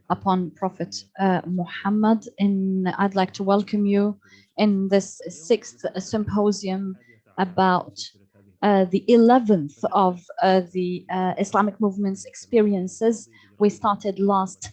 upon Prophet Muhammad. And I'd like to welcome you in this sixth symposium about the 11th of the Islamic movement's experiences. We started last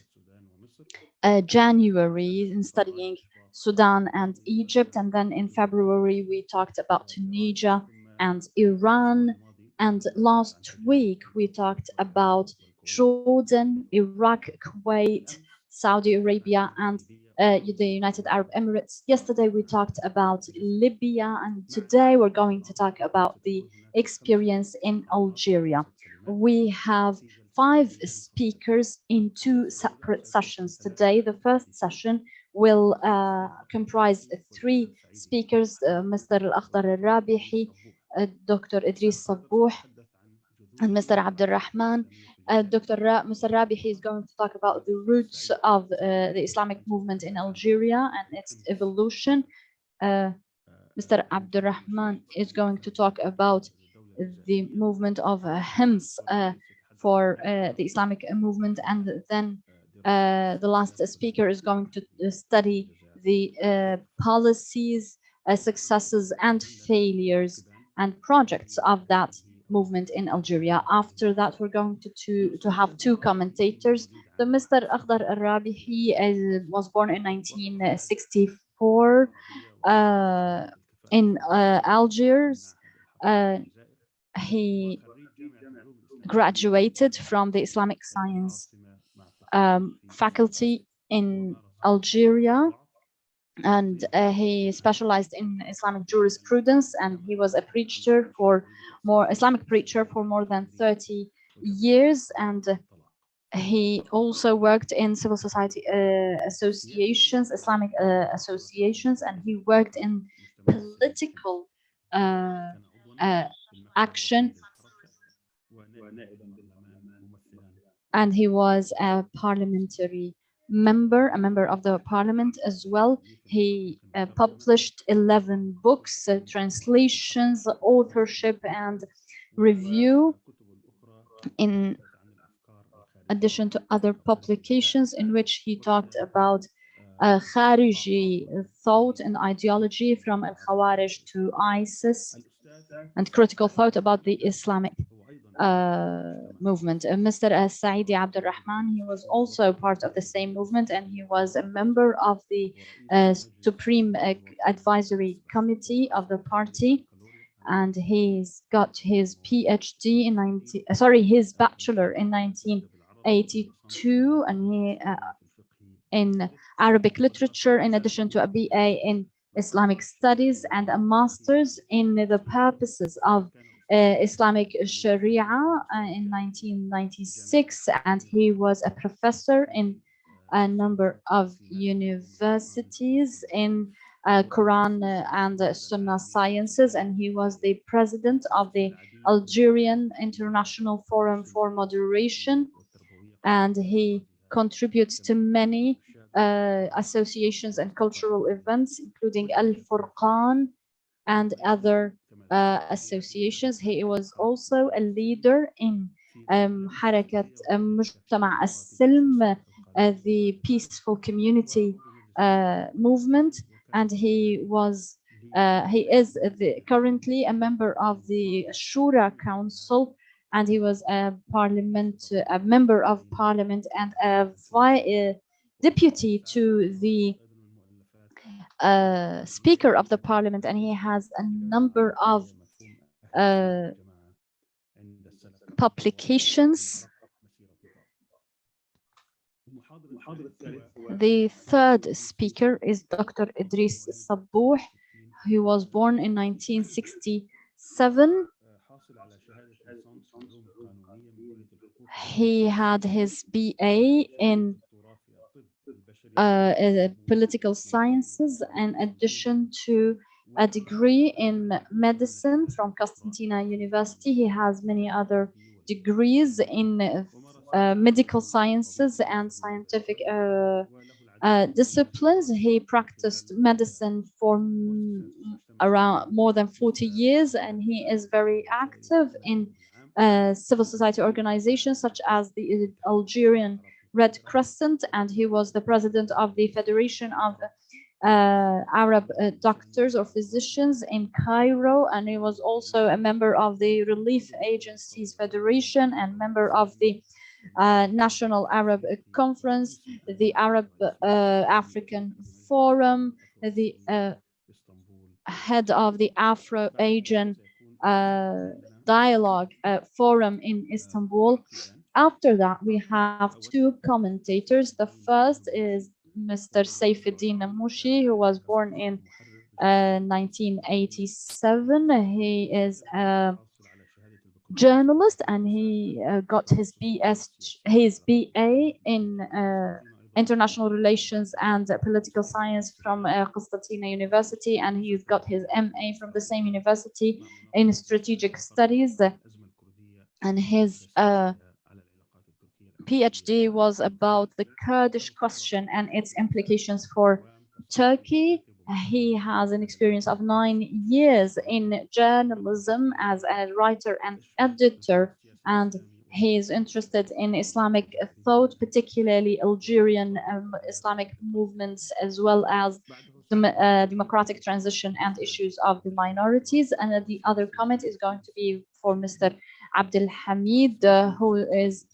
January in studying Sudan and Egypt, and then in February we talked about Tunisia and Iran, and last week we talked about Jordan, Iraq, Kuwait, Saudi Arabia, and the United Arab Emirates. Yesterday we talked about Libya, and today we're going to talk about the experience in Algeria. We have 5 speakers in 2 separate sessions today. The first session will comprise 3 speakers, Mr. Al-Akhdar Al-Rabihi, Dr. Idris Sabbouh, and Mr. Abdulrahman. Mr. Rabihi is going to talk about the roots of the Islamic movement in Algeria and its evolution. Mr. Abdulrahman is going to talk about the movement of Hims for the Islamic movement, and then the last speaker is going to study the policies, successes and failures and projects of that movement in Algeria. After that, we're going to have 2 commentators. The Mr. Akhdar Al-Rabihi was born in 1964 in Algiers. He graduated from the Islamic Science faculty in Algeria, and he specialized in Islamic jurisprudence, and he was a Islamic preacher for more than 30 years, and he also worked in civil society associations, Islamic associations, and he worked in political action, and he was a parliamentary member, a member of the parliament as well. He published 11 books, translations, authorship, and review, in addition to other publications in which he talked about Khariji thought and ideology from Al-Khawarij to ISIS, and critical thought about the Islamic movement. Mr. Saidi Abdulrahman, he was also part of the same movement, and he was a member of the Supreme Advisory Committee of the party, and he's got his PhD his bachelor in 1982, and he in Arabic literature, in addition to a BA in Islamic studies and a master's in the purposes of Islamic Sharia in 1996, and he was a professor in a number of universities in Quran and Sunnah sciences, and he was the president of the Algerian International Forum for Moderation, and he contributes to many associations and cultural events, including Al-Furqan and other associations. He was also a leader in Harakat Mujtama' As-Silm, the peaceful community movement, and he is currently a member of the Shura Council, and he was a member of parliament and a deputy to the Speaker of the Parliament, and he has a number of publications. The third speaker is Dr. Idris Sabbouh, who was born in 1967. He had his BA in political sciences, in addition to a degree in medicine from Constantina University. He has many other degrees in medical sciences and scientific disciplines. He practiced medicine for around more than 40 years, and he is very active in civil society organizations such as the Algerian Red Crescent, and he was the president of the Federation of Arab doctors or physicians in Cairo, and he was also a member of the Relief Agencies Federation and member of the National Arab Conference, the Arab African Forum, the head of the Afro-Asian Dialogue Forum in Istanbul. After that, we have two commentators. The first is Mr. Saifuddin Namushi, who was born in 1987. He is a journalist, and he got his BA in international relations and political science from Constantina University, and he's got his MA from the same university in strategic studies, and his PhD was about the Kurdish question and its implications for Turkey. He has an experience of 9 years in journalism as a writer and editor, and he is interested in Islamic thought, particularly Algerian Islamic movements, as well as the democratic transition and issues of the minorities. And the other comment is going to be for Mr. Abdel Hamid, who is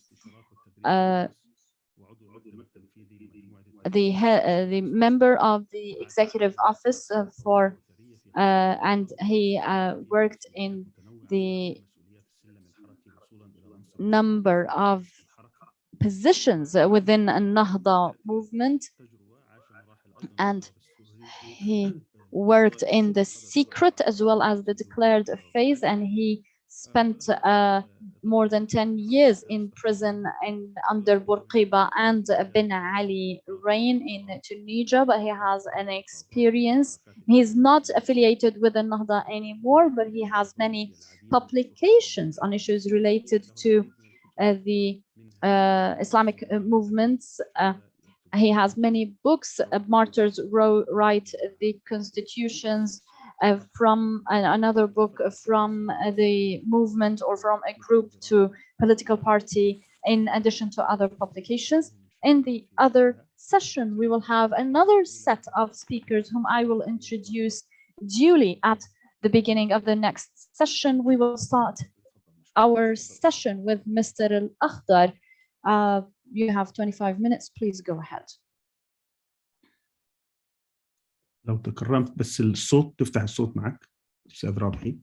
the member of the executive office for and he worked in the number of positions within a Nahda movement, and he worked in the secret as well as the declared phase, and he spent more than 10 years in prison under Bourqiba and Ben Ali reign in Tunisia, but he has an experience. He's not affiliated with the Nahda anymore, but he has many publications on issues related to the Islamic movements. He has many books. Martyrs write the constitutions from another book from the movement or from a group to political party, in addition to other publications. In the other session, we will have another set of speakers whom I will introduce duly at the beginning of the next session. We will start our session with Mr. Al-Akhdar. You have 25 minutes. Please go ahead. لو تكرمت بس الصوت تفتح الصوت معك أستاذ رابحي.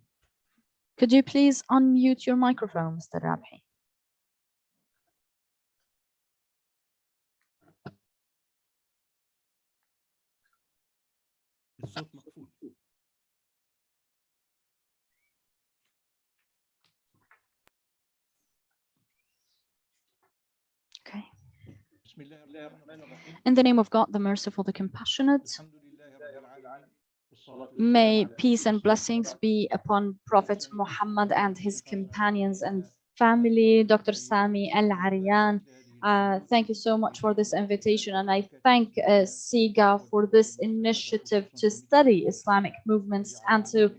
Could you please unmute your microphone, Mr. Rabhi? الصوت مقفول. Okay. In the name of God, the merciful, the compassionate, may peace and blessings be upon Prophet Muhammad and his companions and family. Dr. Sami Al-Arian, thank you so much for this invitation, and I thank SIGA for this initiative to study Islamic movements and to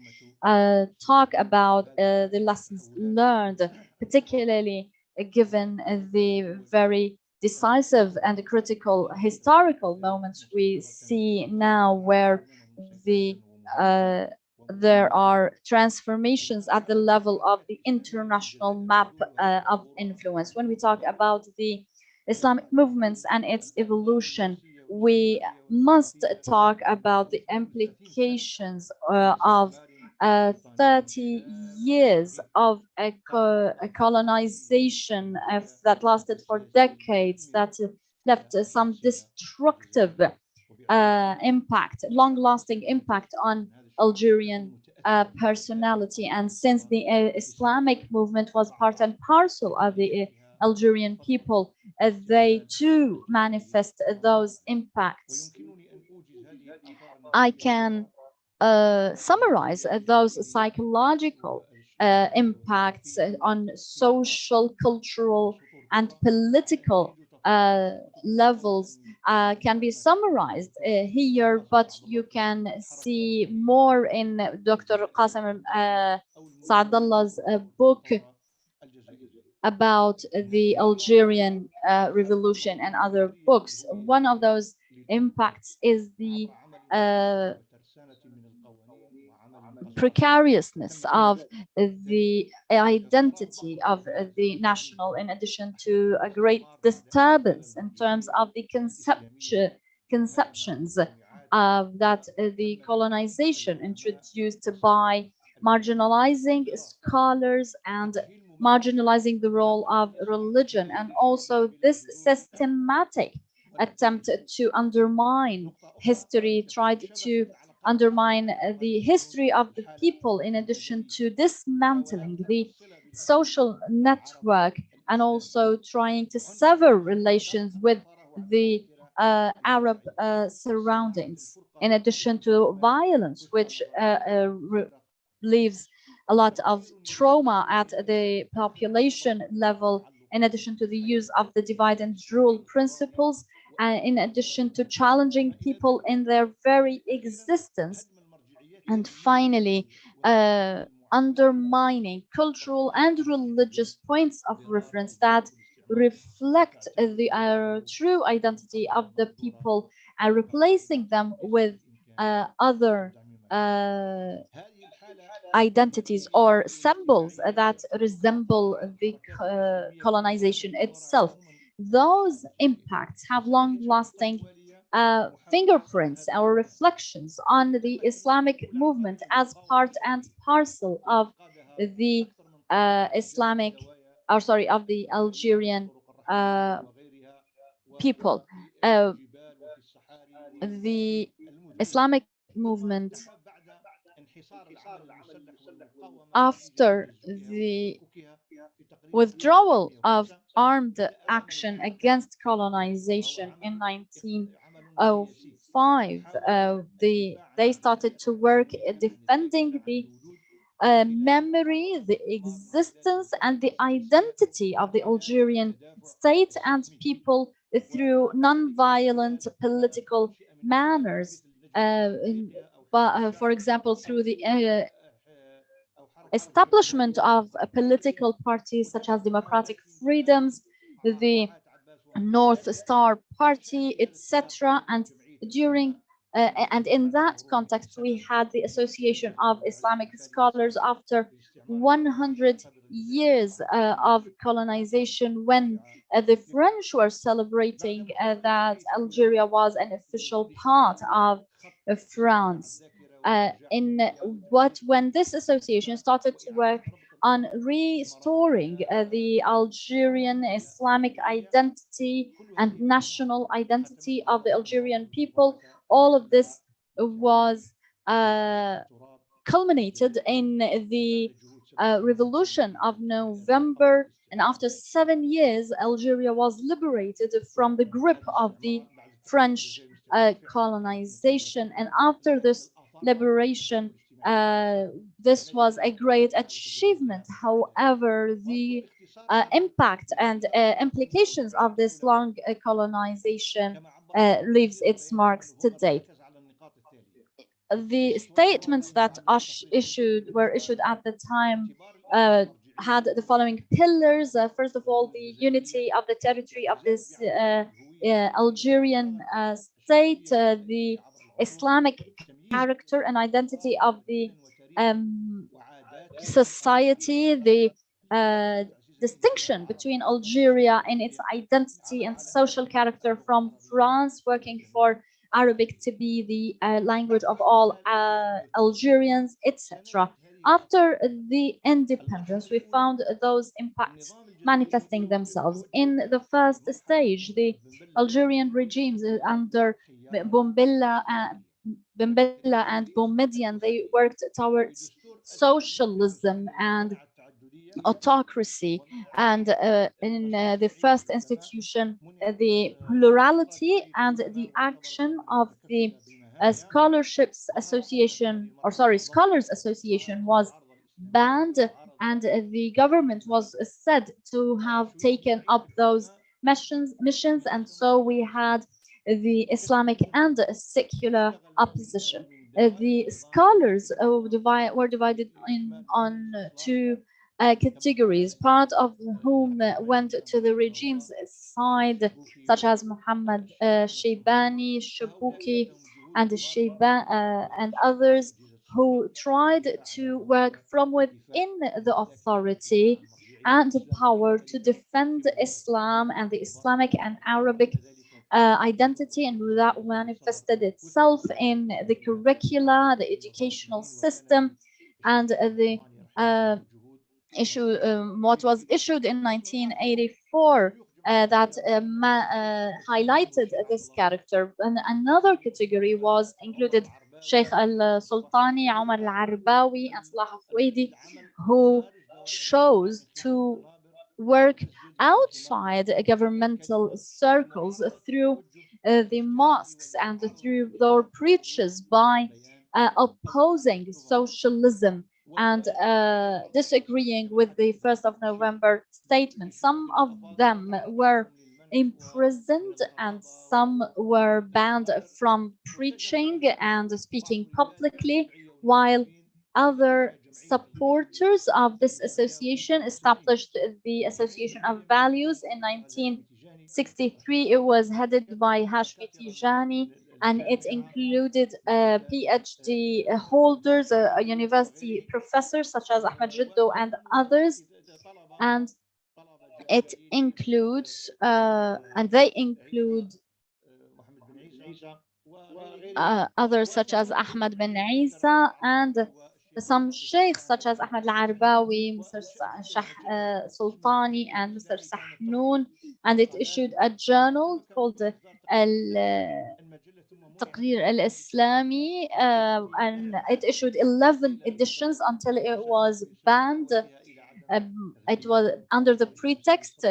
talk about the lessons learned, particularly given the very decisive and critical historical moments we see now, where there are transformations at the level of the international map of influence. When we talk about the Islamic movements and its evolution, we must talk about the implications of 30 years of a colonization that lasted for decades, that left some destructive impact, long-lasting impact on Algerian personality. And since the Islamic movement was part and parcel of the Algerian people, they too manifest those impacts. I can summarize those psychological impacts on social, cultural, and political levels can be summarized here, but you can see more in Dr. Qasim Saadalla's book. about the Algerian revolution and other books. One of those impacts is the uh, precariousness of the identity of the national, in addition to a great disturbance in terms of the conceptions that the colonization introduced by marginalizing scholars and marginalizing the role of religion, and also this systematic attempt to undermine history, tried to undermine the history of the people, in addition to dismantling the social network and also trying to sever relations with the Arab surroundings, in addition to violence, which leaves a lot of trauma at the population level, in addition to the use of the divide and rule principles, in addition to challenging people in their very existence, and finally undermining cultural and religious points of reference that reflect the true identity of the people, and replacing them with other identities or symbols that resemble the colonization itself. Those impacts have long lasting fingerprints or reflections on the Islamic movement as part and parcel of the Islamic, or sorry, of the Algerian people. The Islamic movement, after the withdrawal of armed action against colonization in 1905, they started to work defending the memory, the existence, and the identity of the Algerian state and people through non-violent political manners. For example, through the establishment of political parties such as Democratic Freedoms, the North Star Party, etc. And in that context, we had the Association of Islamic Scholars after 100 years of colonization, when the French were celebrating that Algeria was an official part of France. When this association started to work on restoring the Algerian Islamic identity and national identity of the Algerian people, all of this was culminated in the revolution of November. And after 7 years, Algeria was liberated from the grip of the French colonization. And after this liberation, this was a great achievement. However, the impact and implications of this long colonization leaves its marks today. The statements that were issued at the time had the following pillars. First of all, the unity of the territory of this Algerian state, the Islamic character and identity of the society, the distinction between Algeria and its identity and social character from France, working for Arabic to be the language of all Algerians, etc. After the independence, we found those impacts manifesting themselves. In the first stage, the Algerian regimes under Bombilla, and Boumediene, they worked towards socialism and autocracy. And in the first institution, the plurality and the action of the Scholars Association was banned, and the government was said to have taken up those missions, and so we had the Islamic and secular opposition. The scholars were divided on two categories, part of whom went to the regime's side, such as Muhammad Shaybani, Shabuki, and and others who tried to work from within the authority and power to defend Islam and the Islamic and Arabic identity, and that manifested itself in the curricula, the educational system, and the uh, what was issued in 1984 that highlighted this character. And another category was included Sheikh al-Sultani, Omar al-Arbawi, and Salah al-Khwaidi, who chose to work outside governmental circles through the mosques and through their preachers by opposing socialism and disagreeing with the 1st of November statement. Some of them were imprisoned and some were banned from preaching and speaking publicly, while other supporters of this association established the Association of Values in 1963. It was headed by Hashmi Tijani, and it included PhD holders, university professors such as Ahmed Jiddo and others. And it includes, and they include others such as Ahmed bin Isa and some sheikhs such as Ahmed al-Arbawi, Mr. Sultani, and Mr. Sahnoun. And it issued a journal called التقرير الإسلامي, and it issued 11 editions until it was banned. It was under the pretext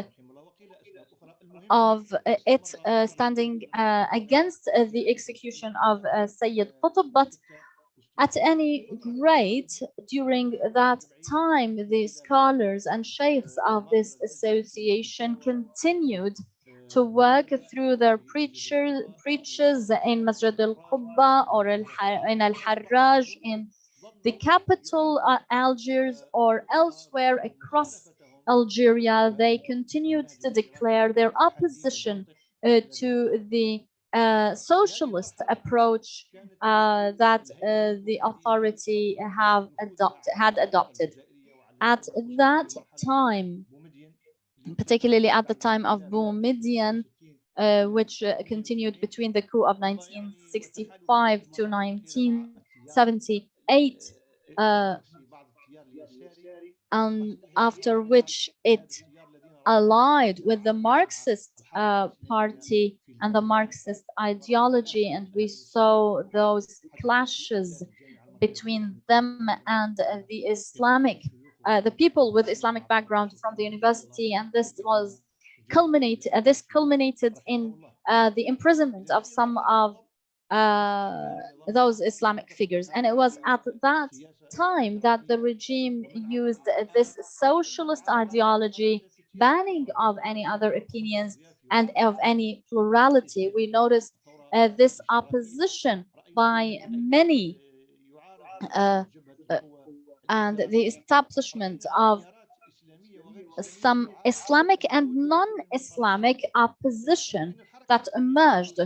of it standing against the execution of Sayyid Qutb. But at any rate, during that time, the scholars and sheikhs of this association continued to work through their preachers in Masjid al-Qubba or in al-Harraj, in the capital Algiers or elsewhere across Algeria. They continued to declare their opposition to the socialist approach that the authority had adopted. At that time, particularly at the time of Boumediene, which continued between the coup of 1965 to 1978, and after which it allied with the Marxist party and the Marxist ideology, and we saw those clashes between them and the Islamic, the people with Islamic background from the university, and this culminated in the imprisonment of some of those Islamic figures. And it was at that time that the regime used this socialist ideology, banning of any other opinions and of any plurality. We noticed this opposition by many uh, uh, and the establishment of some Islamic and non-Islamic opposition that emerged.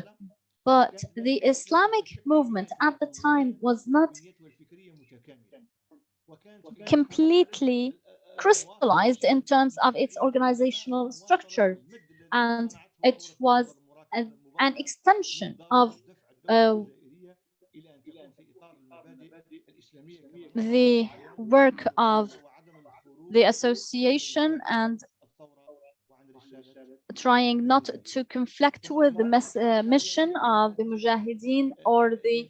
But the Islamic movement at the time was not completely crystallized in terms of its organizational structure, and it was an extension of the work of the association and trying not to conflict with the mission of the Mujahideen or the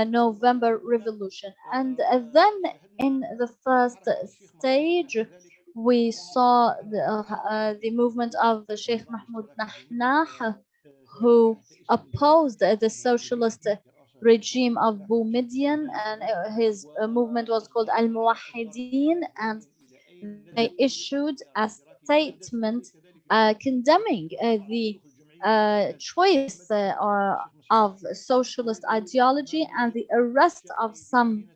November Revolution. And then in the first stage, we saw the movement of the Sheikh Mahmoud Nahnah, who opposed the socialist regime of Boumediene, and his movement was called Al-Muwahideen, and they issued a statement condemning the choice of socialist ideology and the arrest of some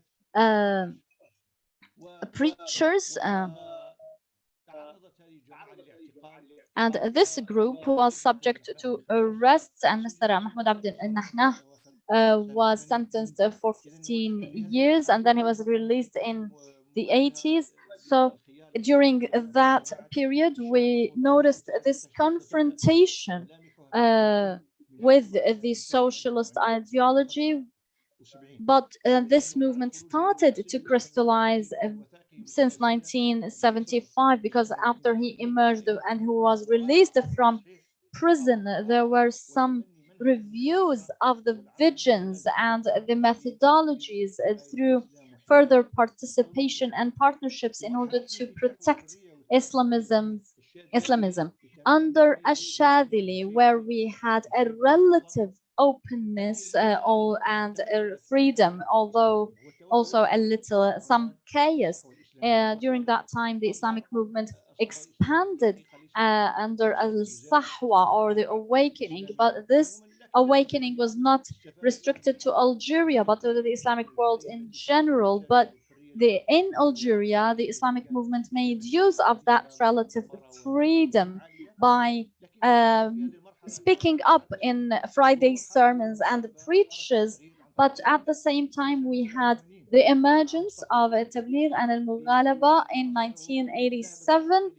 preachers. And this group was subject to arrests, and Mr. Mahmoud Abd al-Nahnah was sentenced for 15 years, and then he was released in the 80s. So during that period, we noticed this confrontation with the socialist ideology, but this movement started to crystallize since 1975, because after he emerged and who was released from prison, there were some reviews of the visions and the methodologies through further participation and partnerships in order to protect Islamism. Under Ash-Shadhili, where we had a relative openness and freedom, although also a little some chaos. During that time, the Islamic movement expanded under al-Sahwa, or the awakening, but this awakening was not restricted to Algeria, but to the Islamic world in general. But in Algeria, the Islamic movement made use of that relative freedom by speaking up in Friday sermons and preaches. But at the same time, we had the emergence of Tabligh and Al-Mughalaba in 1987,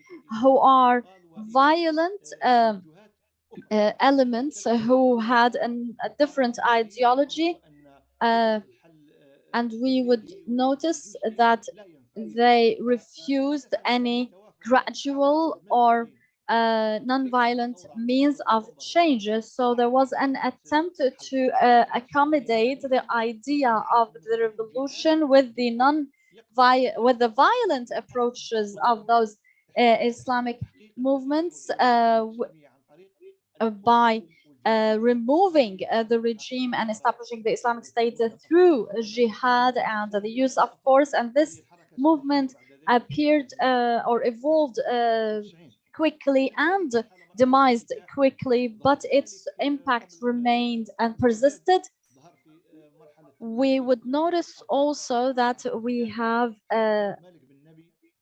who are violent elements who had a different ideology. And we would notice that they refused any gradual or non-violent means of change. So there was an attempt to accommodate the idea of the revolution with the violent approaches of those Islamic movements by removing the regime and establishing the Islamic State through jihad and the use of force. And this movement appeared or evolved quickly and demised quickly, but its impact remained and persisted. We would notice also that we have the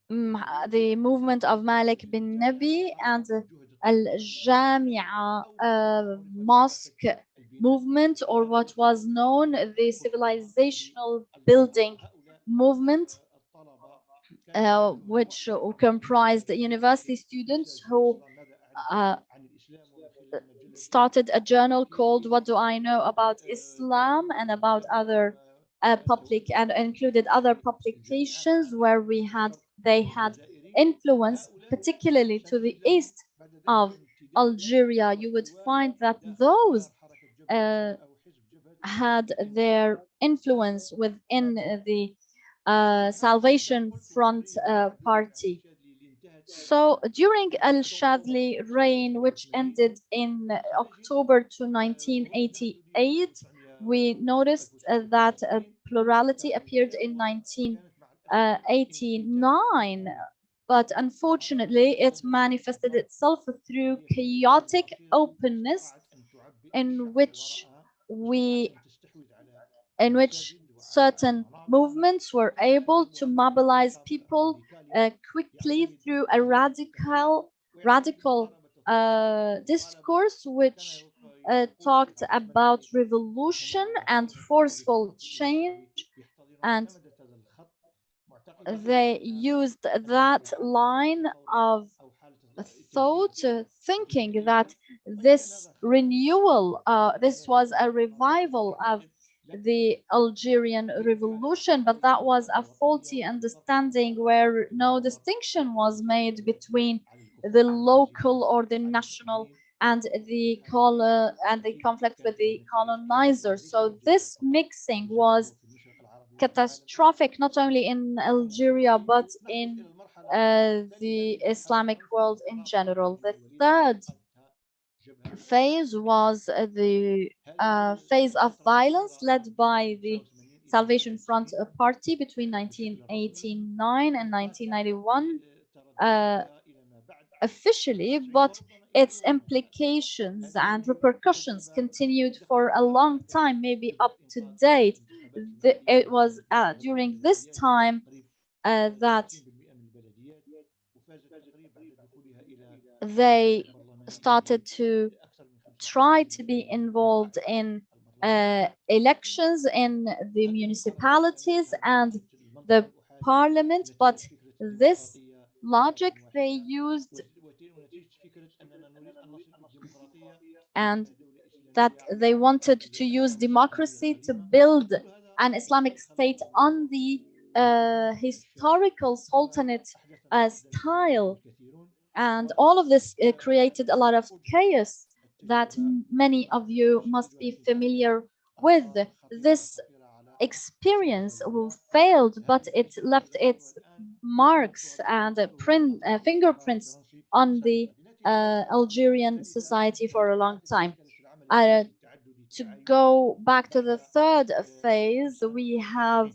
movement of Malik bin Nabi and Al-Jamia mosque movement, or what was known the civilizational building movement, which comprised university students who started a journal called What Do I Know About Islam, and about other public, and included other publications where they had influence, particularly to the east of Algeria. You would find that those had their influence within the Salvation Front party. So during Al-Shadhili reign, which ended in October to 1988, we noticed that plurality appeared in 1989, but unfortunately it manifested itself through chaotic openness in which certain movements were able to mobilize people quickly through a radical discourse, which talked about revolution and forceful change, and they used that line of thought, thinking that this renewal, this was a revival of the Algerian Revolution, but that was a faulty understanding where no distinction was made between the local or the national and the conflict with the colonizer. So this mixing was catastrophic, not only in Algeria, but in the Islamic world in general. The third phase was the phase of violence led by the Salvation Front party between 1989 and 1991. Officially, but its implications and repercussions continued for a long time, maybe up to date. It was during this time that they started to try to be involved in elections in the municipalities and the parliament, but this logic they used, and that they wanted to use democracy to build an Islamic state on the historical sultanate style. And all of this created a lot of chaos that many of you must be familiar with. This experience failed, but it left its marks and fingerprints on the Algerian society for a long time. To go back to the third phase, we have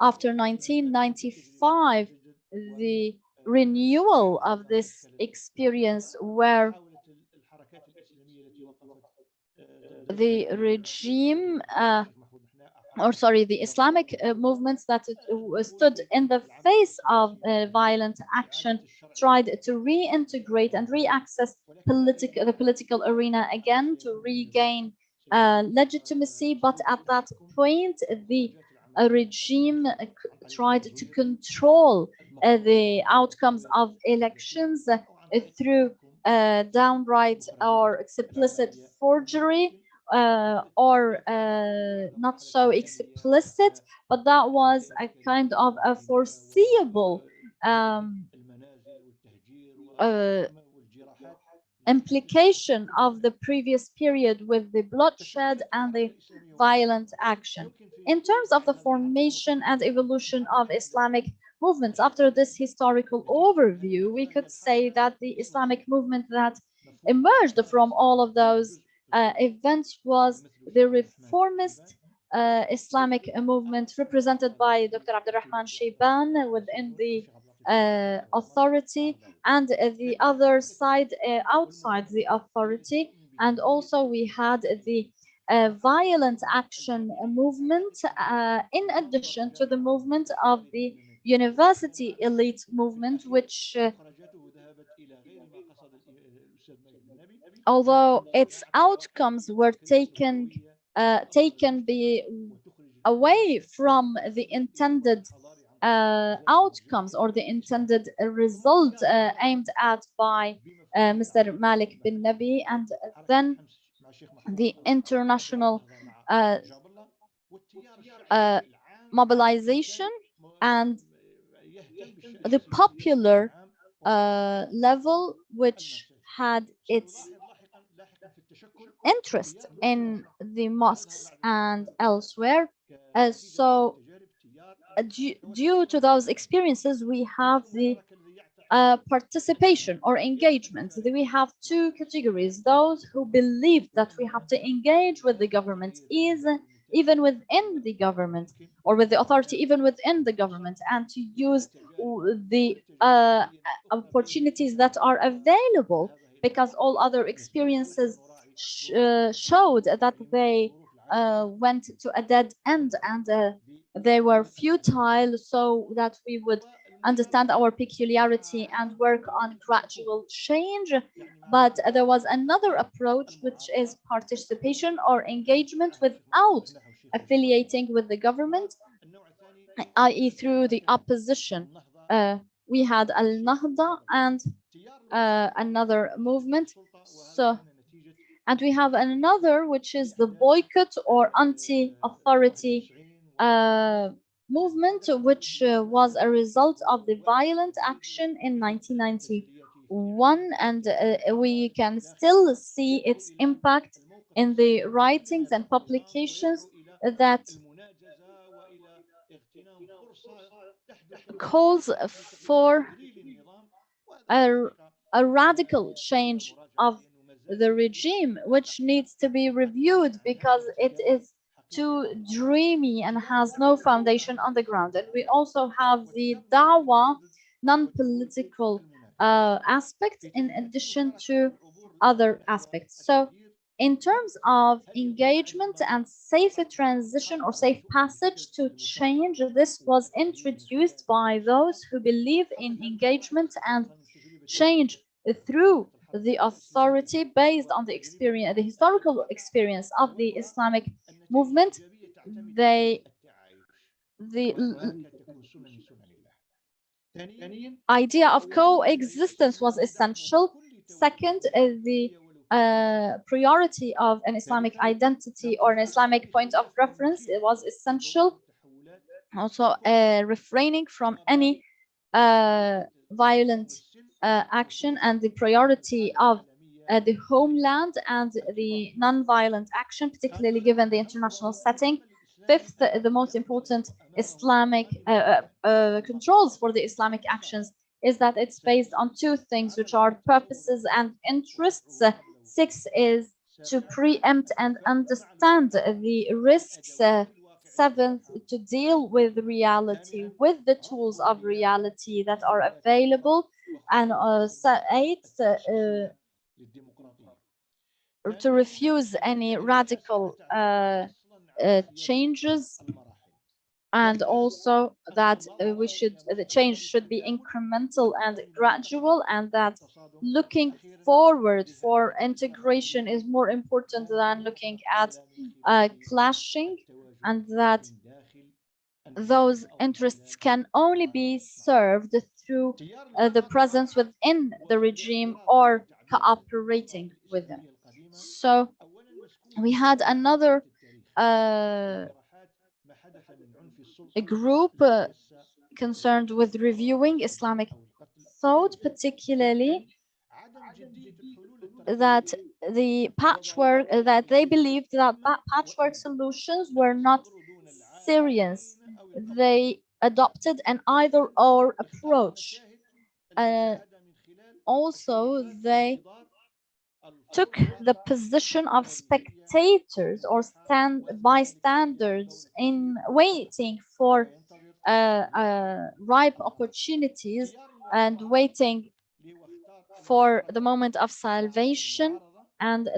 after 1995 the renewal of this experience where the regime or sorry, the Islamic movements that stood in the face of violent action tried to reintegrate and reaccess the political arena again to regain legitimacy. But at that point, the regime tried to control the outcomes of elections through downright or explicit forgery or not so explicit, but that was a kind of a foreseeable uh, implication of the previous period with the bloodshed and the violent action. In terms of the formation and evolution of Islamic movements, after this historical overview, we could say that the Islamic movement that emerged from all of those events was the reformist Islamic movement represented by Dr. Abdurrahman Sheiban within the authority, and the other side outside the authority. And also we had the violent action movement in addition to the movement of the university elite movement, which although its outcomes were taken away from the intended outcomes or the intended result aimed at by Mr. Malik bin Nabi, and then the international uh, mobilization and the popular level, which had its interest in the mosques and elsewhere. So due to those experiences, we have the participation or engagement. We have two categories: those who believe that we have to engage with the government, even within the government, or with the authority even within the government, and to use the opportunities that are available, because all other experiences showed that they went to a dead end and they were futile, so that we would understand our peculiarity and work on gradual change. But there was another approach, which is participation or engagement without affiliating with the government, i.e. through the opposition. We had Al-Nahda and another movement. So, and we have another, which is the boycott or anti-authority movement, which was a result of the violent action in 1991, and we can still see its impact in the writings and publications that calls for a, a radical change of the regime, which needs to be reviewed because it is too dreamy and has no foundation on the ground. And we also have the dawah, non-political aspect, in addition to other aspects. So in terms of engagement and safe transition or safe passage to change, this was introduced by those who believe in engagement and change through the authority based on the experience, the historical experience of the Islamic movement. They, the idea of coexistence was essential. Second, the priority of an Islamic identity or an Islamic point of reference, it was essential. Also, refraining from any violent action, and the priority of the homeland and the non-violent action, particularly given the international setting. Fifth, the most important Islamic controls for the Islamic actions is that it's based on two things, which are purposes and interests. Six is to preempt and understand the risks. Seventh, to deal with reality, with the tools of reality that are available. And eighth, to refuse any radical changes, and also that the change should be incremental and gradual, and that looking forward for integration is more important than looking at clashing, and that those interests can only be served through the presence within the regime or cooperating with them. So we had another a group concerned with reviewing Islamic thought, particularly that the patchwork, that they believed that patchwork solutions were not serious. They adopted an either-or approach. Also, they took the position of spectators or bystanders in waiting for ripe opportunities and waiting for the moment of salvation. And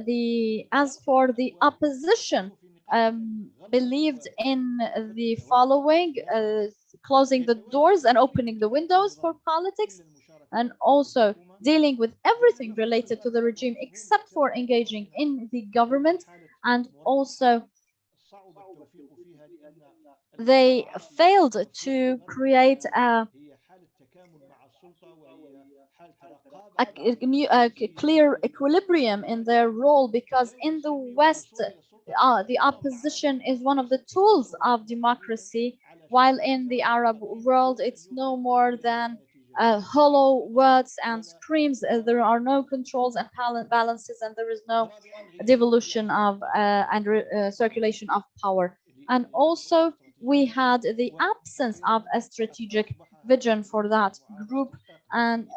as for the opposition, believed in the following: closing the doors and opening the windows for politics, and also dealing with everything related to the regime except for engaging in the government. And also they failed to create a clear equilibrium in their role, because in the West, the opposition is one of the tools of democracy, while in the Arab world, it's no more than hollow words and screams. There are no controls and balances, and there is no devolution of and circulation of power. And also, we had the absence of a strategic vision for that group, and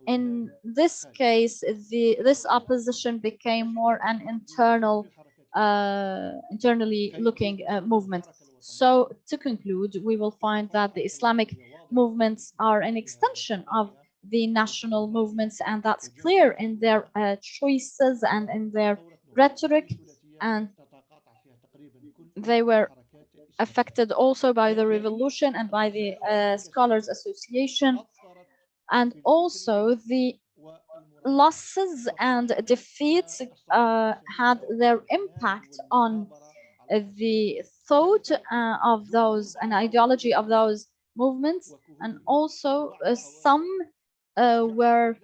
in this case, this opposition became more an internally looking movement. So to conclude, we will find that the Islamic movements are an extension of the national movements, and that's clear in their choices and in their rhetoric. And they were affected also by the revolution and by the Scholars Association. And also the losses and defeats had their impact on the thought of those and ideology of those movements. And also some were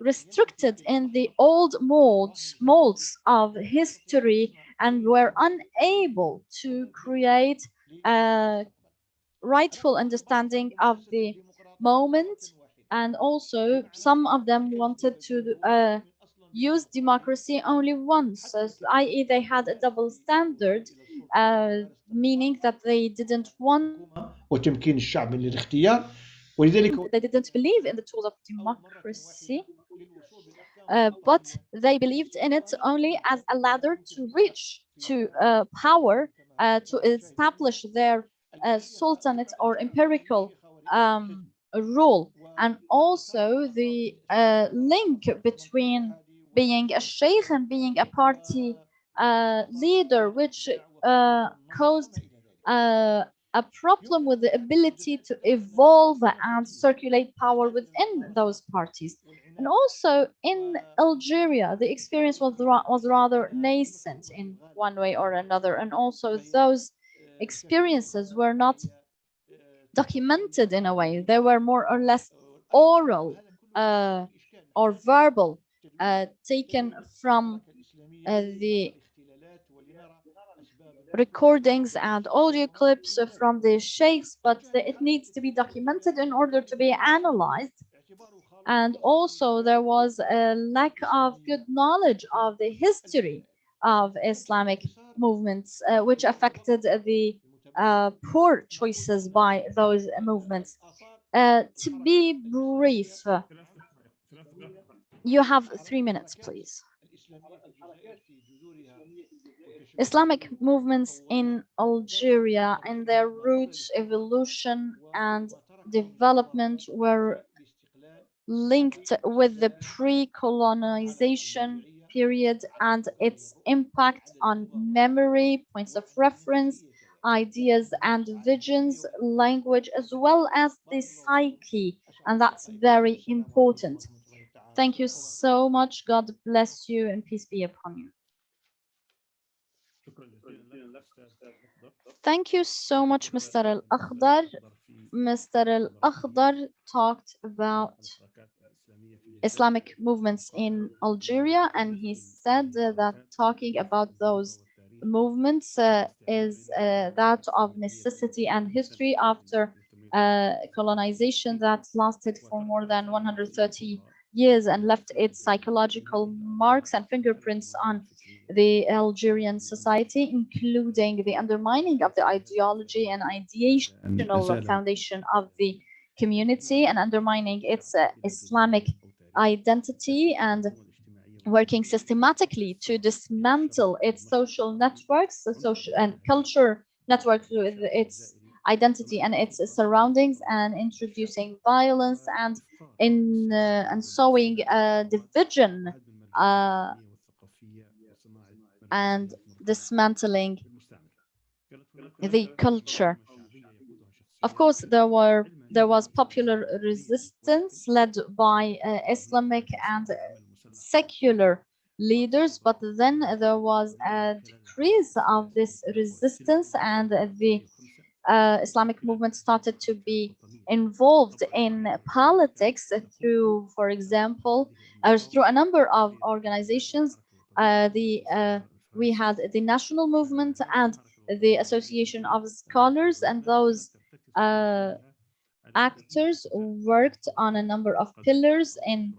restricted in the old molds of history and were unable to create a rightful understanding of the moment. And also some of them wanted to use democracy only once, i.e. they had a double standard, meaning that they didn't want, وتمكين الشعب من الاختيار ولذلك they didn't believe in the tools of democracy, but they believed in it only as a ladder to reach to power, to establish their sultanate or empirical rule. And also the link between being a sheikh and being a party leader, which caused a problem with the ability to evolve and circulate power within those parties. And also in Algeria, the experience was rather nascent in one way or another. And also those experiences were not documented in a way. They were more or less oral or verbal, taken from the recordings and audio clips from the sheikhs, but it needs to be documented in order to be analyzed. And also there was a lack of good knowledge of the history of Islamic movements, which affected the poor choices by those movements. To be brief, you have 3 minutes, please. Islamic movements in Algeria and their roots, evolution, and development were linked with the pre-colonization period and its impact on memory, points of reference, ideas and visions, language, as well as the psyche. And that's very important. Thank you so much. God bless you and peace be upon you. Thank you so much, Mr. Al-Akhdar. Mr. Al-Akhdar talked about Islamic movements in Algeria, and he said that talking about those movements is that of necessity and history after colonization that lasted for more than 130 years and left its psychological marks and fingerprints on the Algerian society, including the undermining of the ideology and ideational foundation of the community and undermining its Islamic identity and working systematically to dismantle its social networks, social and culture networks with its identity and its surroundings, and introducing violence and sowing division and dismantling the culture. Of course, there was popular resistance led by Islamic and secular leaders, but then there was a decrease of this resistance, and the Islamic movement started to be involved in politics through, for example, through a number of organizations. We had the national movement and the Association of Scholars, and those actors worked on a number of pillars in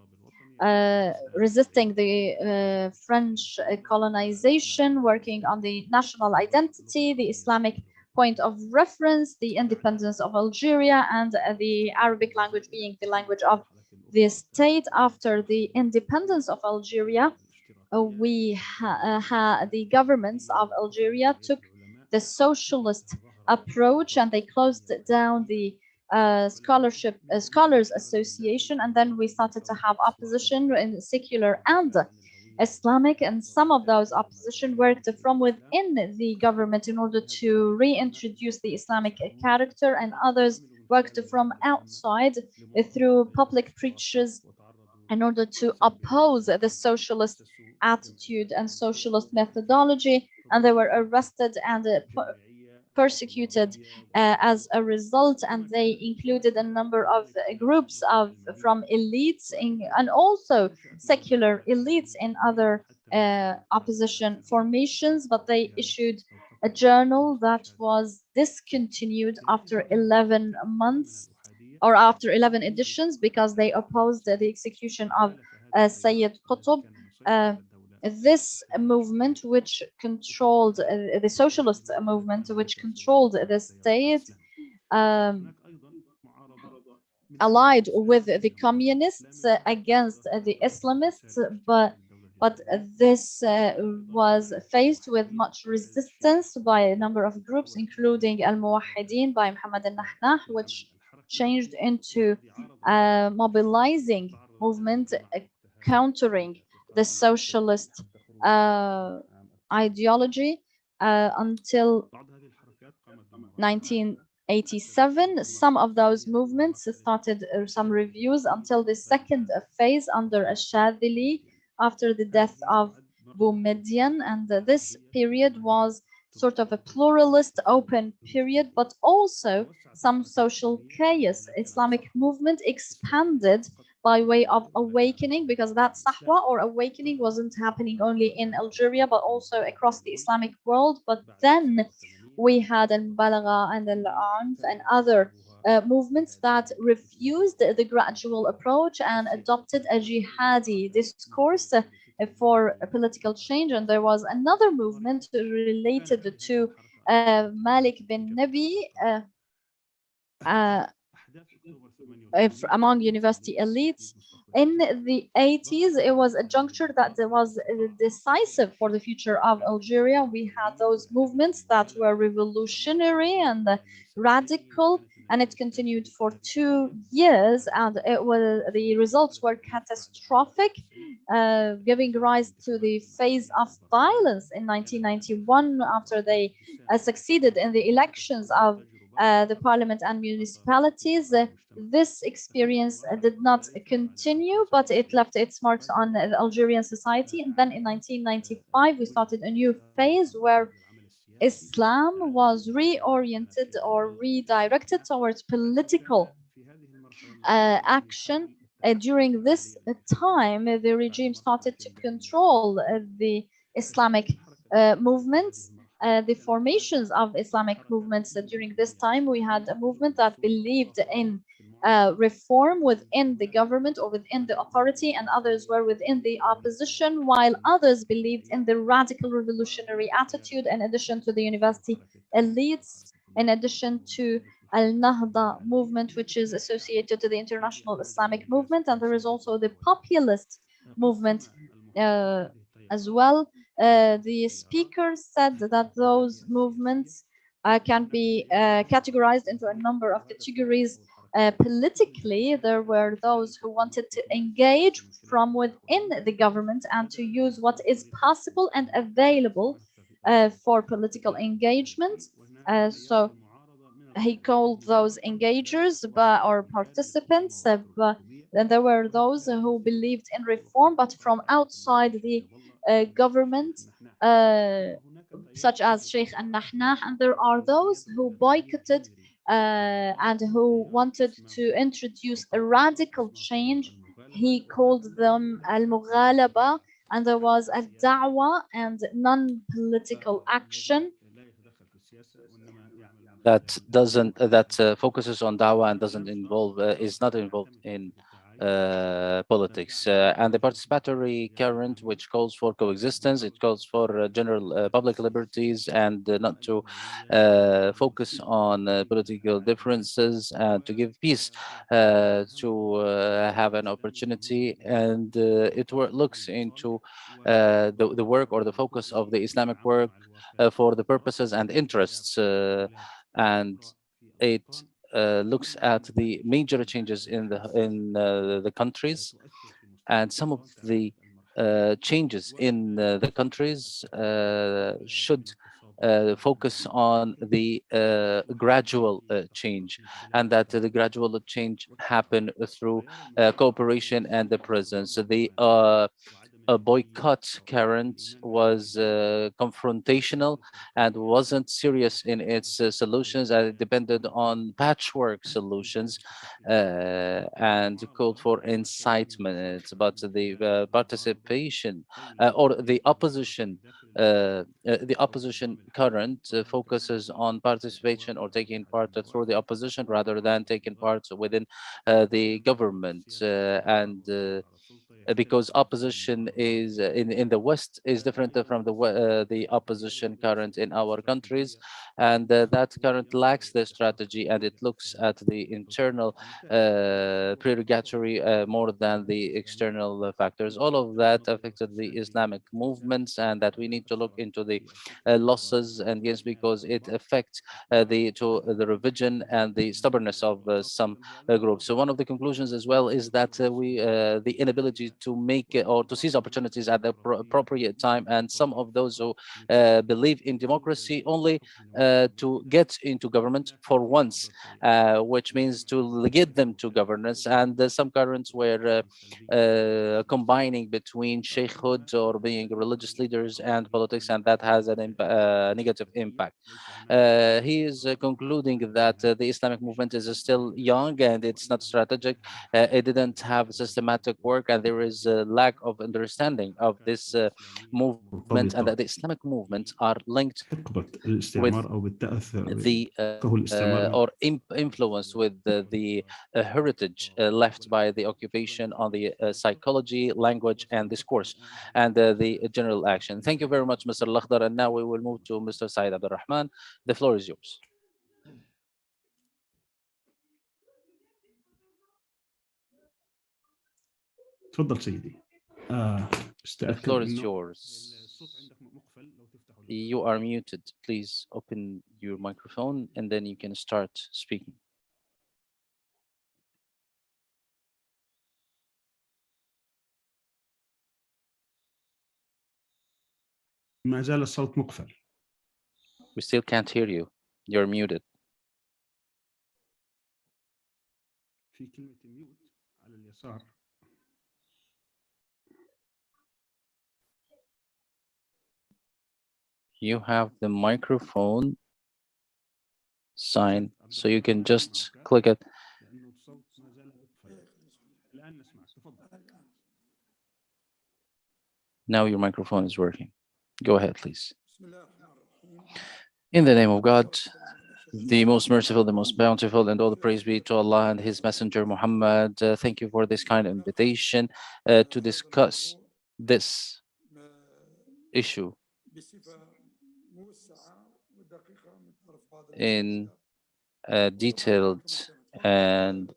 resisting the French colonization, working on the national identity, the Islamic point of reference, the independence of Algeria, and the Arabic language being the language of the state. After the independence of Algeria, the governments of Algeria took the socialist approach, and they closed down the scholars association, and then we started to have opposition in secular and Islamic, and some of those opposition worked from within the government in order to reintroduce the Islamic character, and others worked from outside through public preachers in order to oppose the socialist attitude and socialist methodology, and they were arrested and persecuted as a result, and they included a number of groups from elites and also secular elites in other opposition formations, but they issued a journal that was discontinued after 11 months or after 11 editions because they opposed the execution of Sayyid Qutb. This movement, which controlled the socialist movement, which controlled the state, allied with the communists against the Islamists, but this was faced with much resistance by a number of groups, including Al-Muwahideen by Muhammad al-Nahnah, which changed into a mobilizing movement countering the socialist ideology until 87. Some of those movements started some reviews until the second phase under Ashadili after the death of Boumediene, and this period was sort of a pluralist open period, but also some social chaos. Islamic movement expanded by way of awakening, because that sahwa or awakening wasn't happening only in Algeria but also across the Islamic world. But then we had al-Mubalagha and al-Anf and other movements that refused the gradual approach and adopted a jihadi discourse for a political change. And there was another movement related to Malik bin Nabi, uh, among university elites. In the 80s, it was a juncture that was decisive for the future of Algeria. We had those movements that were revolutionary and radical, and it continued for 2 years, and the results were catastrophic, giving rise to the phase of violence in 1991 after they succeeded in the elections of the parliament and municipalities. This experience did not continue, but it left its marks on the Algerian society. And then in 1995, we started a new phase where Islam was reoriented or redirected towards political action. During this time, the regime started to control the Islamic movements, the formations of Islamic movements. During this time, we had a movement that believed in reform within the government or within the authority, and others were within the opposition, while others believed in the radical revolutionary attitude, in addition to the university elites, in addition to Al-Nahda movement, which is associated to the international Islamic movement. And there is also the populist movement as well. The speaker said that those movements can be categorized into a number of categories. Politically, there were those who wanted to engage from within the government and to use what is possible and available for political engagement. So he called those engagers or participants, but then there were those who believed in reform but from outside the government, such as Sheikh al-Nahnah, and there are those who boycotted and who wanted to introduce a radical change. He called them al-Mughalaba, and there was a da'wah and non-political action that focuses on dawah and doesn't involve is not involved in politics, and the participatory current, which calls for coexistence, it calls for general public liberties, and not to focus on political differences, and to give peace to have an opportunity. And it looks into the work or the focus of the Islamic work for the purposes and interests, and it looks at the major changes in the countries, and some of the changes in the countries should focus on the gradual change, and that the gradual change happen through cooperation and the presence. The a boycott current was confrontational and wasn't serious in its solutions, and it depended on patchwork solutions and called for incitement. But the participation or the opposition current focuses on participation or taking part through the opposition rather than taking part within the government, and because opposition is in the West is different from the opposition current in our countries, and that current lacks the strategy, and it looks at the internal purgatory more than the external factors. All of that affected the Islamic movements, and that we need to look into the losses and gains, because it affects the revision and the stubbornness of some groups. So one of the conclusions as well is that the inability to make or to seize opportunities at the appropriate time. And some of those who believe in democracy only to get into government for once, which means to get them to governance. And some currents were combining between sheikhhood or being religious leaders and politics, and that has a negative impact. He is concluding that the Islamic movement is still young and it's not strategic. It didn't have systematic work, and there is a lack of understanding of this movement, and that the Islamic movements are linked حقبة with الاستعمار أو the الاستعمار or influence with the heritage left by the occupation on the psychology, language, and discourse, and the general action. Thank you very much, Mr. Lakhdar. And now we will move to Mr. Saeed Abdurrahman. The floor is yours. تفضل سيدي. The floor is إنه yours. الصوت عندك مقفل لو تفتحه. You are muted. Please open your microphone and then you can start speaking. ما زال الصوت مقفل. We still can't hear you. You're muted. في كلمة ميوت على اليسار. You have the microphone sign, so you can just click it. لأنه الصوت ما زال مقفل. الآن نسمعك. تفضل. Now your microphone is working. Go ahead, please. In the name of God, the most merciful, the most bountiful, and all the praise be to Allah and His Messenger Muhammad. Thank you for this kind of invitation to discuss this issue in a detailed and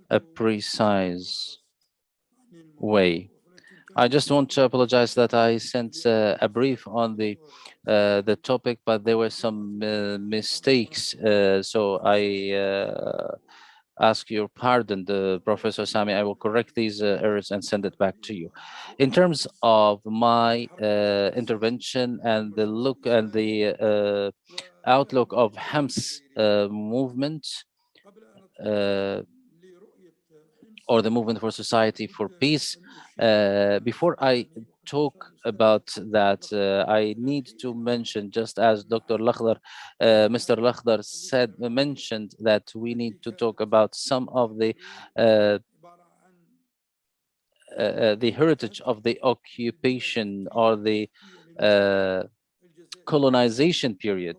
a precise way. I just want to apologize that I sent a brief on the topic, but there were some mistakes. So I ask your pardon, Professor Sami. I will correct these errors and send it back to you. In terms of my intervention and the look and the outlook of Hams movement, or the movement for society for peace. Before I talk about that, I need to mention, just as Dr. Lakhdar, Mr. Lakhdar mentioned that we need to talk about some of the heritage of the occupation or the colonization period,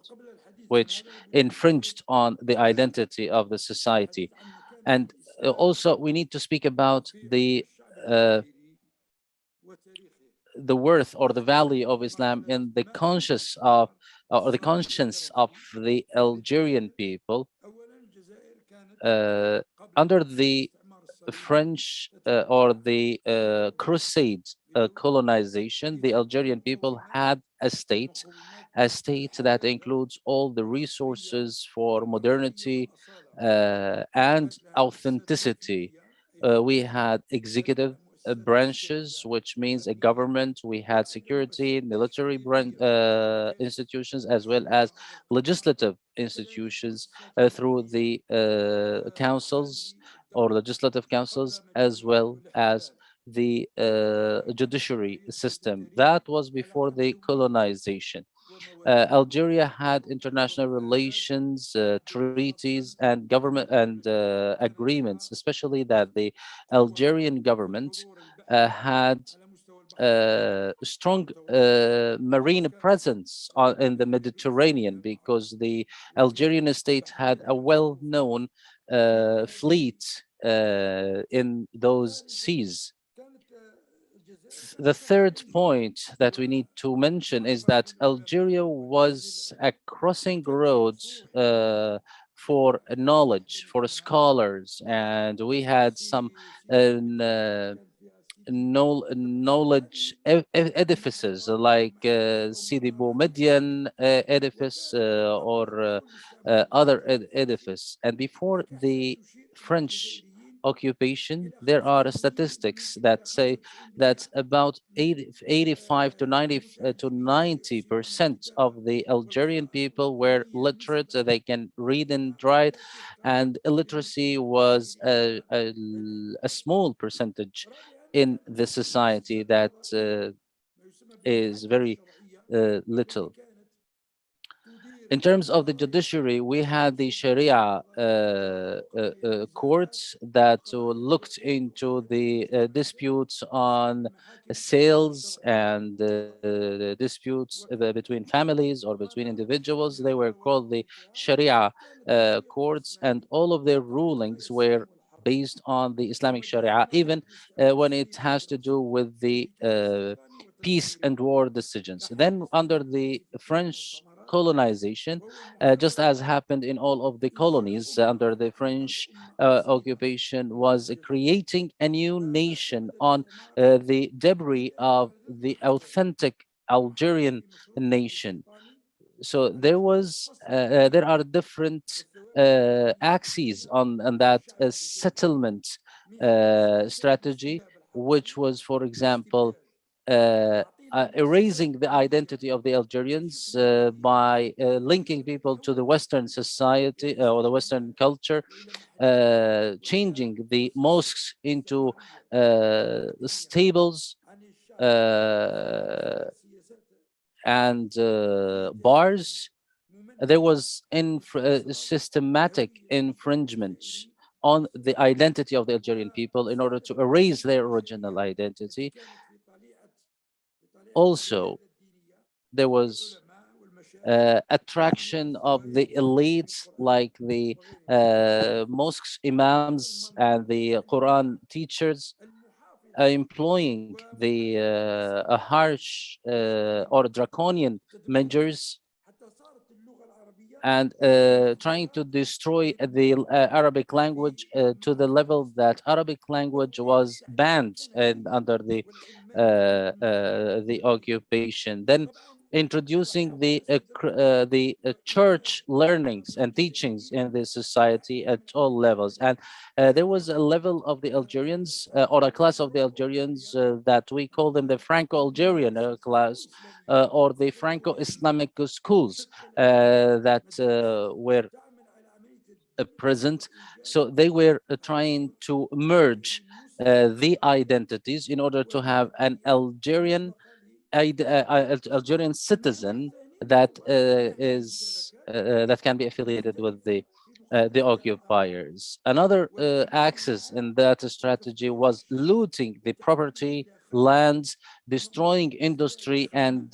which infringed on the identity of the society. And also, we need to speak about the worth or the value of Islam in the conscious of or the conscience of the Algerian people under the French or the Crusade colonization. The Algerian people had a state that includes all the resources for modernity and authenticity. We had executive branches, which means a government. We had security, military institutions, as well as legislative institutions through the councils or legislative councils, as well as the judiciary system. That was before the colonization. Algeria had international relations, treaties, and government and agreements, especially that the Algerian government had strong marine presence in the Mediterranean, because the Algerian state had a well-known fleet in those seas. The third point that we need to mention is that Algeria was a crossing road for knowledge, for scholars, and we had some knowledge edifices like Sidi Boumediene edifice or other edifice. And before the French occupation, there are statistics that say that about 85 to 90 to 90% of the Algerian people were literate. They can read and write, and illiteracy was a small percentage in the society that is very little. In terms of the judiciary, we had the Sharia courts that looked into the disputes on sales and disputes between families or between individuals. They were called the Sharia courts, and all of their rulings were based on the Islamic Sharia, even when it has to do with the peace and war decisions. Then, under the French colonization, just as happened in all of the colonies under the French occupation, was creating a new nation on the debris of the authentic Algerian nation. So there are different axes on that settlement strategy, which was, for example, uh, erasing the identity of the Algerians by linking people to the Western society or the Western culture, changing the mosques into stables uh, and bars. There was systematic infringements on the identity of the Algerian people in order to erase their original identity. Also, there was attraction of the elites, like the mosques imams and the Quran teachers, employing the harsh or draconian measures, and trying to destroy the Arabic language to the level that Arabic language was banned and under the occupation. Then introducing the church learnings and teachings in the society at all levels. And there was a level of the Algerians or a class of the Algerians that we call them the Franco-Algerian class or the Franco-Islamic schools that were present. So they were trying to merge the identities in order to have an Algerian citizen that that can be affiliated with the occupiers. Another axis in that strategy was looting the property, lands, destroying industry, and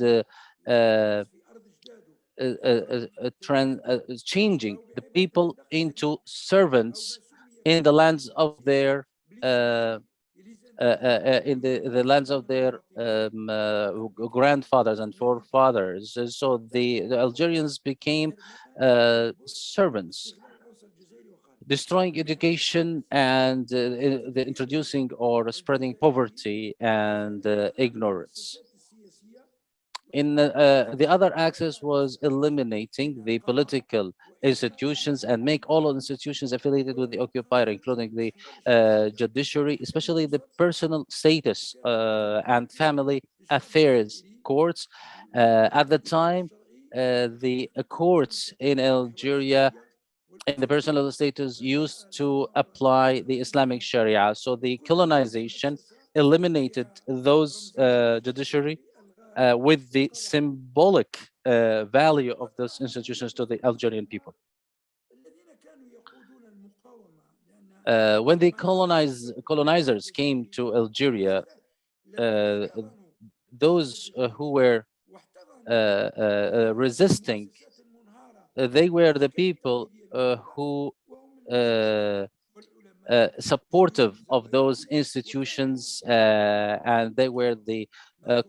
changing the people into servants in the lands of their in the lands of their grandfathers and forefathers. So the Algerians became servants, destroying education and introducing or spreading poverty and ignorance. In the other axis was eliminating the political institutions and make all of the institutions affiliated with the occupier, including the judiciary, especially the personal status and family affairs courts. At the time, the courts in Algeria in the personal status used to apply the Islamic Sharia. So the colonization eliminated those judiciary with the symbolic value of those institutions to the Algerian people. When the colonizers came to Algeria, uh, those who were resisting, they were the people who supportive of those institutions, and they were the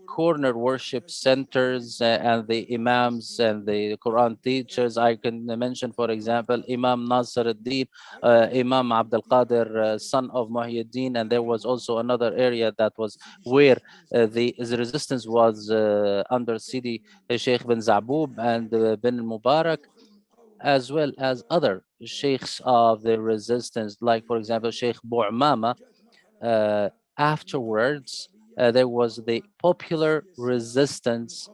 corner worship centers and the imams and the Quran teachers. I can mention, for example, Imam Nasr ad-Din, Imam Abdul Qadir, son of Muhyiddin, and there was also another area that was where the resistance was under Sidi Sheikh bin Zaboob and bin Mubarak. as well as other sheikhs of the resistance, like, for example, Sheikh Bou'mama. uh, Afterwards, there was the popular resistance,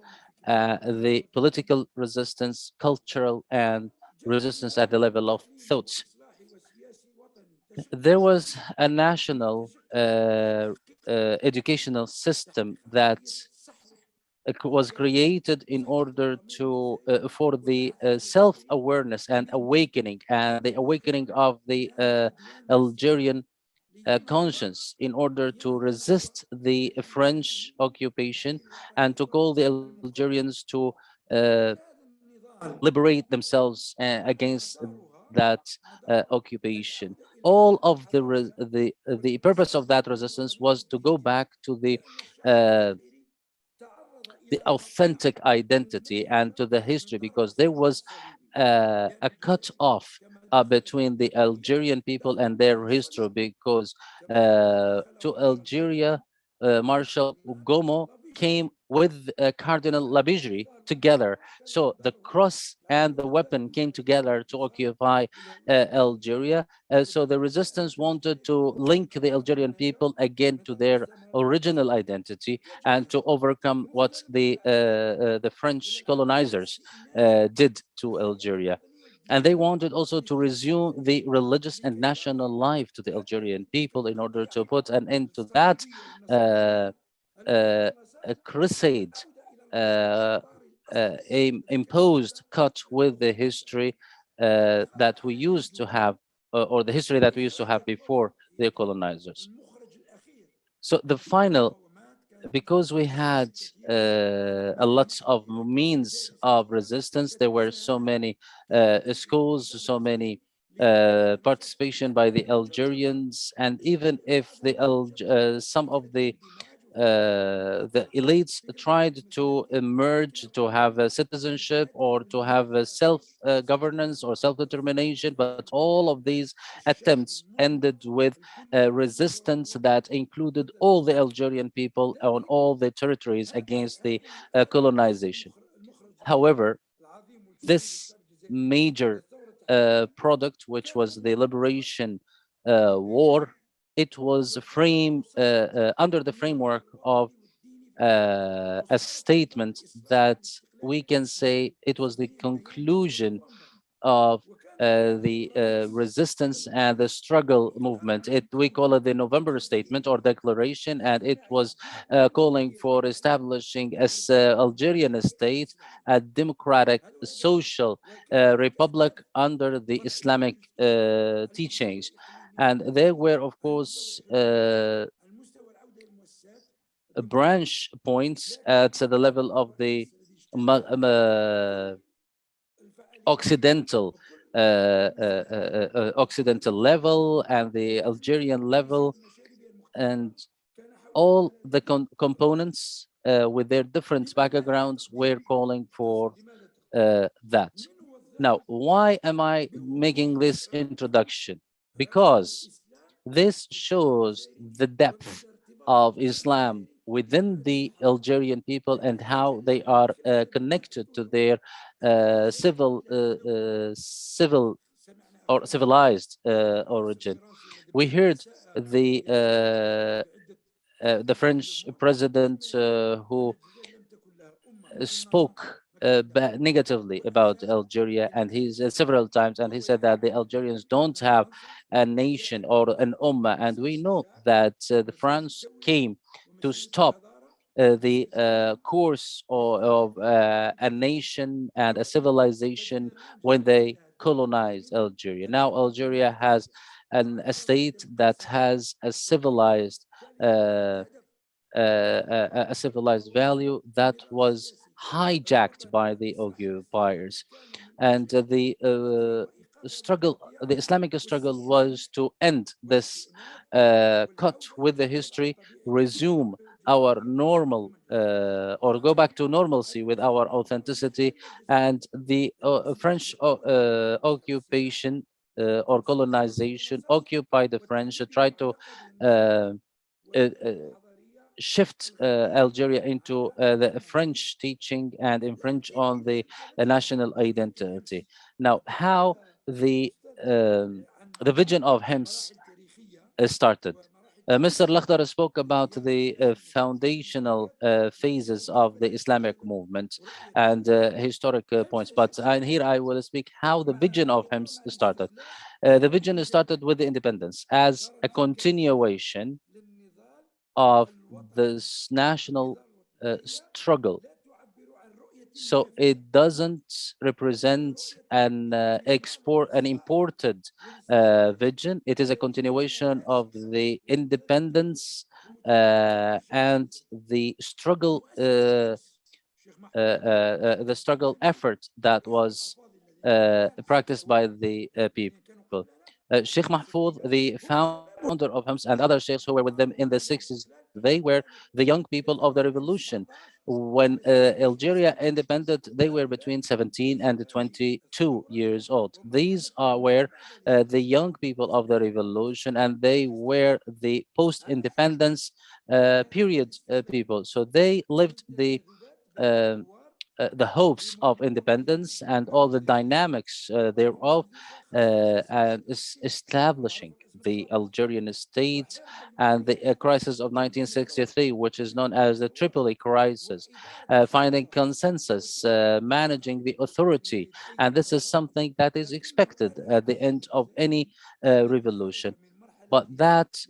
the political resistance, cultural and resistance at the level of thoughts. There was a national educational system that was created in order to for the self-awareness and awakening, and the awakening of the Algerian conscience, in order to resist the French occupation and to call the Algerians to uh, liberate themselves against that occupation. All of the purpose of that resistance was to go back to uh, the authentic identity and to the history, because there was a cut off between the Algerian people and their history, because to Algeria, Marshal Gomo came with Cardinal Labijri together. So the cross and the weapon came together to occupy Algeria. So the resistance wanted to link the Algerian people again to their original identity and to overcome what the French colonizers did to Algeria. And they wanted also to resume the religious and national life to the Algerian people in order to put an end to that uh, crusade, imposed cut with the history that we used to have, or the history that we used to have before the colonizers. So the final, because we had a lot of means of resistance, there were so many schools, so many participation by the Algerians, and even if some of the elites tried to emerge to have a citizenship or to have a self governance or self determination, but all of these attempts ended with resistance that included all the Algerian people on all the territories against the colonization. However, this major product, which was the liberation war, it was framed under the framework of a statement that we can say it was the conclusion of the resistance and the struggle movement. We call it the November Statement or Declaration, and it was calling for establishing as Algerian state a democratic social republic under the Islamic teachings. And there were, of course, branch points at the level of the Occidental Occidental level and the Algerian level, and all the components with their different backgrounds were calling for that. Now, why am I making this introduction? Because this shows the depth of Islam within the Algerian people and how they are connected to their civil or civilized origin. We heard the French president who spoke negatively about Algeria, and he's several times, and he said that the Algerians don't have a nation or an ummah, and we know that the France came to stop the course of a nation and a civilization when they colonized Algeria. Now Algeria has a state that has a civilized value that was hijacked by the occupiers. And the Islamic struggle was to end this cut with the history, resume our normal or go back to normalcy with our authenticity. And the French occupation or colonization occupied the French, tried to uh, uh, shift Algeria into the French teaching and infringe on the national identity. Now, how the um, the vision of HIMS started. Mr. Lakhdar spoke about the foundational phases of the Islamic movement and historic points, but here I will speak how the vision of HIMS started. The vision started with the independence as a continuation of this national struggle. So it doesn't represent an imported vision. It is a continuation of the independence and the struggle effort that was practiced by the people. Sheikh Mahfoud, the founder of HIMS, and other sheikhs who were with them in the 60s, they were the young people of the revolution. When Algeria independent, they were between 17 and 22 years old. These were the young people of the revolution, and they were the post-independence period people. So they lived um, the hopes of independence and all the dynamics thereof, and establishing the Algerian state and the crisis of 1963, which is known as the Tripoli crisis, finding consensus, managing the authority. And this is something that is expected at the end of any revolution. But that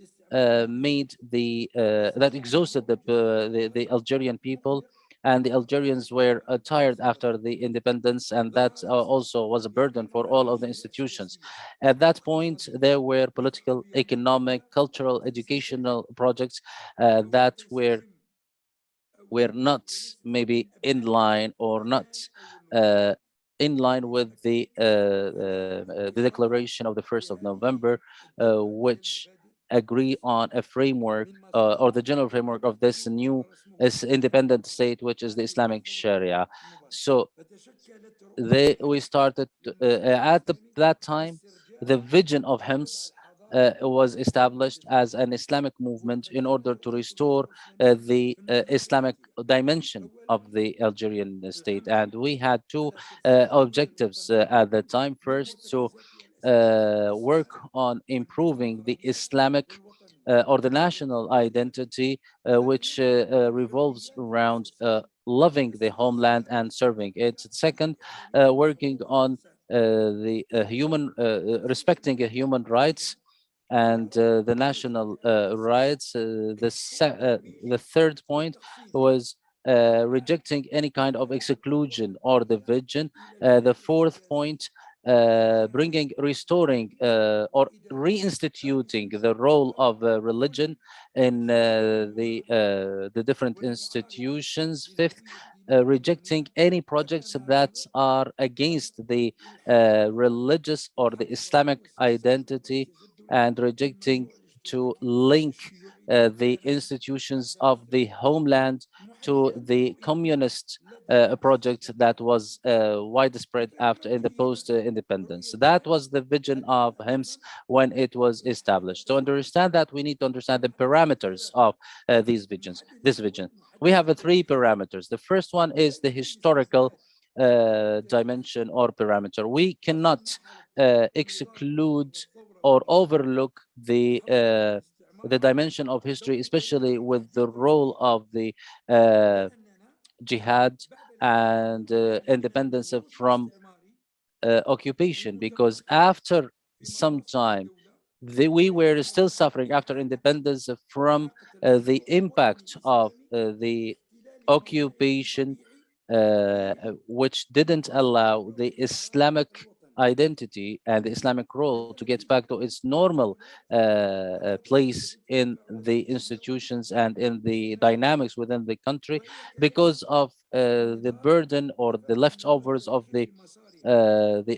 exhausted the Algerian people, and the Algerians were tired after the independence, and that also was a burden for all of the institutions. At that point, there were political, economic, cultural, educational projects that were not maybe in line or not uh, in line with the declaration of the 1st of November, which agree on a framework or the general framework of this new independent state, which is the Islamic Sharia. So we started that time. The vision of HIMS was established as an Islamic movement in order to restore the Islamic dimension of the Algerian state. And we had two objectives at the time. First, to work on improving the Islamic or the national identity, which revolves around loving the homeland and serving it. Second, working on the respecting human rights and the national rights. The third point was rejecting any kind of exclusion or division. The fourth point, restoring or reinstituting the role of religion in the different institutions. Fifth, rejecting any projects that are against the religious or the Islamic identity, and rejecting to link the institutions of the homeland to the communist project that was widespread after in the post-independence. That was the vision of HIMS when it was established. To understand that, we need to understand the parameters of these visions. This vision, we have three parameters. The first one is the historical dimension or parameter. We cannot exclude or overlook the dimension of history, especially with the role of the jihad and independence from occupation, because after some time we were still suffering after independence from the impact of the occupation, which didn't allow the Islamic identity and the Islamic role to get back to its normal place in the institutions and in the dynamics within the country, because of the burden or the leftovers of the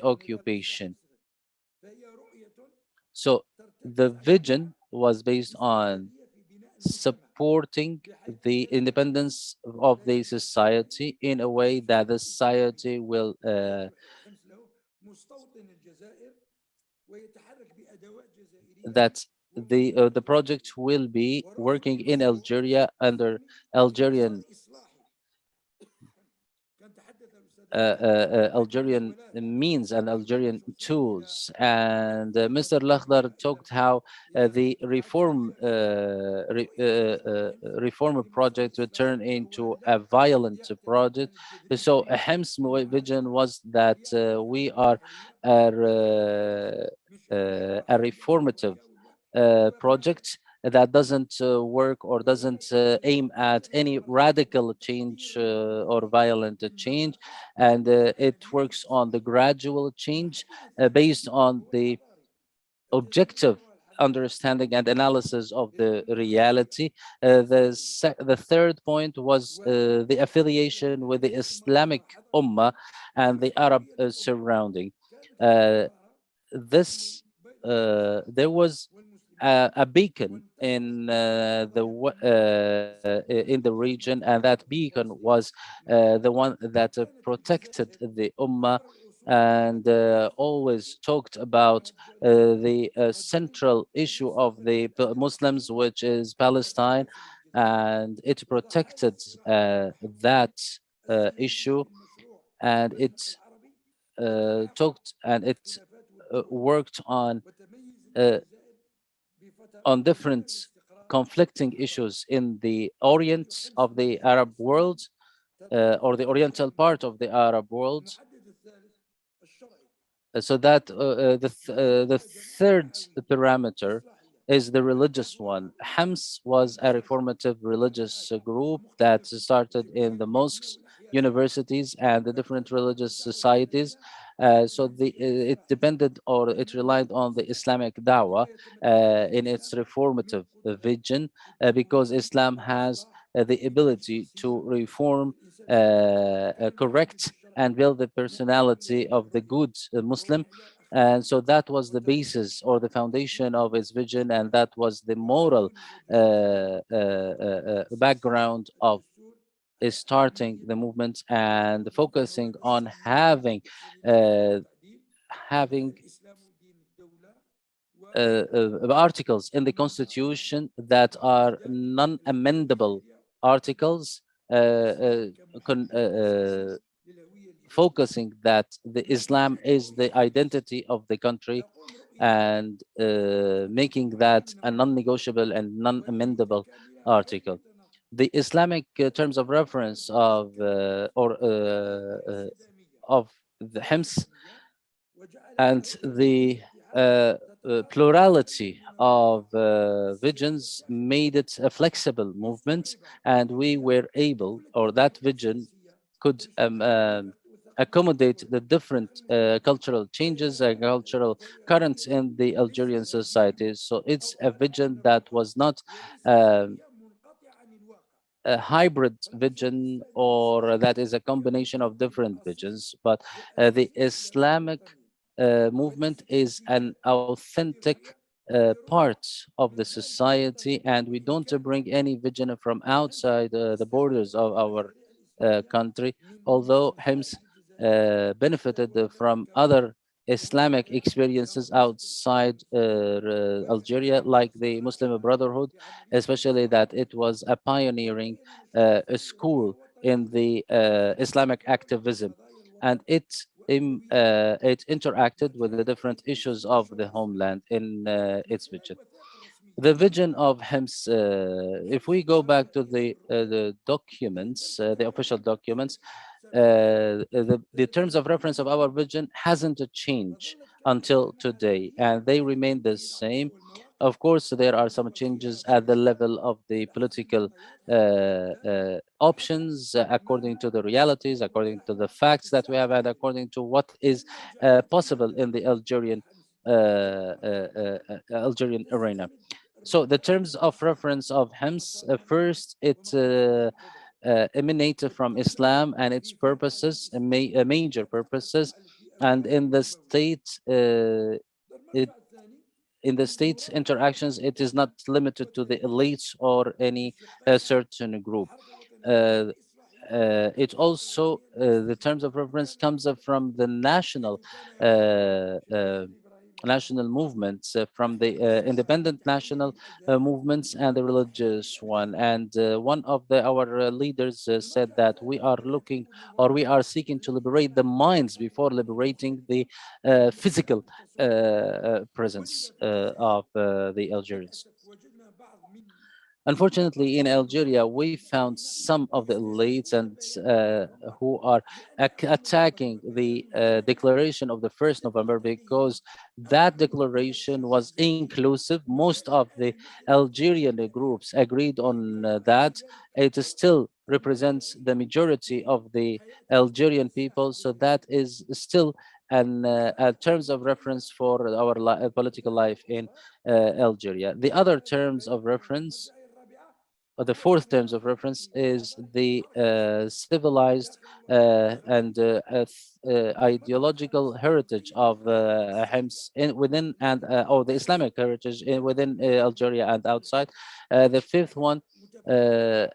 occupation. So the vision was based on supporting the independence of the society in a way that the society will that the project will be working in Algeria under Algerian Algerian means and Algerian tools. And Mr. Lakhdar talked how the reform project would turn into a violent project. So Hem's vision was that we are a reformative project that doesn't work or doesn't aim at any radical change or violent change, and it works on the gradual change based on the objective understanding and analysis of the reality. The third point was the affiliation with the Islamic Ummah and the Arab surrounding. Uh, this There was a beacon in the region, and that beacon was the one that protected the Ummah and always talked about the central issue of the Muslims, which is Palestine, and it protected that issue, and it talked and it worked on different conflicting issues in the Orient of the Arab world, or the Oriental part of the Arab world. So that the third parameter is the religious one. Hams was a reformative religious group that started in the mosques, universities, and the different religious societies. It depended, or it relied on the Islamic dawah in its reformative vision, because Islam has the ability to reform, correct, and build the personality of the good Muslim. And so that was the basis or the foundation of his vision, and that was the moral background of starting the movement and focusing on uh, having articles in the constitution that are non-amendable articles, uh, uh, focusing that the Islam is the identity of the country, and making that a non-negotiable and non-amendable article. The Islamic terms of reference of the HIMS and the plurality of visions made it a flexible movement, and we were able, or that vision could accommodate the different cultural changes and cultural currents in the Algerian society. So it's a vision that was not um, a hybrid vision, or that is a combination of different visions, but the Islamic movement is an authentic part of the society, and we don't bring any vision from outside the borders of our country, although Hims benefited from other Islamic experiences outside Algeria, like the Muslim Brotherhood, especially that it was a pioneering school in the Islamic activism, and it interacted with the different issues of the homeland in its vision. The vision of Hims, if we go back to the documents, the official documents, the terms of reference of our vision hasn't changed until today, and they remain the same. Of course, there are some changes at the level of the political options, according to the realities, according to the facts that we have, and according to what is possible in the Algerian arena. So the terms of reference of Hems, first, it emanated from Islam and its purposes, major purposes, and in the state, it in the state's interactions, it is not limited to the elites or any certain group. Uh, it also, the terms of reference comes up from the national uh, uh, national movements, from the independent national movements and the religious one. And one of our leaders said that we are looking, or we are seeking to liberate the minds before liberating the physical presence of the Algerians. Unfortunately, in Algeria, we found some of the elites and who are attacking the declaration of the 1st November, because that declaration was inclusive. Most of the Algerian groups agreed on that. It still represents the majority of the Algerian people, so that is still an terms of reference for our political life in Algeria. The other terms of reference, or the fourth terms of reference, is the civilized and ideological heritage of Hims within and or the Islamic heritage within Algeria and outside. The fifth one, uh,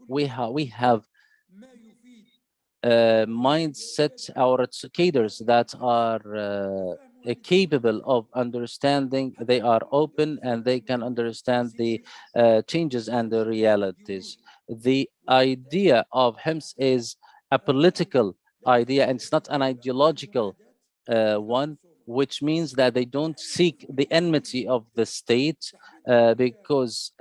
we have mindset or cadres that are capable of understanding. They are open and they can understand the changes and the realities. The idea of HIMS is a political idea, and it's not an ideological one, which means that they don't seek the enmity of the state, because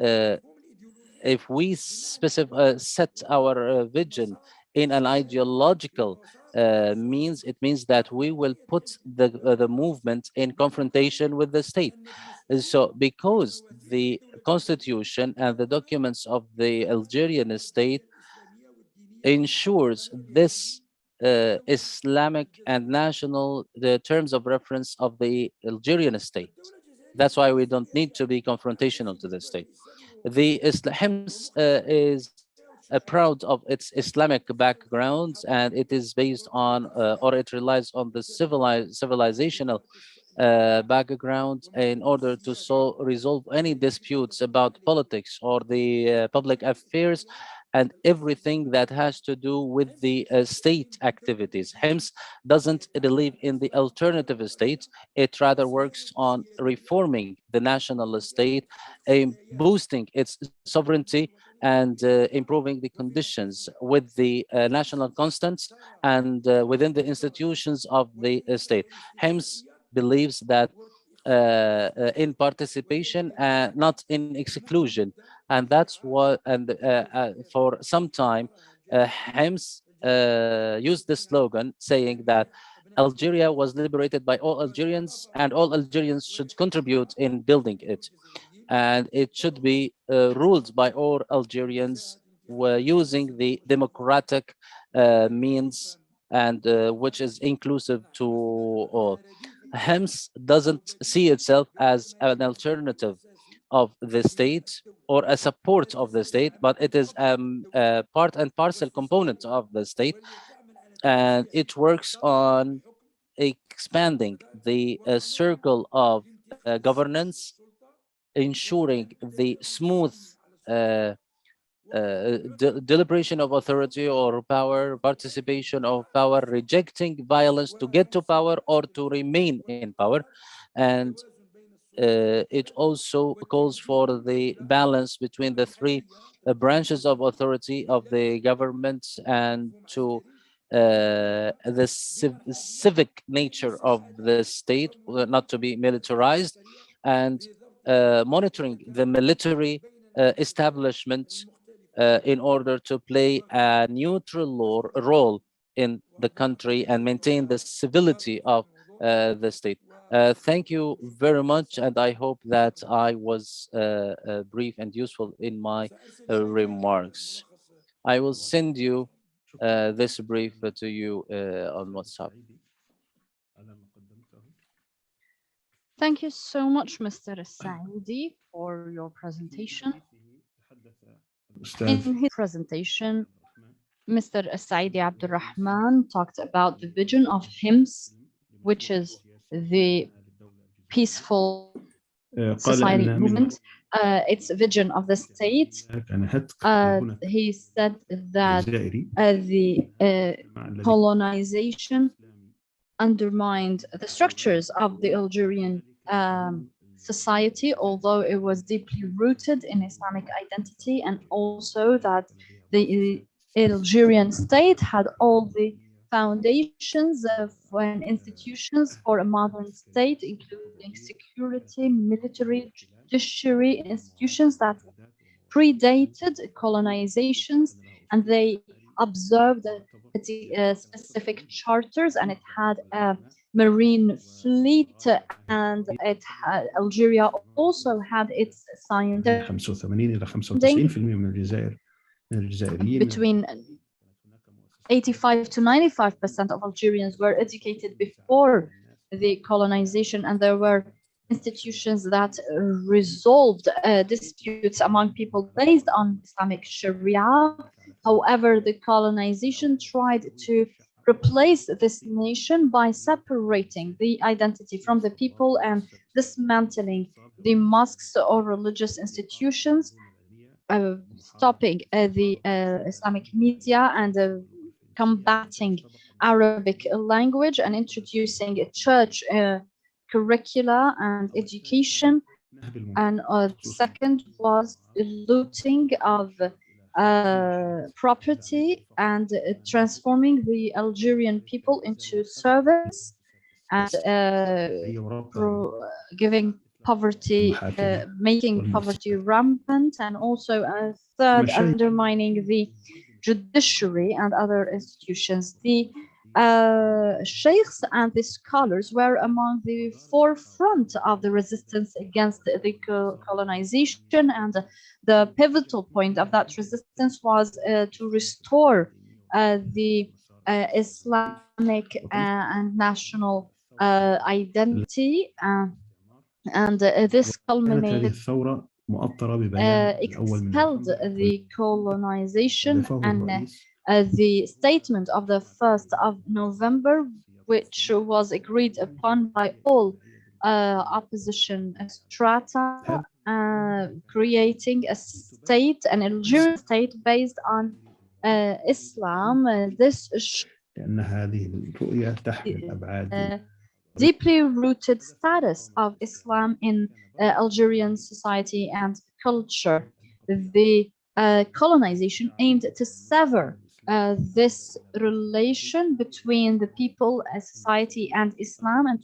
if we set our vision in an ideological means, it means that we will put the movement in confrontation with the state. So, because the constitution and the documents of the Algerian state ensures this Islamic and national the terms of reference of the Algerian state. That's why we don't need to be confrontational to the state. The Hims is proud of its Islamic background, and it is based on, or it relies on the civilizational background in order to resolve any disputes about politics or the public affairs and everything that has to do with the state activities. HIMS doesn't believe in the alternative state. It rather works on reforming the national state, boosting its sovereignty, and improving the conditions with the national constants and within the institutions of the state. HIMS believes that in participation and not in exclusion, and that's what. And for some time, Hims used the slogan saying that Algeria was liberated by all Algerians, and all Algerians should contribute in building it, and it should be ruled by all Algerians using the democratic means, and which is inclusive to all. Hence, doesn't see itself as an alternative of the state or a support of the state, but it is a part and parcel component of the state, and it works on expanding the circle of governance, ensuring the smooth uh, deliberation of authority or power, participation of power, rejecting violence to get to power or to remain in power. And it also calls for the balance between the three branches of authority of the government, and to the civic nature of the state, not to be militarized, and monitoring the military establishment in order to play a neutral role in the country and maintain the civility of the state. Thank you very much, and I hope that I was brief and useful in my remarks. I will send you this brief to you on WhatsApp. Thank you so much, Mr. Saidi, for your presentation. In his presentation, Mr. Saidi Abdurrahman talked about the vision of HIMS, which is the peaceful society movement. It's a vision of the state. He said that the colonization undermined the structures of the Algerian society, although it was deeply rooted in Islamic identity, and also that the Algerian state had all the foundations and institutions for a modern state, including security, military, judiciary institutions that predated colonizations, and they observed specific charters, and it had a marine fleet, and Algeria also had its scientific 85 إلى 95% من الجزائريين between 85 to 95% of Algerians were educated before the colonization, and there were institutions that resolved disputes among people based on Islamic Sharia. However, the colonization tried to replace this nation by separating the identity from the people and dismantling the mosques or religious institutions, stopping the Islamic media, and combating Arabic language, and introducing a church curricula and education. And second was looting of property and transforming the Algerian people into servants, and giving poverty, making poverty rampant, and also a third, undermining the judiciary and other institutions. The sheikhs and the scholars were among the forefront of the resistance against the colonization, and the pivotal point of that resistance was to restore the Islamic and national identity, and this culminated expelled the colonization, and the statement of the 1st of November, which was agreed upon by all opposition strata, creating a state, an Algerian state based on Islam. This deeply rooted status of Islam in Algerian society and culture. The colonization aimed to sever this relation between the people, society, and Islam, and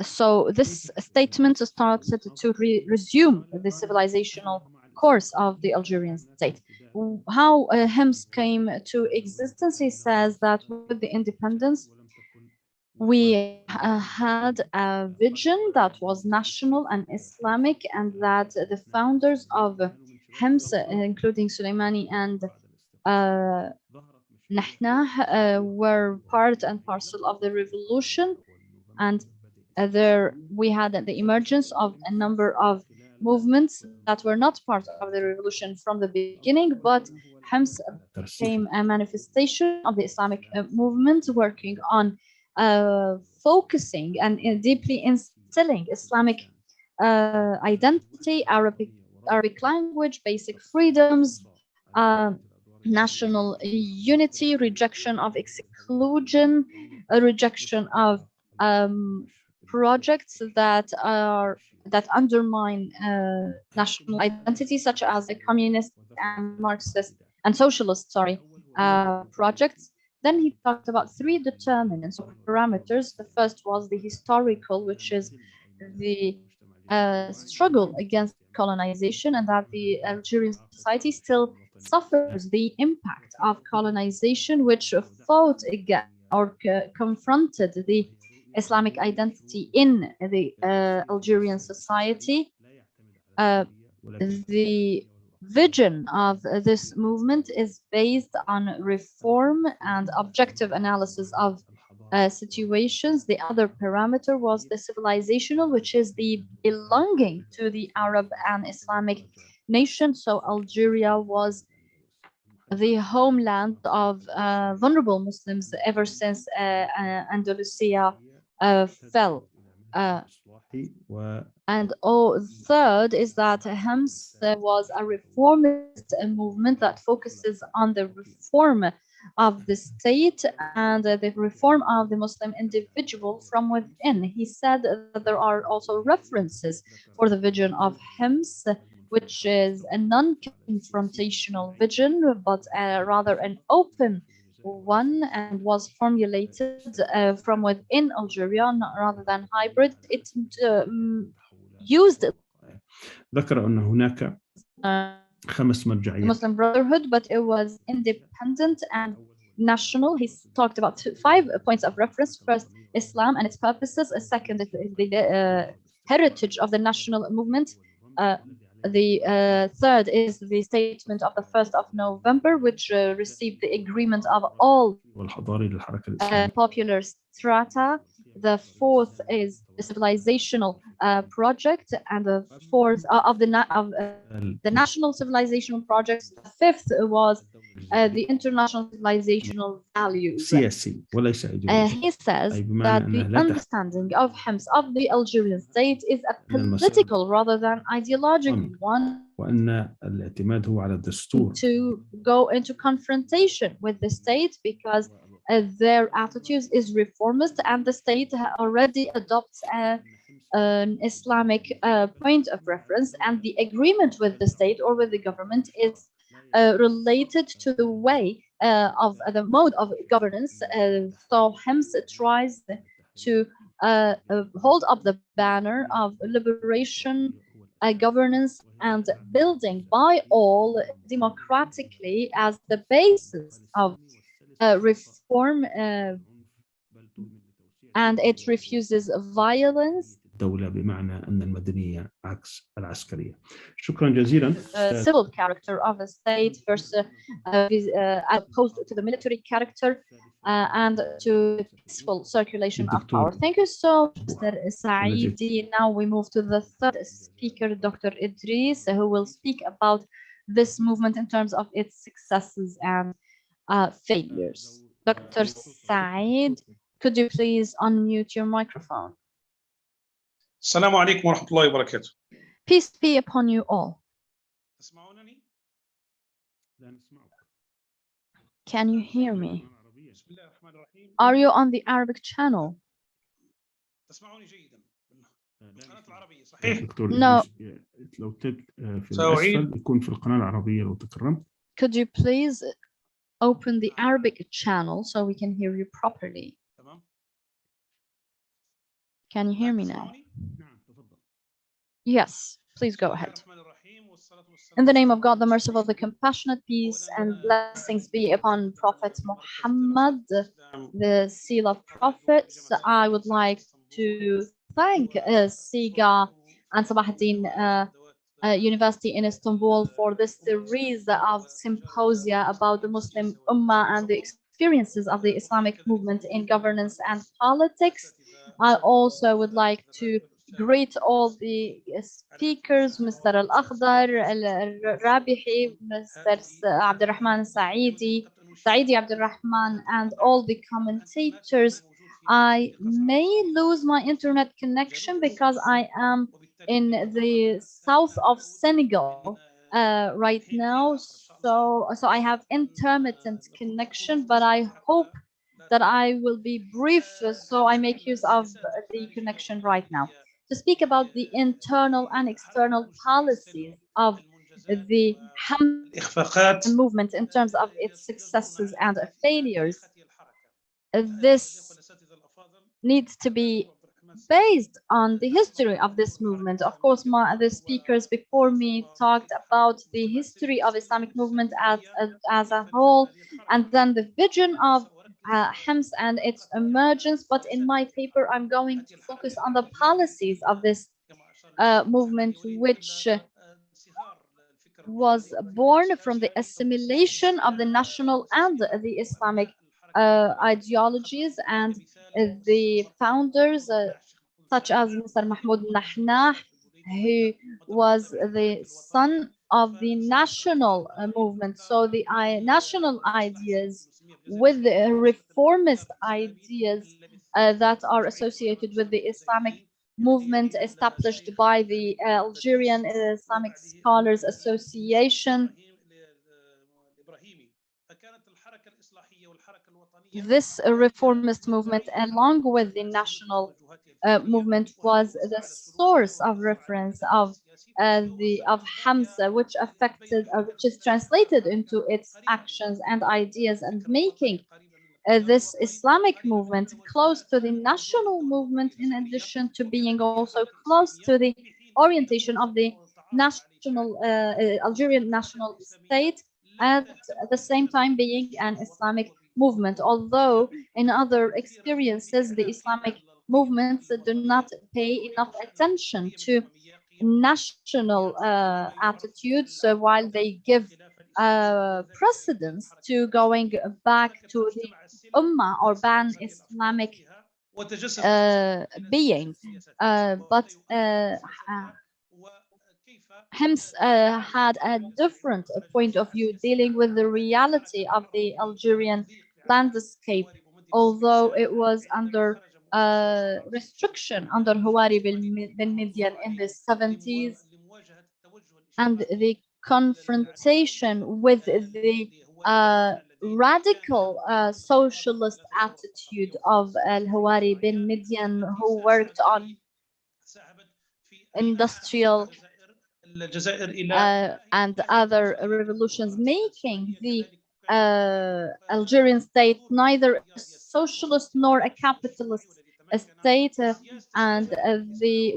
so this statement started to resume the civilizational course of the Algerian state. How Hims came to existence, he says that with the independence, we had a vision that was national and Islamic, and that the founders of Hims, including Soleimani and Nahnah, were part and parcel of the revolution. And there we had the emergence of a number of movements that were not part of the revolution from the beginning, but Hims became a manifestation of the Islamic movement, working on focusing and deeply instilling Islamic identity, Arabic language, basic freedoms, national unity, rejection of exclusion, a rejection of projects that undermine national identity, such as the communist and Marxist and socialist, projects. Then he talked about three determinants or parameters. The first was the historical, which is the struggle against colonization, and that the Algerian society still suffers the impact of colonization, which fought against or confronted the Islamic identity in the Algerian society. The vision of this movement is based on reform and objective analysis of situations. The other parameter was the civilizational, which is the belonging to the Arab and Islamic nation. So Algeria was the homeland of vulnerable Muslims ever since Andalusia fell. And third is that Hims was a reformist movement that focuses on the reform of the state and the reform of the Muslim individual from within. He said that there are also references for the vision of Hims, which is a non-confrontational vision, but rather an open one, and was formulated from within Algeria rather than hybrid. It used ذكر أن هناك 5 مرجعيات. Muslim Brotherhood, but it was independent and national. He talked about 5 points of reference. First, Islam and its purposes. Second, the heritage of the national movement. The third is the statement of the 1st of November, which received the agreement of all popular strata. The fourth is the civilizational project, and the fourth of the national civilizational projects. The fifth was the international civilizational values. He says that the understanding of Hims of the Algerian state is a political rather than ideological one, to go into confrontation with the state because their attitude is reformist, and the state already adopts an Islamic point of reference, and the agreement with the state or with the government is related to the way of the mode of governance. So Hims tries to hold up the banner of liberation, governance, and building by all democratically as the basis of reform, and it refuses violence. الدولة بمعنى أن المدنية عكس العسكرية. شكرا جزيلا. Civil character of a state versus opposed to the military character and to peaceful circulation of power. Thank you so much, Mr. Saidi. Now we move to the third speaker, Dr. Idris, who will speak about this movement in terms of its successes and failures. Dr. Said, could you please unmute your microphone? السلام عليكم ورحمة الله وبركاته. Peace be upon you all. تسمعونني؟ Can you hear me? Are you on the Arabic channel? تسمعوني جيدا. القناة العربية صحيح؟ No. لو في الأسفل يكون في القناة العربية لو تكرمت. Could you please open the Arabic channel so we can hear you properly? تمام. Can you hear me now? Yes, please go ahead. In the name of God, the merciful, the compassionate, peace and blessings be upon Prophet Muhammad, the seal of prophets. I would like to thank SIGA and Sabah ad-Din University in Istanbul for this series of symposia about the Muslim Ummah and the experiences of the Islamic movement in governance and politics. I also would like to greet all the speakers, Mr. Al-Akhdar, Al-Rabihi, Mr. Abdurrahman Saidi Abdurrahman, and all the commentators. I may lose my internet connection because I am in the south of Senegal right now, so I have intermittent connection, but I hope that I will be brief, so I make use of the connection right now to speak about the internal and external policies of the movement in terms of its successes and failures. This needs to be based on the history of this movement. Of course, the speakers before me talked about the history of Islamic movement as a whole, and then the vision of Hims and its emergence. But in my paper, I'm going to focus on the policies of this movement, which was born from the assimilation of the national and the Islamic ideologies, and the founders such as Mr. Mahmoud Nahnah, who was the son of the national movement. So the national ideas with the reformist ideas that are associated with the Islamic movement established by the Algerian Islamic Scholars Association. this reformist movement, along with the national movement, was the source of reference of Hamza, which affected, which is translated into its actions and ideas, and making this Islamic movement close to the national movement, in addition to being also close to the orientation of the national Algerian national state, at the same time being an Islamic movement. Although in other experiences, the Islamic movements do not pay enough attention to national attitudes, while they give precedence to going back to the Ummah or pan-Islamic being. But Hims had a different point of view, dealing with the reality of the Algerian landscape, although it was under restriction under Houari bin Midian in the 70s, and the confrontation with the radical socialist attitude of Al-Houari bin Midian, who worked on industrial and other revolutions, making the Algerian state neither a socialist nor a capitalist state, and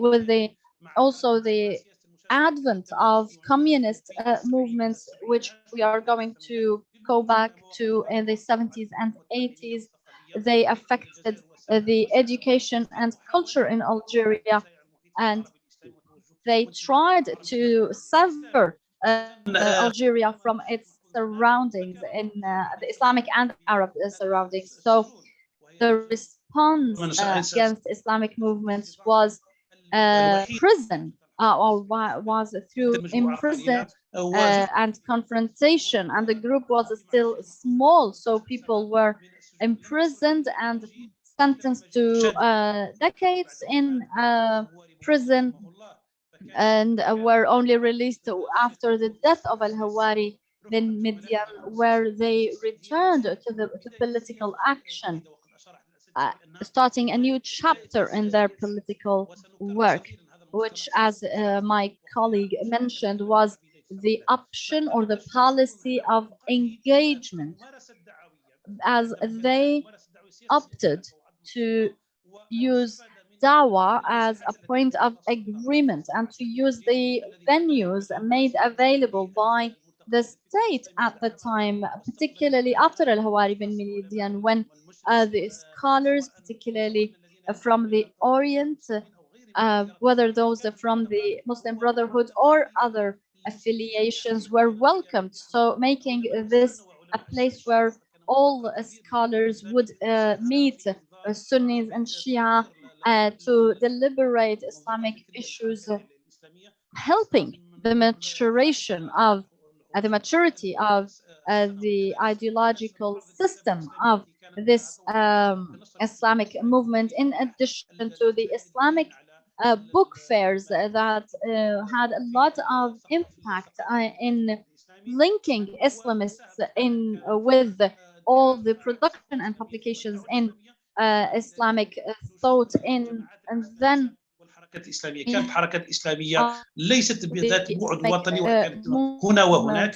with the also the advent of communist movements, which we are going to go back to in the 70s and 80s. They affected the education and culture in Algeria, and they tried to sever Algeria from its surroundings in the Islamic and Arab surroundings. So the response against Islamic movements was prison, or was through imprisonment and confrontation, and the group was still small, so people were imprisoned and sentenced to decades in prison, and were only released after the death of Al-Houari bin Midian, where they returned to political action, starting a new chapter in their political work, which, as my colleague mentioned, was the option or the policy of engagement, as they opted to use Dawa as a point of agreement and to use the venues made available by the state at the time, particularly after Al-Houari bin Midian, when the scholars, particularly from the Orient, whether those from the Muslim Brotherhood or other affiliations, were welcomed. So making this a place where all scholars would meet, Sunnis and Shia, to deliberate Islamic issues, helping the maturation of the maturity of the ideological system of this Islamic movement, in addition to the Islamic book fairs that had a lot of impact in linking Islamists in with all the production and publications in Islamic thought in. And then كانت حركات إسلامية ليست بذات بعد وطني هنا وهناك.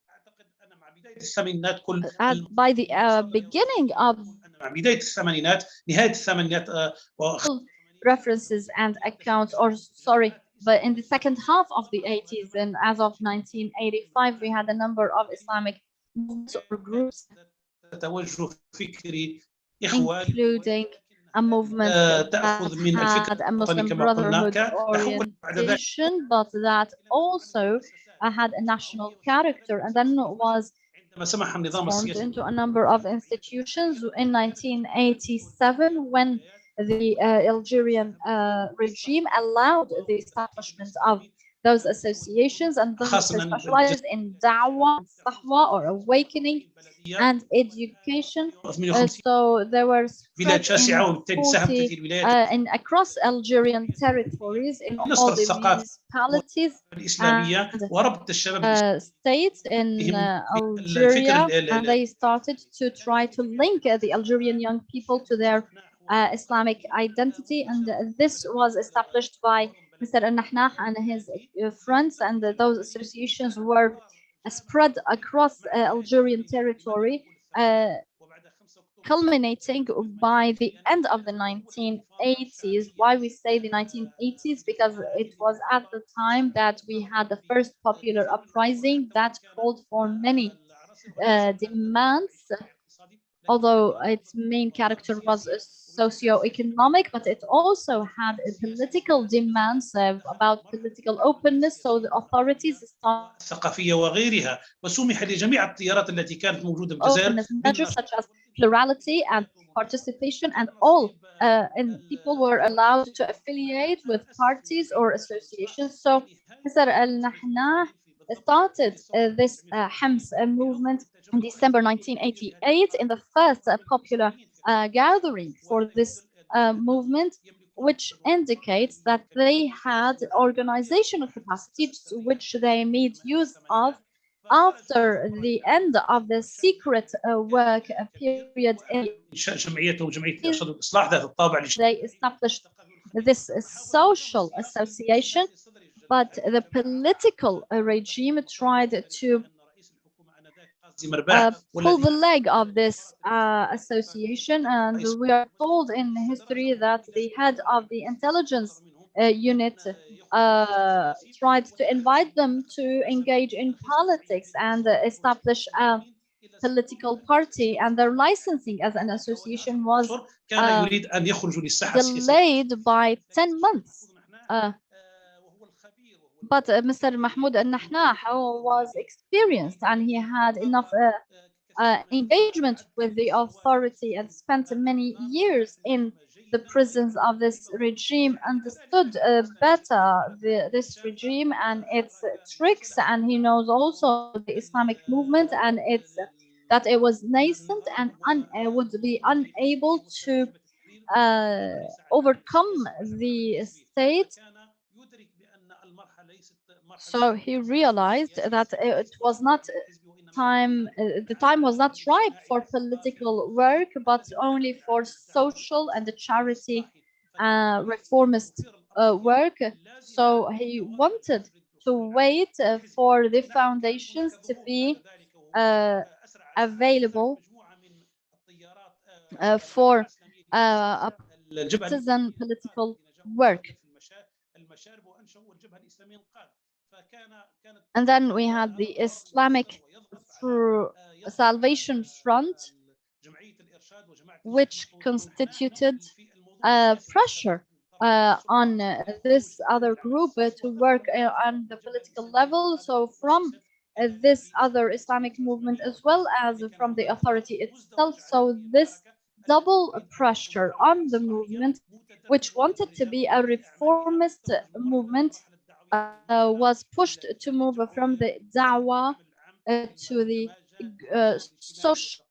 أعتقد أن مع بداية الثمانينات by the beginning of مع بداية الثمانينات نهاية الثمانينات references and accounts, or sorry, but in the second half of the 80s, and as of 1985, we had a number of Islamic movements or groups, including a movement that had a Muslim Brotherhood orientation, but that also had a national character, and then was formed into a number of institutions in 1987, when the Algerian regime allowed the establishment of those associations, and those specialize in da'wah, sahwa, or awakening and education. So they were spread in 40 in across Algerian territories in all the municipalities and states in Algeria, and they started to try to link the Algerian young people to their Islamic identity, and this was established by Mr. Al-Nahnah and his friends, and those associations were spread across Algerian territory, culminating by the end of the 1980s. Why we say the 1980s? Because it was at the time that we had the first popular uprising that called for many demands, although its main character was socio-economic, but it also had political demands about political openness. So the authorities started الثقافية وغيرها، وسمح لجميع التيارات التي كانت موجودة بالجزائر openness measures such as plurality and participation, and all and people were allowed to affiliate with parties or associations. So Mr. Al-Nahnah started this Hams movement in December 1988 in the first popular gathering for this movement, which indicates that they had organizational capacity which they made use of after the end of the secret work period in the they established this social association, but the political regime tried to pull the leg of this association, and we are told in history that the head of the intelligence unit tried to invite them to engage in politics and establish a political party, and their licensing as an association was delayed by 10 months. But Mr. Mahmoud Al-Nahnah was experienced, and he had enough engagement with the authority and spent many years in the prisons of this regime, understood better this regime and its tricks, and he knows also the Islamic movement and its that it was nascent and would be unable to overcome the state. So he realized that it was not the time was not ripe for political work, but only for social and charity reformist work. So he wanted to wait for the foundations to be available for a partisan political work. And then we had the Islamic Salvation Front, which constituted pressure on this other group to work on the political level. So from this other Islamic movement as well as from the authority itself. So this double pressure on the movement, which wanted to be a reformist movement, was pushed to move from the da'wah to the social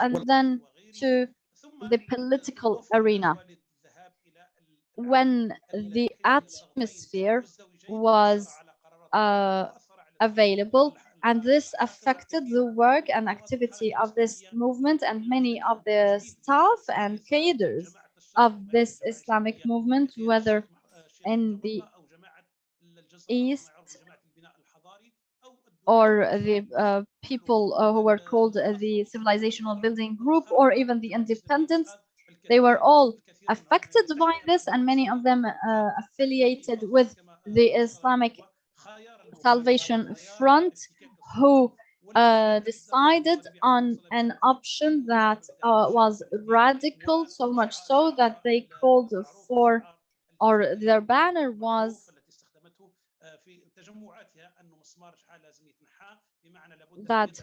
and then to the political arena. When the atmosphere was available, and this affected the work and activity of this movement, and many of the staff and cadres of this Islamic movement, whether in the East or the people who were called the civilizational building group, or even the independents, they were all affected by this, and many of them affiliated with the Islamic Salvation Front, who decided on an option that was radical, so much so that they called for, or their banner was that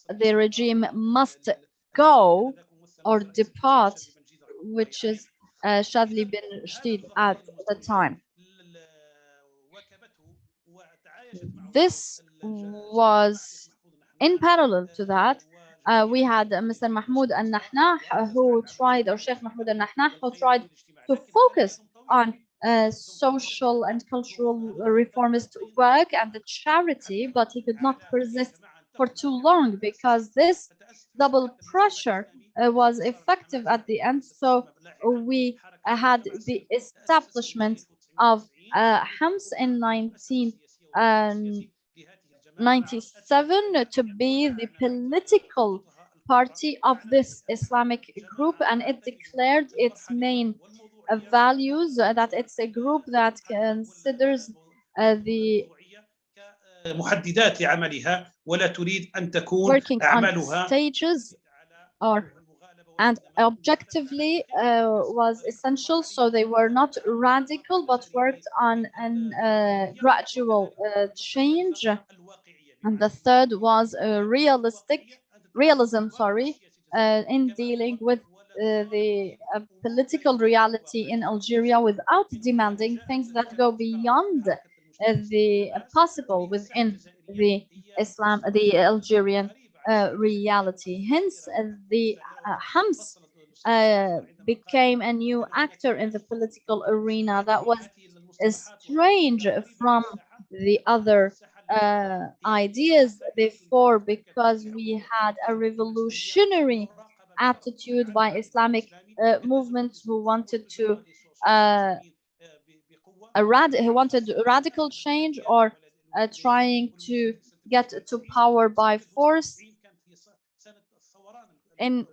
the regime must go or depart, which is Shadli bin Shtid at the time. this was in parallel to that. We had Mr. Mahmoud al-Nahnah who tried, or Sheikh Mahmoud al-Nahnah who tried to focus on social and cultural reformist work and the charity, but he could not persist for too long because this double pressure was effective at the end. So we had the establishment of Hams in 1997 to be the political party of this Islamic group, and it declared its main values that it's a group that considers the محددات لعملها ولا تريد أن تكون working on أعمالها stages or and objectively was essential. So they were not radical, but worked on an gradual change. And the third was realism, in dealing with the political reality in Algeria without demanding things that go beyond the possible within the Algerian reality. Hence, the Hams became a new actor in the political arena that was strange from the other ideas before, because we had a revolutionary attitude by Islamic movements who wanted to who wanted radical change, or trying to get to power by force. In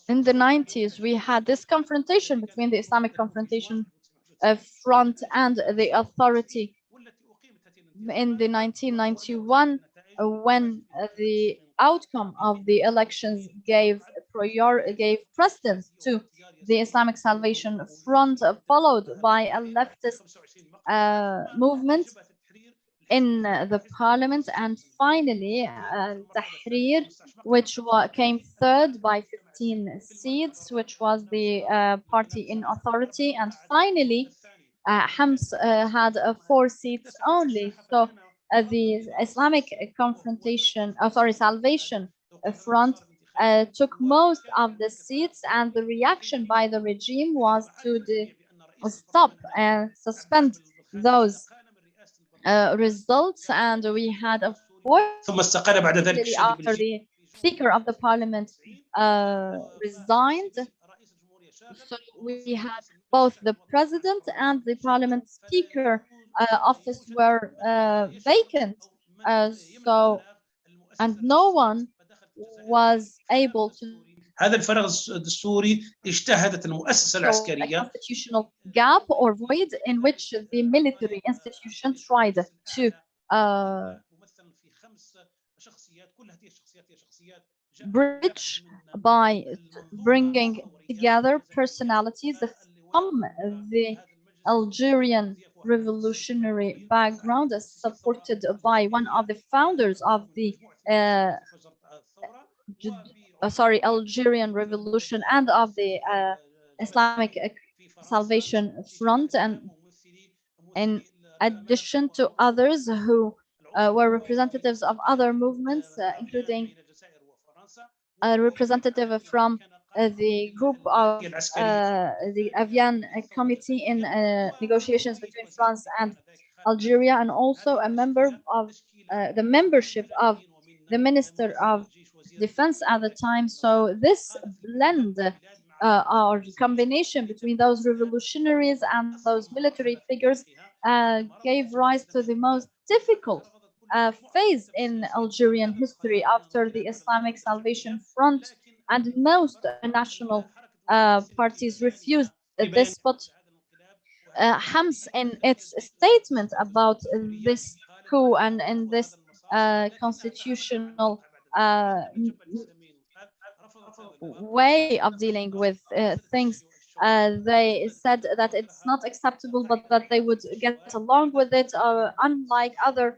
in the 90s, we had this confrontation between the Islamic confrontation front and the authority. In the 1991, when the outcome of the elections gave precedence to the Islamic Salvation Front, followed by a leftist movement in the parliament, and finally Tahrir, which came third by 15 seats, which was the party in authority, and finally Hams had 4 seats only. So the Islamic Salvation Front took most of the seats, and the reaction by the regime was to stop and suspend those results, and we had a ثم استقال بعد ذلك after the Speaker of the Parliament resigned. So we had both the President and the Parliament Speaker office were vacant. So, and no one was able to. هذا الفراغ الدستوري اجتهدت المؤسسة العسكرية. A constitutional gap or void in which the military institution tried to bridge by bringing together personalities from the Algerian revolutionary background, supported by one of the founders of the Algerian Revolution and of the Islamic Salvation Front, and in addition to others who were representatives of other movements, including a representative from the group of the Avian Committee in negotiations between France and Algeria, and also a member of the membership of the Minister of Defense at the time. So this blend or combination between those revolutionaries and those military figures gave rise to the most difficult phase in Algerian history after the Islamic Salvation Front, and most national parties refused this. But Hams, in its statement about this coup and in this constitutional way of dealing with things, they said that it's not acceptable, but that they would get along with it, unlike other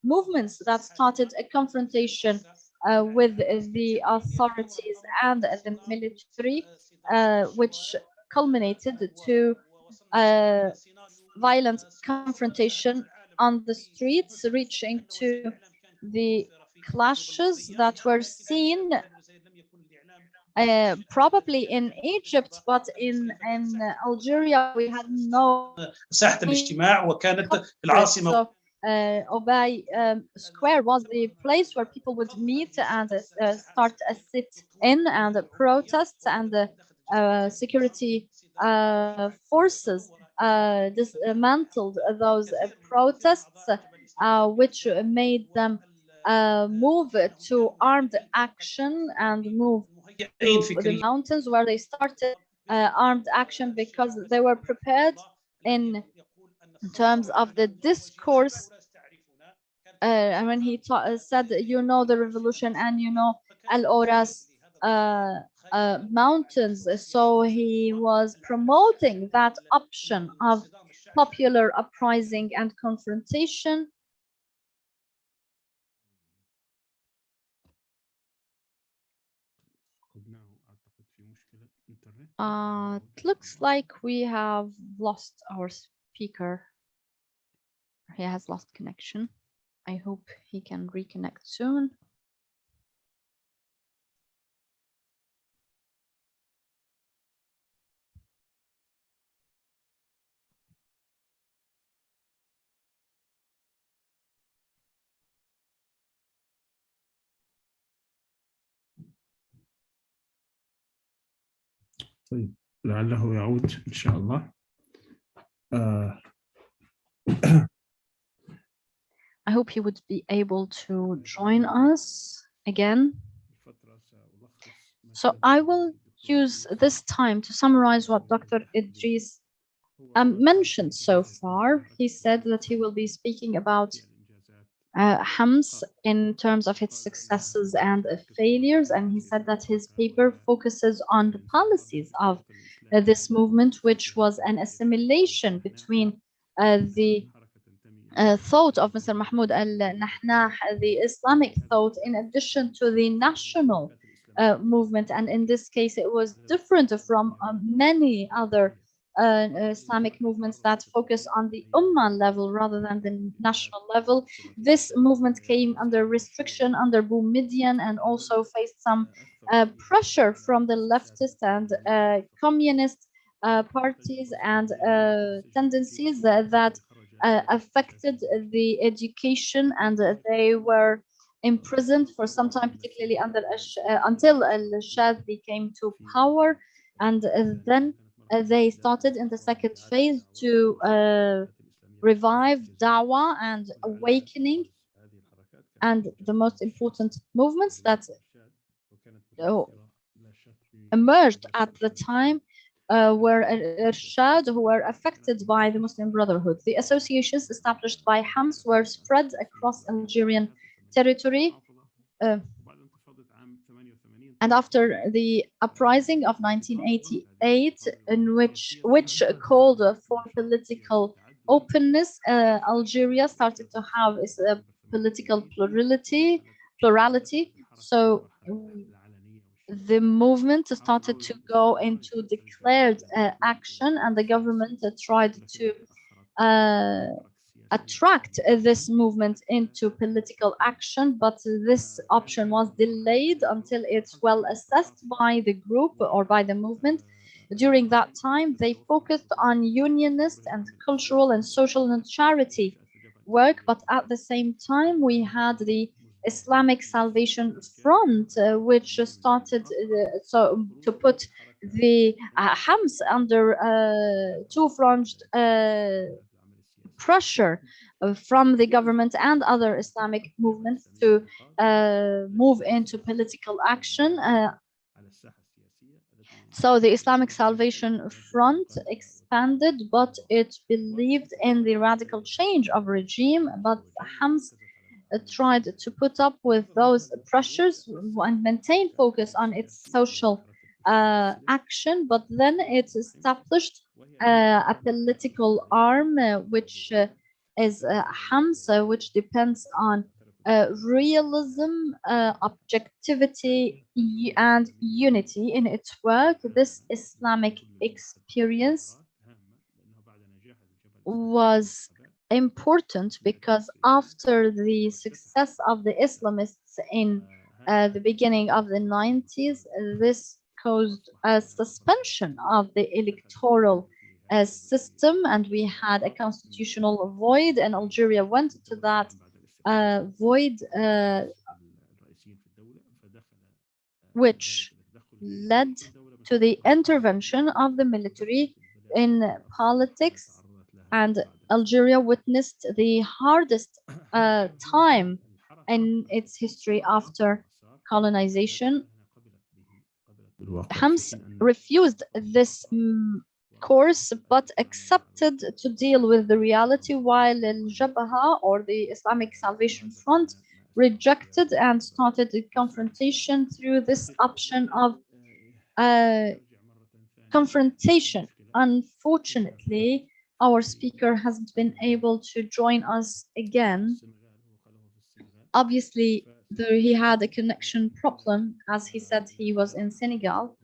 movements that started a confrontation with the authorities and the military, which culminated to violent confrontation on the streets, reaching to the clashes that were seen probably in Egypt, but in Algeria we had no ساحة الاجتماع وكانت في العاصمة. So Obey Square was the place where people would meet and start a sit-in and protests, and the security forces dismantled those protests, which made them move to armed action and move to the mountains, where they started armed action because they were prepared in terms of the discourse. And when he said, you know, the revolution and you know Al Oras mountains, so he was promoting that option of popular uprising and confrontation. It looks like we have lost our speaker. He has lost connection. I hope he can reconnect soon. طيب لعله يعود إن شاء الله. I hope he would be able to join us again. So I will use this time to summarize what Dr. Idris mentioned so far. He said that he will be speaking about Hams in terms of its successes and failures, and he said that his paper focuses on the policies of this movement, which was an assimilation between the thought of Mr. Mahmoud al-Nahnah, the Islamic thought, in addition to the national movement. And in this case, it was different from many other Islamic movements that focus on the Ummah level rather than the national level. This movement came under restriction under Boumediene and also faced some pressure from the leftist and communist parties and tendencies that affected the education, and they were imprisoned for some time, particularly under until al-Shah became to power, and then they started in the second phase to revive dawah and awakening. And the most important movements that emerged at the time were Irshad, who were affected by the Muslim Brotherhood. The associations established by Hams were spread across Algerian territory. And after the uprising of 1988, in which called for political openness, Algeria started to have its political plurality. So the movement started to go into declared action, and the government tried to attract this movement into political action, but this option was delayed until it's well assessed by the group or by the movement. During that time, they focused on unionist and cultural and social and charity work, but at the same time, we had the Islamic Salvation Front, which started to put the Hams under two-front pressure from the government and other Islamic movements to move into political action. So the Islamic Salvation Front expanded, but it believed in the radical change of regime. But Hams tried to put up with those pressures and maintain focus on its social action, but then it established a political arm which is Hams, which depends on realism, objectivity, and unity in its work. This Islamic experience was important because after the success of the Islamists in the beginning of the 90s, this caused a suspension of the electoral system, and we had a constitutional void, and Algeria went to that void, which led to the intervention of the military in politics, and Algeria witnessed the hardest time in its history after colonization. Hams refused this course but accepted to deal with the reality, while Al Jabha, or the Islamic Salvation Front, rejected and started the confrontation through this option of uh, confrontation. Unfortunately, our speaker hasn't been able to join us again. Obviously, he had a connection problem, as he said he was in Senegal.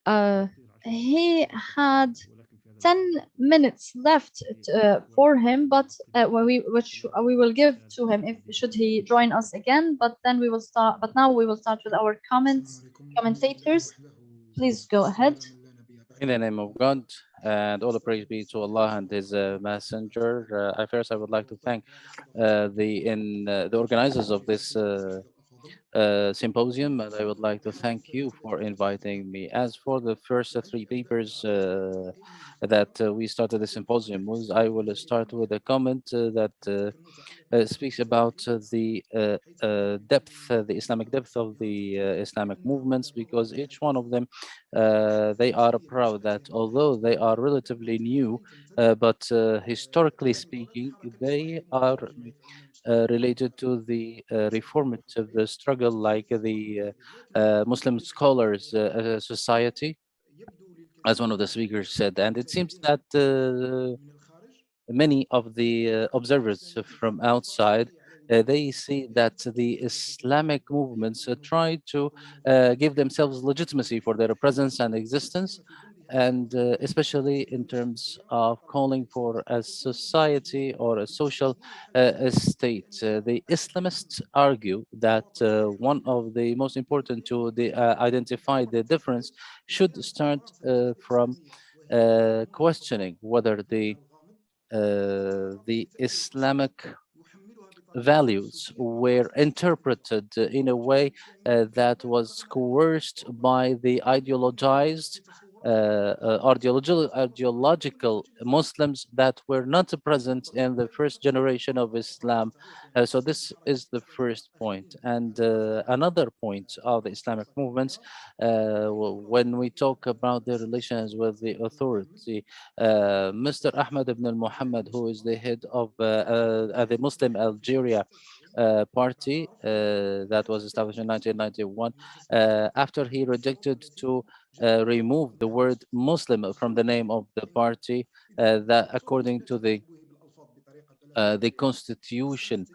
Uh, he had 10 minutes left for him, but which we will give to him if should he join us again. But then we will start. But now we will start with our commentators. Please go ahead. In the name of God, and all the praise be to Allah and His Messenger. First, I would like to thank the organizers of this symposium, and I would like to thank you for inviting me. As for the first three papers that we started the symposium with, I will start with a comment that speaks about the Islamic depth of the Islamic movements, because each one of them, they are proud that although they are relatively new, but historically speaking, they are related to the reformative struggle, like the Muslim Scholars Society, as one of the speakers said. And it seems that many of the observers from outside, they see that the Islamic movements try to give themselves legitimacy for their presence and existence, and especially in terms of calling for a society or a social state. The Islamists argue that one of the most important to identify the difference should start from questioning whether the Islamic values were interpreted in a way that was coerced by the ideological Muslims that were not present in the first generation of Islam. So this is the first point. And another point of the Islamic movements, when we talk about their relations with the authority, Mr. Ahmed ibn al-Muhammad, who is the head of the Muslim Algeria party that was established in 1991, after he rejected to remove the word Muslim from the name of the party, that according to the constitution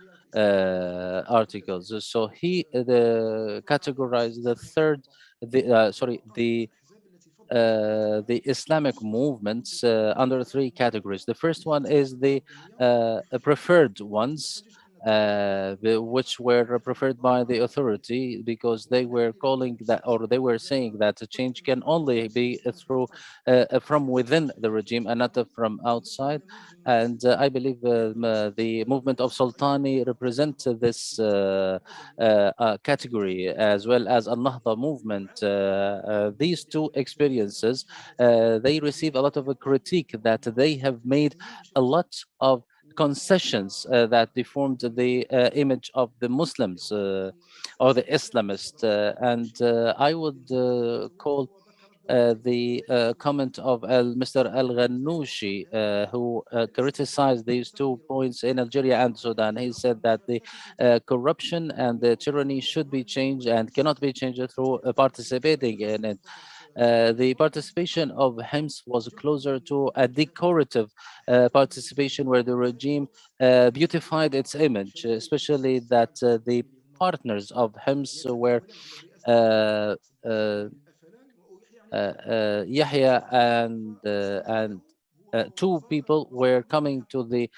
articles. So he categorized the Islamic movements under three categories. The first one is the preferred ones, which were preferred by the authority, because they were calling that, or they were saying that a change can only be through from within the regime and not from outside. And I believe the movement of Sultani represents this category, as well as Al-Nahda movement. These two experiences, they receive a lot of a critique that they have made a lot of concessions that deformed the image of the Muslims or the Islamists. And I would call the comment of Mr. Al-Ghannouchi, who criticized these 2 points in Algeria and Sudan. He said that the corruption and the tyranny should be changed and cannot be changed through participating in it. The participation of Hims was closer to a decorative participation, where the regime beautified its image, especially that the partners of Hims were uh, uh, Yahya and two people were coming to the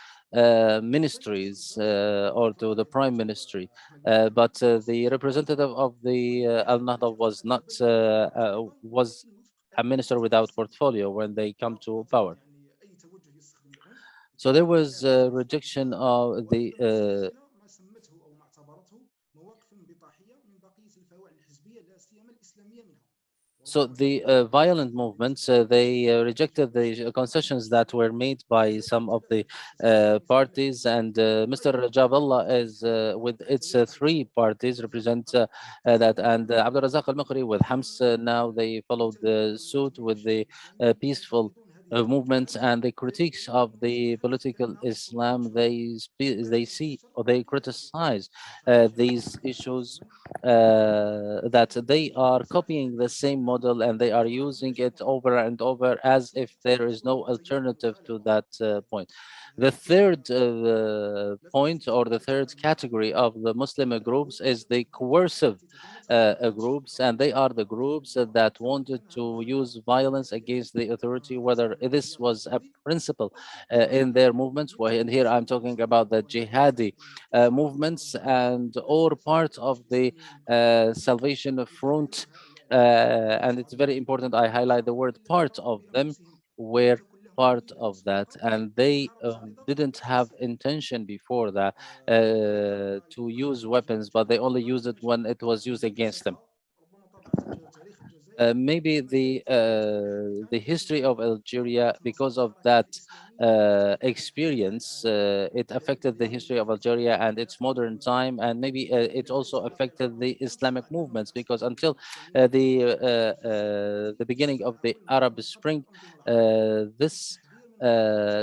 ministries or to the prime ministry, but the representative of the Al Nahda was not was a minister without portfolio when they come to power. So there was a rejection of the so the violent movements, they rejected the concessions that were made by some of the parties, and Mr. Jaballah is with its three parties represent that, and Abdul Razak al-Makhri with Hams, now they followed the suit with the peaceful movements, and the critiques of the political Islam, they see or they criticize these issues, that they are copying the same model and they are using it over and over as if there is no alternative to that point. The third point, or the third category of the Muslim groups, is the coercive groups, and they are the groups that wanted to use violence against the authority, whether this was a principle in their movements. And here I'm talking about the jihadi movements, and or part of the Salvation Front. And it's very important I highlight the word part of them, were part of that, and they didn't have intention before that to use weapons, but they only used it when it was used against them. Maybe the history of Algeria, because of that experience, it affected the history of Algeria and its modern time, and maybe it also affected the Islamic movements, because until the beginning of the Arab Spring, this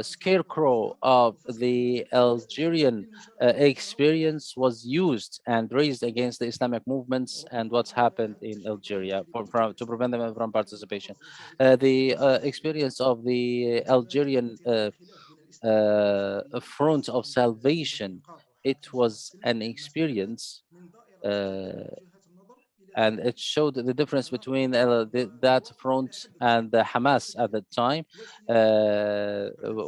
scarecrow of the Algerian experience was used and raised against the Islamic movements and what's happened in Algeria to prevent them from participation. The experience of the Algerian front of salvation, it was an experience, and it showed the difference between that front and the Hamas at the time,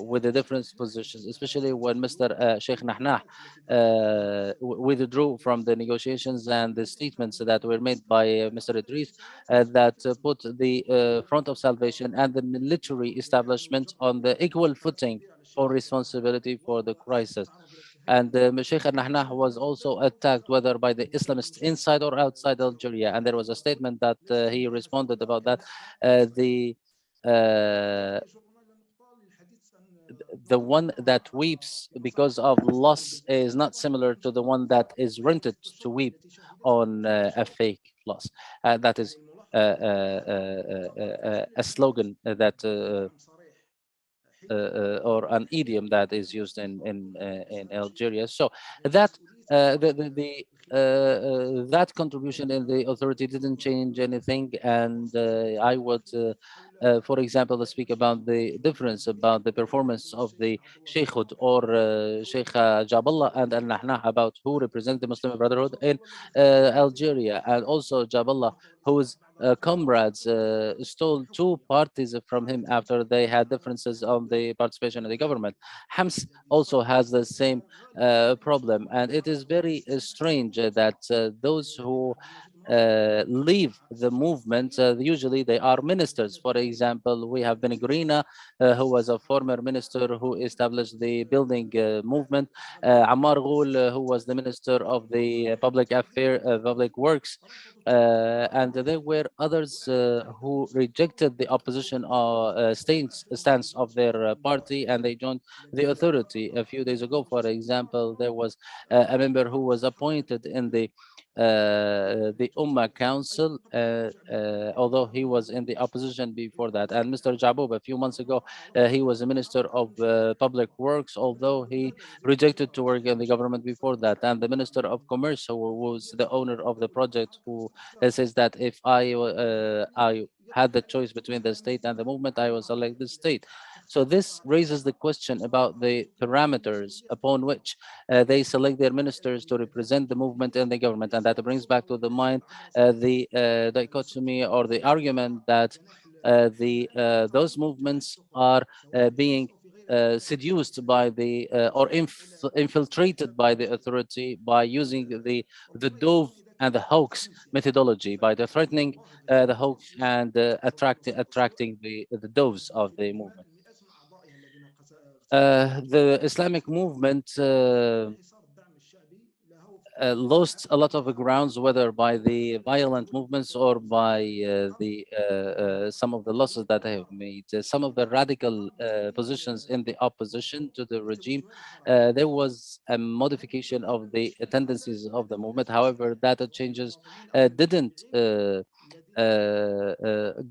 with the different positions, especially when Mr. Sheikh Nahnah withdrew from the negotiations and the statements that were made by Mr. Idris, that put the front of salvation and the military establishment on the equal footing for responsibility for the crisis. And Sheikh al-Nahnah was also attacked, whether by the Islamists inside or outside Algeria. And there was a statement that he responded about that. Uh, the one that weeps because of loss is not similar to the one that is rented to weep on a fake loss. That is a slogan that or an idiom that is used in Algeria. So that that contribution in the authority didn't change anything, and I would, for example, speak about the difference about the performance of the Sheikhhood or Sheikh Jaballah and Al Nahnah, about who represent the Muslim Brotherhood in Algeria, and also Jaballah, whose comrades stole two parties from him after they had differences on the participation in the government. Hams also has the same problem, and it is very strange that those who leave the movement, usually they are ministers. For example, we have Ben Grina, who was a former minister who established the building movement, Ammar Ghoul, who was the minister of the public works, and there were others who rejected the opposition stance of their party, and they joined the authority. A few days ago, for example, there was a member who was appointed in the Ummah Council, although he was in the opposition before that. And Mr. Jaboub, a few months ago, he was a minister of public works, although he rejected to work in the government before that. And the minister of commerce, who was the owner of the project, who says that if I had the choice between the state and the movement, I will select the state. So this raises the question about the parameters upon which they select their ministers to represent the movement in the government. And that brings back to the mind the dichotomy or the argument that those movements are being seduced by the or infiltrated by the authority by using the dove and the hoax methodology, by the threatening the hoax and attracting the doves of the movement. The Islamic movement lost a lot of grounds, whether by the violent movements or by the some of the losses that they have made. Some of the radical positions in the opposition to the regime, there was a modification of the tendencies of the movement. However, data changes didn't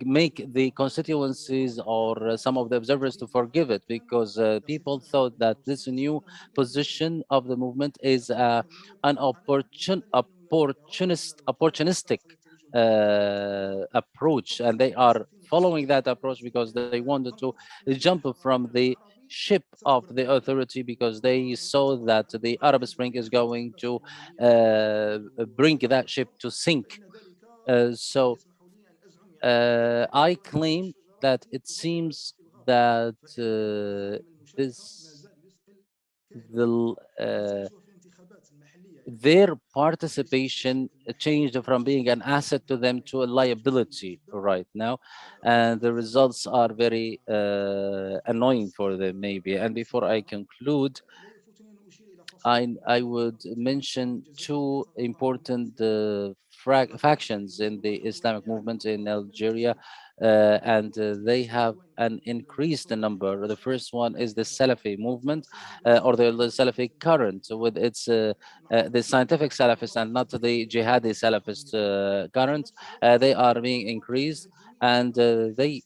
make the constituencies or some of the observers to forgive it, because people thought that this new position of the movement is an opportunistic approach, and they are following that approach because they wanted to jump from the ship of the authority, because they saw that the Arab Spring is going to bring that ship to sink. I claim that it seems that this the their participation changed from being an asset to them to a liability right now, and the results are very annoying for them maybe. And before I conclude, I would mention two important factions in the Islamic movement in Algeria, and they have an increased number. The first one is the Salafi movement, or the Salafi current, with its the scientific Salafists and not the jihadi Salafist current. They are being increased, and they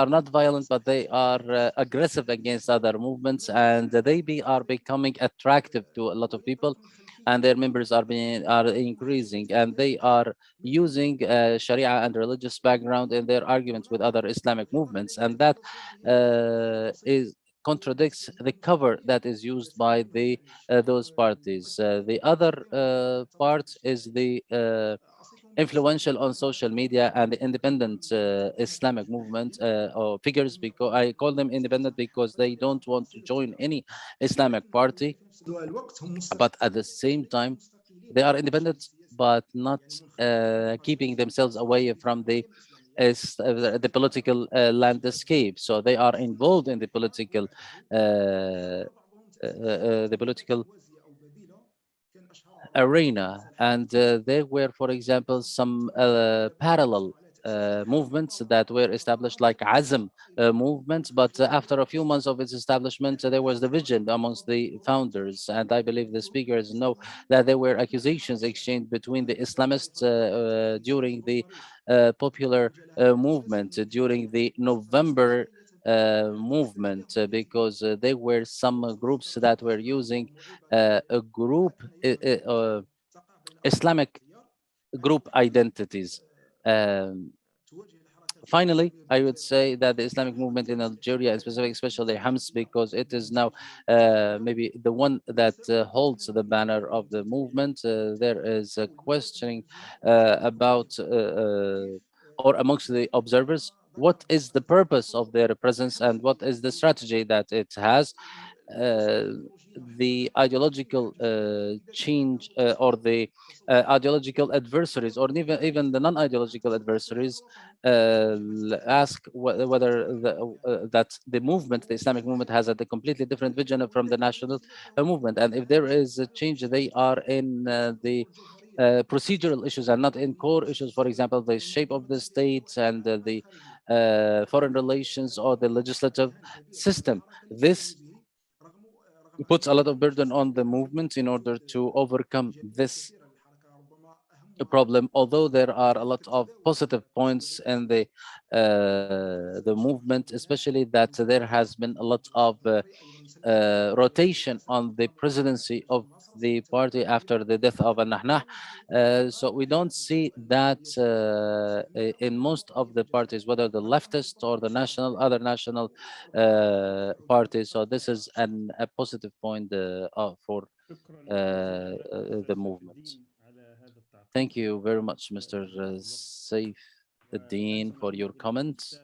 are not violent, but they are aggressive against other movements, and are becoming attractive to a lot of people, and their members are increasing, and they are using Sharia and religious background in their arguments with other Islamic movements, and that is contradicts the cover that is used by the those parties. The other part is the influential on social media and the independent Islamic movement or figures, because I call them independent because they don't want to join any Islamic party, but at the same time they are independent but not keeping themselves away from the political landscape. So they are involved in the political arena. And there were, for example, some parallel movements that were established, like Azm movement, but after a few months of its establishment, there was division amongst the founders. And I believe the speakers know that there were accusations exchanged between the Islamists during the popular movement, during the November movement, because there were some groups that were using a group Islamic group identities. Um, Finally, I would say that the Islamic movement in Algeria, and specifically, especially Hams, because it is now maybe the one that holds the banner of the movement, there is a questioning about, or amongst the observers, what is the purpose of their presence and what is the strategy that it has. uh, the ideological change, or the ideological adversaries, or even the non-ideological adversaries, ask whether that the movement, the Islamic movement, has a completely different vision from the national movement, and if there is a change, they are in the procedural issues and not in core issues. For example, the shape of the state and the foreign relations or the legislative system. This puts a lot of burden on the movement in order to overcome this a problem, although there are a lot of positive points in the movement, especially that there has been a lot of rotation on the presidency of the party after the death of Al-Nahnah. So we don't see that in most of the parties, whether the leftist or the other national parties. So this is a positive point for the movement. Thank you very much, Mr. Saif Dean, for your comments.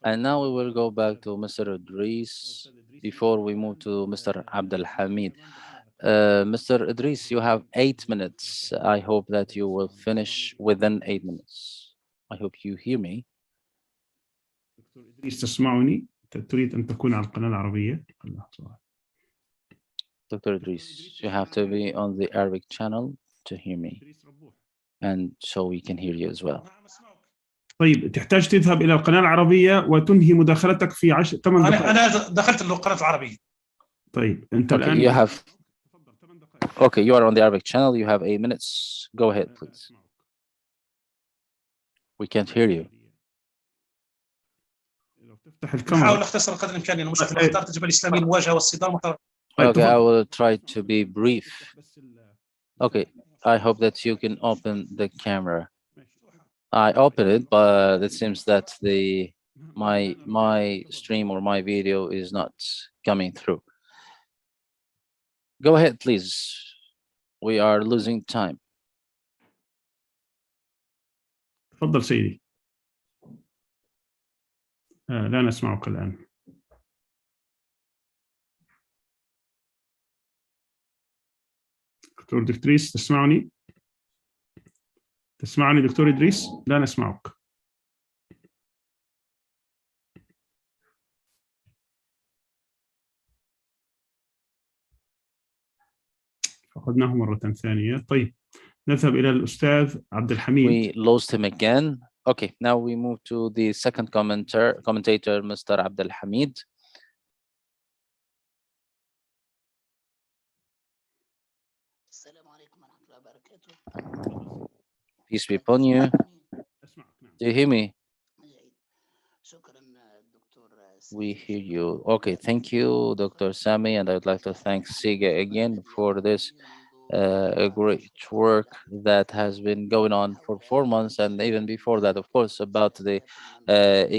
And now we will go back to Mr. Idris before we move to Mr. Abdel Hamid. Mr. Idris, you have 8 minutes. I hope that you will finish within 8 minutes. I hope you hear me. دكتور إدريس تسمعني؟ تريد أن تكون على القناة العربية؟ Dr. Idris, you have to be on the Arabic channel to hear me, and so we can hear you as well. طيب تحتاج تذهب إلى القناة العربية وتنهي مداخلتك في 8 دقائق. أنا دخلت القناة العربية. طيب أنت Okay, الآن you have. Okay, you are on the Arabic channel. You have 8 minutes. Go ahead, please. We can't hear you. تفتح الكاميرا. نحاول نختصر قدر الإمكان لأنه مشكلة اختار التجربة الإسلامية المواجهة والصدام. Okay, I will try to be brief. Okay, I hope that you can open the camera. I open it, but it seems that my stream or my video is not coming through. Go ahead, please. We are losing time. تفضل سيدي. لا نسمعك الآن. دكتور إدريس تسمعني؟ تسمعني دكتور إدريس؟ لا نسمعك. فقدناه مرة ثانية. طيب نذهب إلى الأستاذ عبد الحميد. We lost him again. Okay, now we move to the second commentator, Mr. Abdel Hamid. Peace be upon you. Do you hear me? We hear you. Okay, thank you, Dr. Sami, and I would like to thank SIGA again for this a great work that has been going on for 4 months, and even before that, of course, about the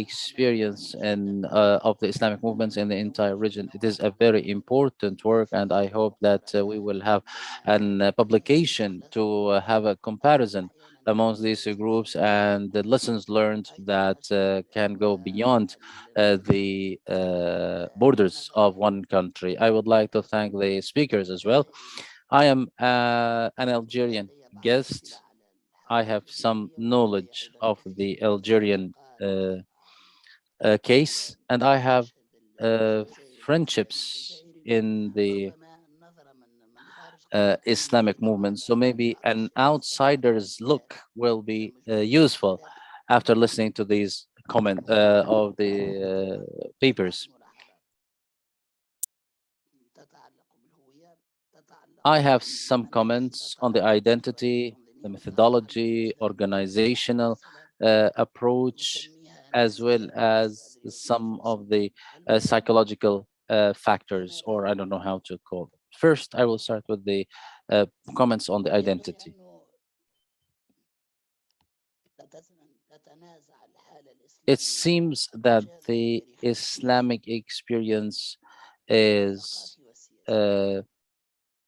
experience and of the Islamic movements in the entire region. It is a very important work, and I hope that we will have a publication to have a comparison amongst these groups and the lessons learned that can go beyond the borders of one country. I would like to thank the speakers as well. I am an Algerian guest. I have some knowledge of the Algerian case, and I have friendships in the Islamic movement. So maybe an outsider's look will be useful after listening to these comments of the papers. I have some comments on the identity, the methodology, organizational approach, as well as some of the psychological factors, or I don't know how to call it. First, I will start with the comments on the identity. It seems that the Islamic experience is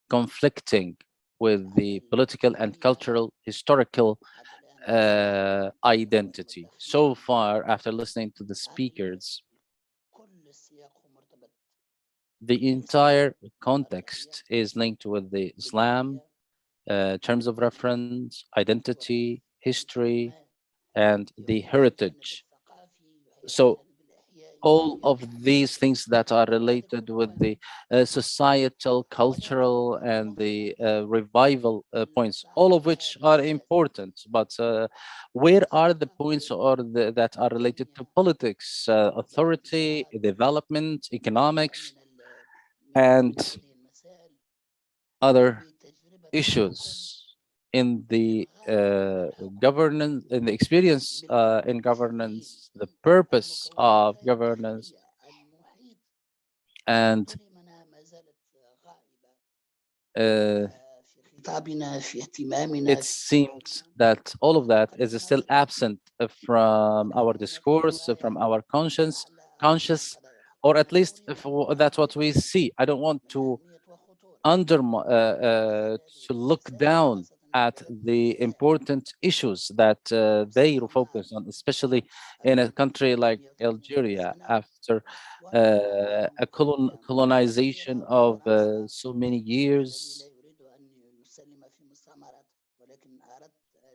conflicting with the political and cultural historical identity. So far, after listening to the speakers, the entire context is linked with the Islam, terms of reference, identity, history, and the heritage. So all of these things that are related with the societal, cultural, and the revival points, all of which are important. But where are the points that are related to politics, authority, development, economics, and other issues? in the governance, in the experience in governance, the purpose of governance, and uh, it seems that all of that is still absent from our discourse, from our conscious, or at least if that's what we see. I don't want to to look down at the important issues that they focus on, especially in a country like Algeria after a colonization of so many years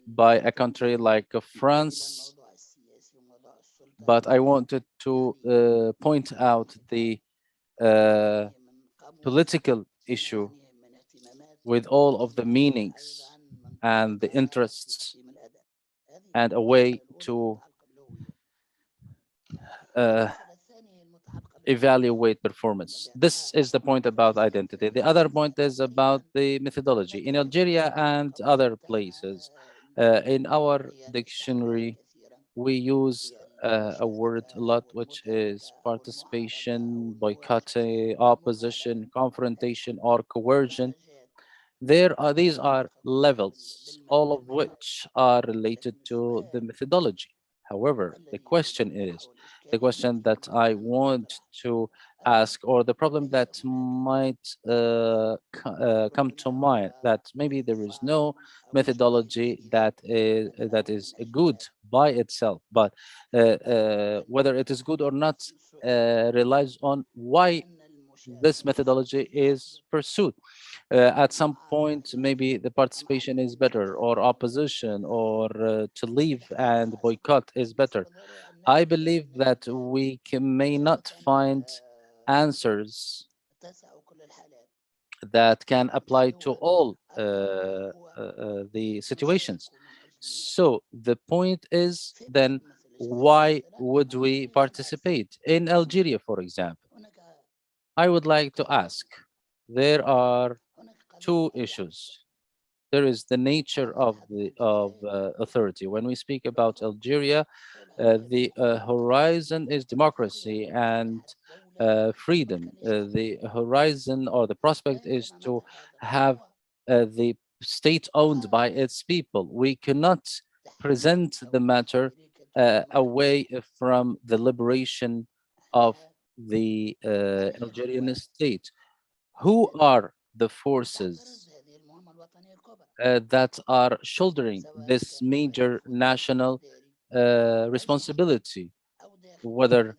by a country like France. But I wanted to point out the uh, political issue with all of the meanings and the interests, and a way to uh, evaluate performance. This is the point about identity. The other point is about the methodology. In Algeria and other places, in our dictionary, we use a word a lot, which is participation, boycotting, opposition, confrontation, or coercion. These are levels, all of which are related to the methodology. However, the question that I want to ask, or the problem that might come to mind, that maybe there is no methodology that is good by itself, but whether it is good or not relies on why this methodology is pursued. At some point, maybe the participation is better, or opposition, or to leave and boycott is better. I believe that we may not find answers that can apply to all the situations. So the point is then, why would we participate? In Algeria, for example, I would like to ask, there are two issues. There is the nature of the authority. When we speak about Algeria, the horizon is democracy and freedom. The horizon, or the prospect, is to have the state owned by its people. We cannot present the matter away from the liberation of the Algerian state. Who are the forces that are shouldering this major national responsibility, whether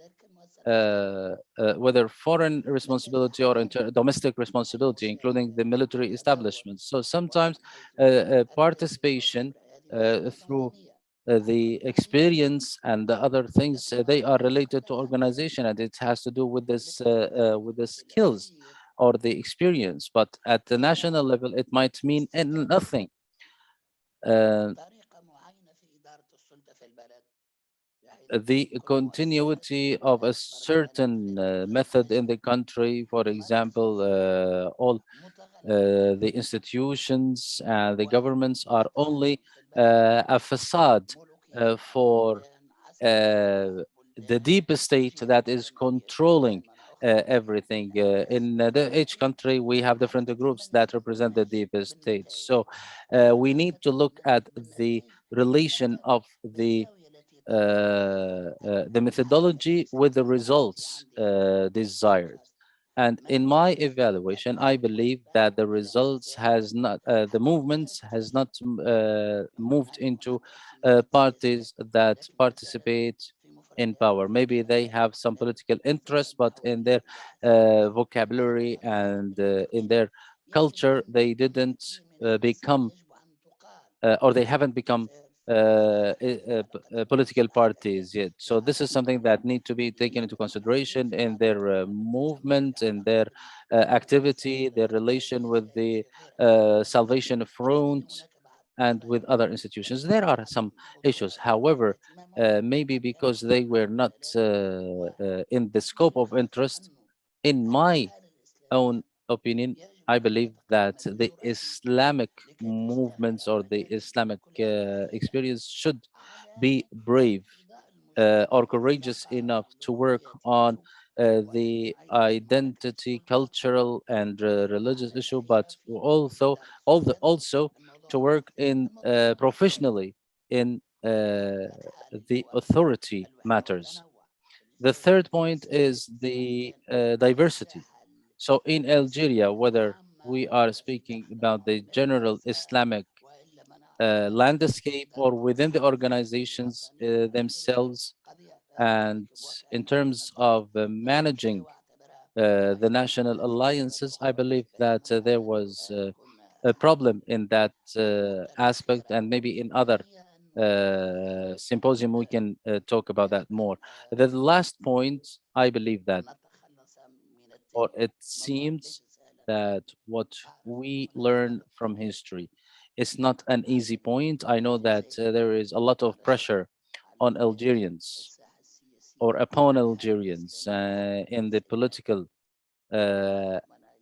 whether foreign responsibility or domestic responsibility, including the military establishments. So sometimes participation through the experience and the other things, they are related to organization, and it has to do with the skills or the experience. But at the national level, it might mean nothing. Uh, the continuity of a certain method in the country, for example, all the institutions and the governments are only a facade for the deep state that is controlling everything. In each country, we have different groups that represent the deep state. So we need to look at the relation of the methodology with the results desired. And in my evaluation, I believe that the results has not, the movements has not moved into parties that participate in power. Maybe they have some political interest, but in their vocabulary and in their culture, they didn't become or they haven't become political parties yet. So this is something that need to be taken into consideration in their movement, in their activity, their relation with the Salvation Front and with other institutions. There are some issues. However, maybe because they were not in the scope of interest, in my own opinion, I believe that the Islamic movements or the Islamic experience should be brave or courageous enough to work on the identity, cultural, and religious issue, but also to work in professionally in the authority matters. The third point is the diversity. So in Algeria, whether we are speaking about the general Islamic landscape or within the organizations themselves, and in terms of managing the national alliances, I believe that there was a problem in that aspect, and maybe in other symposium we can talk about that more. The last point, I believe that, or it seems that what we learn from history is not an easy point. I know that there is a lot of pressure on Algerians or upon Algerians in the political uh,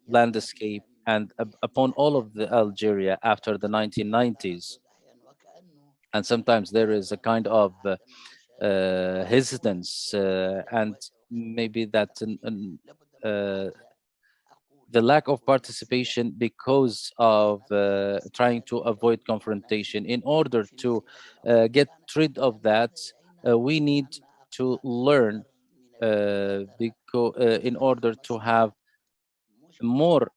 landscape and upon all of the Algeria after the 1990s. And sometimes there is a kind of hesitance and maybe that uh, the lack of participation because of trying to avoid confrontation. In order to get rid of that, we need to learn in order to have more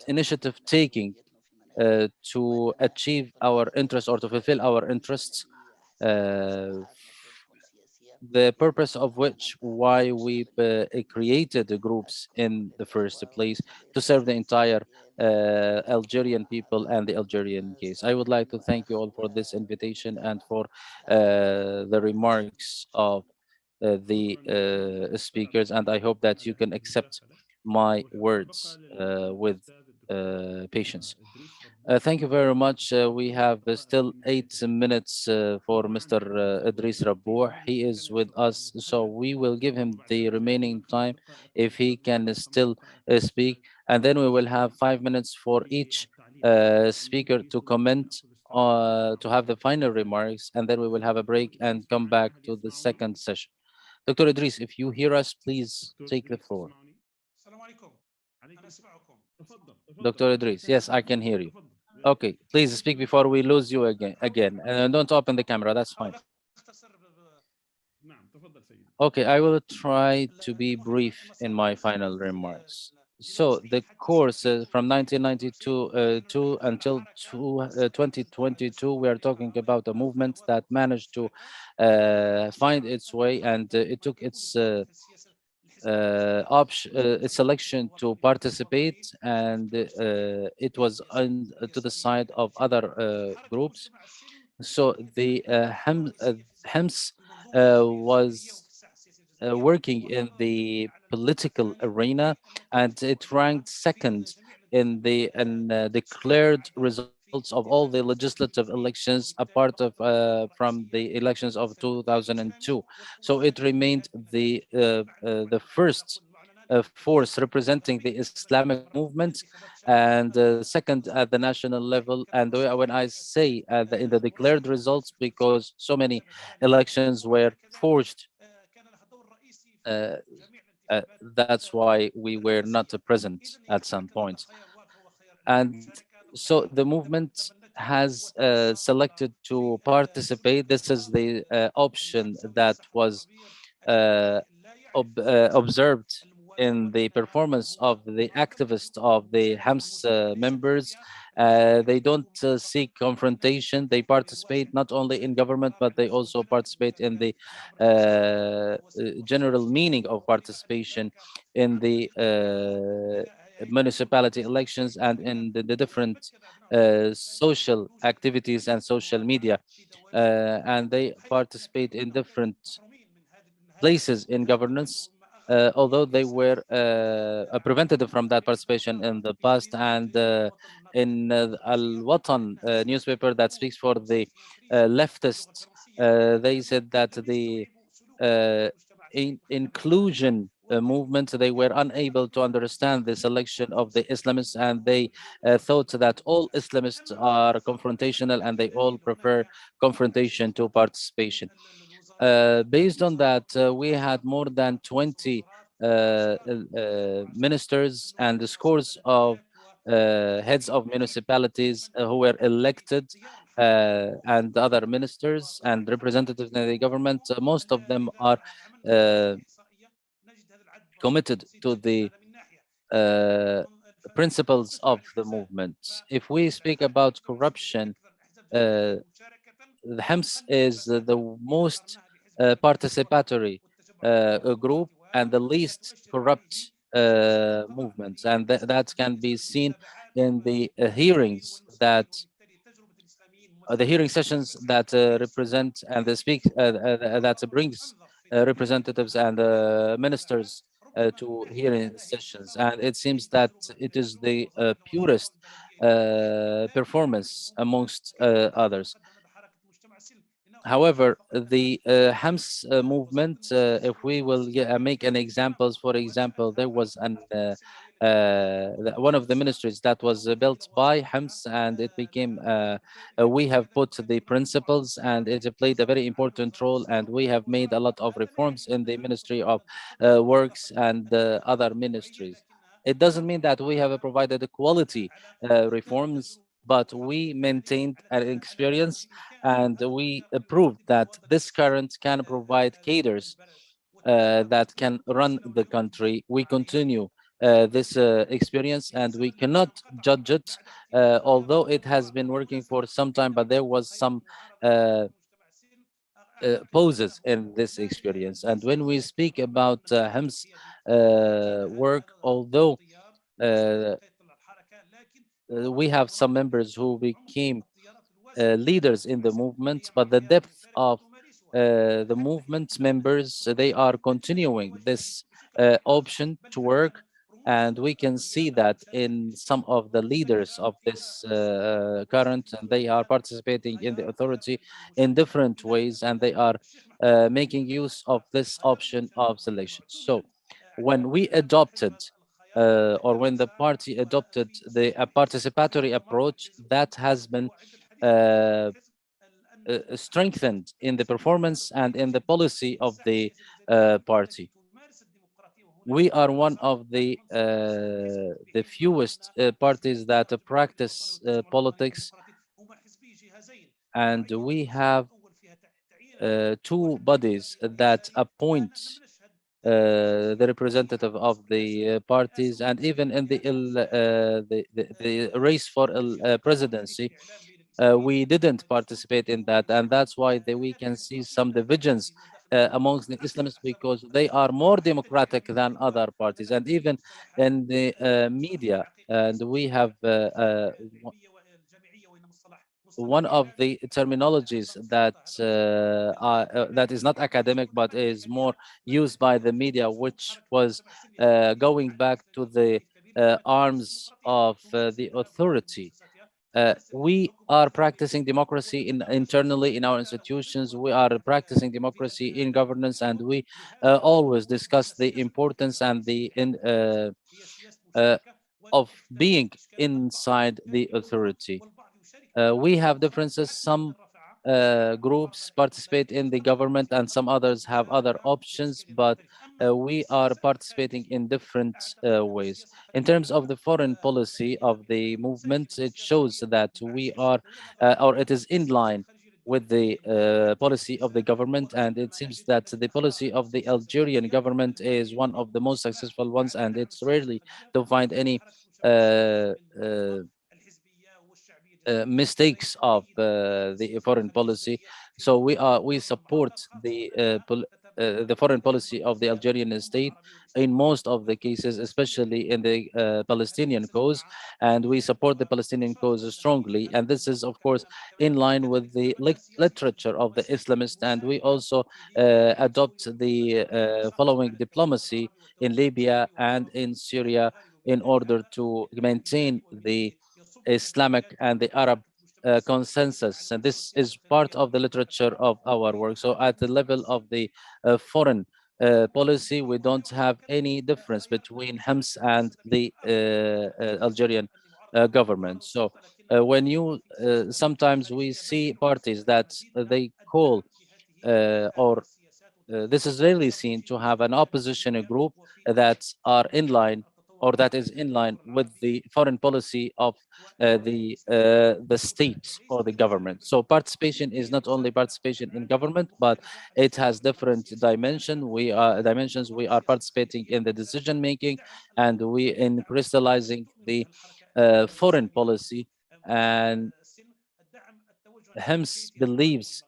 initiative taking to achieve our interests or to fulfill our interests, uh, the purpose of which why we created the groups in the first place, to serve the entire Algerian people and the Algerian case. I would like to thank you all for this invitation and for the remarks of the speakers, and I hope that you can accept my words with patience. Thank you very much. We have still 8 minutes for Mr. Idris Rabouh. He is with us, so we will give him the remaining time if he can still speak, and then we will have 5 minutes for each speaker to comment, to have the final remarks, and then we will have a break and come back to the second session. Dr. Idris, if you hear us, please take the floor. السلام عليكم. أنا أسمعكم. Dr. Idris, yes, I can hear you. Okay, please speak before we lose you again. And don't open the camera, that's fine. أحاول أختصر Okay, I will try to be brief in my final remarks. So the course from 1992 until 2022, we are talking about a movement that managed to find its way, and it took its its election to participate, and it was to the side of other groups. So the HEMS was working in the political arena, and it ranked second in the declared results of all the legislative elections apart of from the elections of 2002. So it remained the first force representing the Islamic movement, and second at the national level. And when I say in the declared results, because so many elections were forged, uh, that's why we were not present at some point. And so the movement has selected to participate. This is the option that was uh, observed in the performance of the activists of the HAMS members. They don't seek confrontation. They participate not only in government, but they also participate in the general meaning of participation in the municipality elections and in the different social activities and social media. And they participate in different places in governance, although they were prevented from that participation in the past. And in Al Watan newspaper that speaks for the leftists, they said that the inclusion movement, they were unable to understand the selection of the Islamists, and they thought that all Islamists are confrontational and they all prefer confrontation to participation. Based on that, we had more than 20 ministers and the scores of heads of municipalities who were elected, and other ministers and representatives in the government. Most of them are uh, committed to the uh, principles of the movement. If we speak about corruption, the HEMS is the most participatory group and the least corrupt movements, and that can be seen in the hearing sessions that represent and the speak that brings representatives and ministers to hearing sessions, and it seems that it is the purest performance amongst others. However, the Hams movement, if we will make an examples, for example, there was one of the ministries that was built by Hams, and it became, we have put the principles, and it played a very important role, and we have made a lot of reforms in the Ministry of Works and other ministries. It doesn't mean that we have provided the quality reforms, but we maintained an experience, and we proved that this current can provide cadres that can run the country. We continue this experience, and we cannot judge it, although it has been working for some time, but there was some poses in this experience. And when we speak about HEMS work, although we have some members who became leaders in the movement, but the depth of the movement members, they are continuing this option to work, and we can see that in some of the leaders of this current, and they are participating in the authority in different ways, and they are making use of this option of selection. So when we adopted or when the party adopted the participatory approach, that has been strengthened in the performance and in the policy of the party. We are one of the fewest parties that practice politics, and we have two bodies that appoint the representative of the parties, and even in the race for presidency, we didn't participate in that, and that's why we can see some divisions amongst the Islamists, because they are more democratic than other parties, and even in the media. And we have one of the terminologies that is not academic but is more used by the media, which was going back to the arms of the authority. We are practicing democracy internally in our institutions. We are practicing democracy in governance, and we always discuss the importance and the uh, of being inside the authority. We have differences. Some groups participate in the government and some others have other options, but we are participating in different ways. In terms of the foreign policy of the movement, it shows that we are, or it is in line with the policy of the government, and it seems that the policy of the Algerian government is one of the most successful ones, and it's rarely to find any uh, uh, mistakes of the foreign policy. So we support the foreign policy of the Algerian state in most of the cases, especially in the Palestinian cause, and we support the Palestinian cause strongly. And this is, of course, in line with the literature of the Islamist, and we also adopt the following diplomacy in Libya and in Syria in order to maintain the Islamic and the Arab consensus. And this is part of the literature of our work. So at the level of the foreign policy, we don't have any difference between Homs and the Algerian government. So when you sometimes we see parties that they call or this is rarely seen to have an opposition group that are in line or that is in line with the foreign policy of the state or the government. So participation is not only participation in government, but it has different dimensions. We are participating in the decision making, and we in crystallizing the foreign policy. And HEMS believes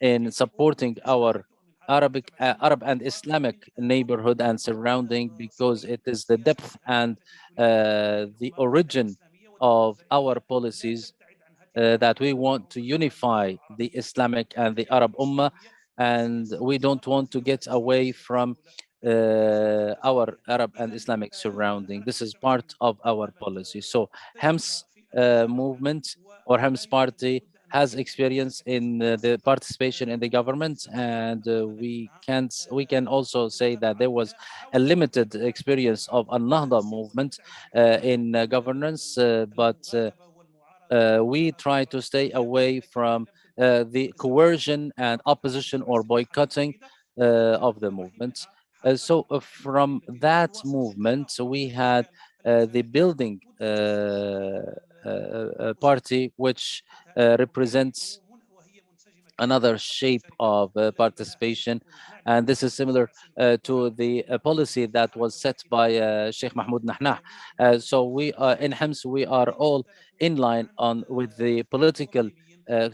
in supporting our Arab and Islamic neighborhood and surrounding, because it is the depth and the origin of our policies that we want to unify the Islamic and the Arab Ummah, and we don't want to get away from our Arab and Islamic surrounding. This is part of our policy. So HEMS movement or HEMS party has experience in the participation in the government, and we can also say that there was a limited experience of Al-Nahda movement in governance, but we try to stay away from the coercion and opposition or boycotting of the movements. So from that movement, so we had the building party, which represents another shape of participation, and this is similar to the policy that was set by Sheikh Mahmoud Nahnah. So we in HEMS we are all in line on with the political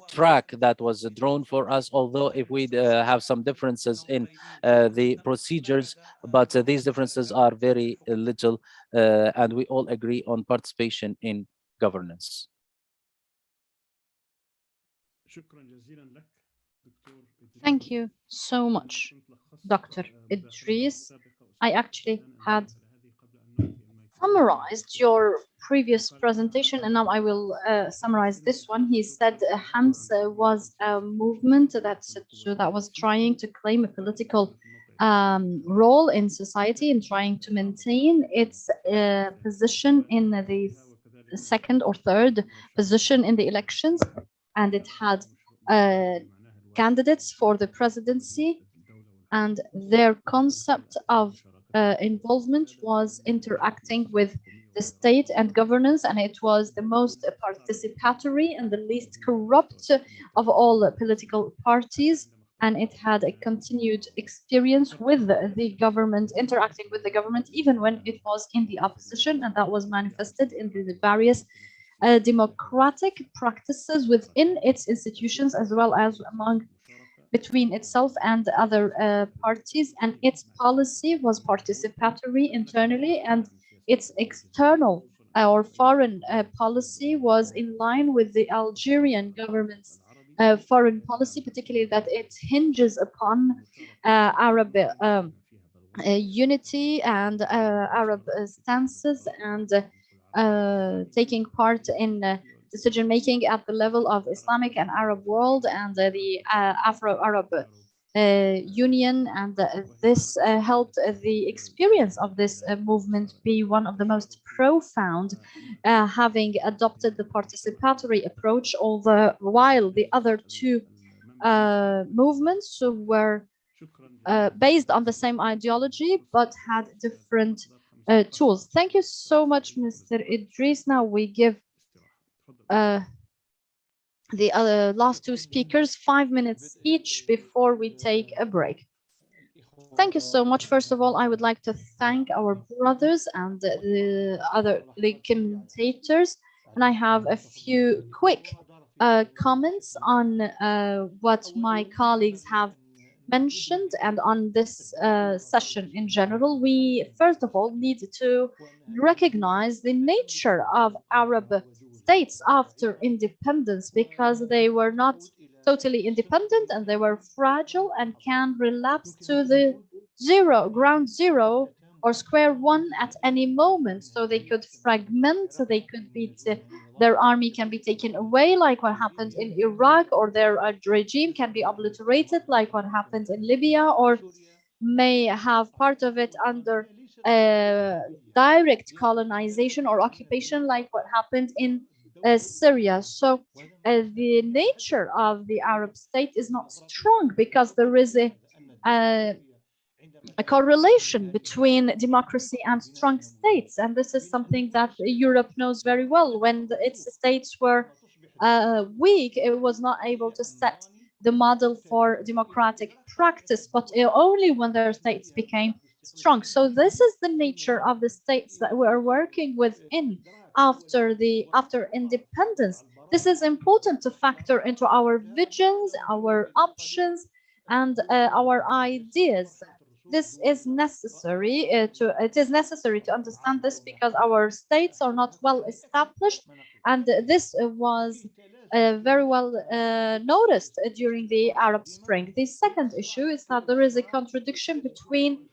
track that was drawn for us, although if we have some differences in the procedures, but these differences are very little, and we all agree on participation in governance. Thank you so much, Dr. Idris. I actually had summarized your previous presentation, and now I will summarize this one. He said HAMS was a movement that was trying to claim a political role in society and trying to maintain its position in the second or third position in the elections, and it had candidates for the presidency, and their concept of involvement was interacting with the state and governance, and it was the most participatory and the least corrupt of all political parties, and it had a continued experience with the government, interacting with the government even when it was in the opposition, and that was manifested in the various democratic practices within its institutions, as well as between itself and other parties. And its policy was participatory internally, and its external or foreign policy was in line with the Algerian government's foreign policy, particularly that it hinges upon Arab unity and Arab stances, and taking part in decision making at the level of Islamic and Arab world and the Afro-Arab Union, and this helped the experience of this movement be one of the most profound, having adopted the participatory approach, while the other two movements were based on the same ideology but had different tools. Thank you so much, Mr. Idris. Now we give the last two speakers 5 minutes each before we take a break. Thank you so much. First of all, I would like to thank our brothers and the commentators, and I have a few quick comments on what my colleagues have mentioned and on this session in general. We first of all need to recognize the nature of Arab states after independence, because they were not totally independent and they were fragile and can relapse to the ground zero or square one at any moment. So they could fragment, so they could be their army can be taken away, like what happened in Iraq, or their regime can be obliterated, like what happened in Libya, or may have part of it under direct colonization or occupation, like what happened in Syria. So the nature of the Arab state is not strong because there is a correlation between democracy and strong states. And this is something that Europe knows very well. When its states were weak, it was not able to set the model for democratic practice, but only when their states became strong. So this is the nature of the states that we are working within after independence. This is important to factor into our visions, our options, and our ideas. This is necessary it is necessary to understand this because our states are not well established, and this was very well noticed during the Arab Spring. The second issue is that there is a contradiction between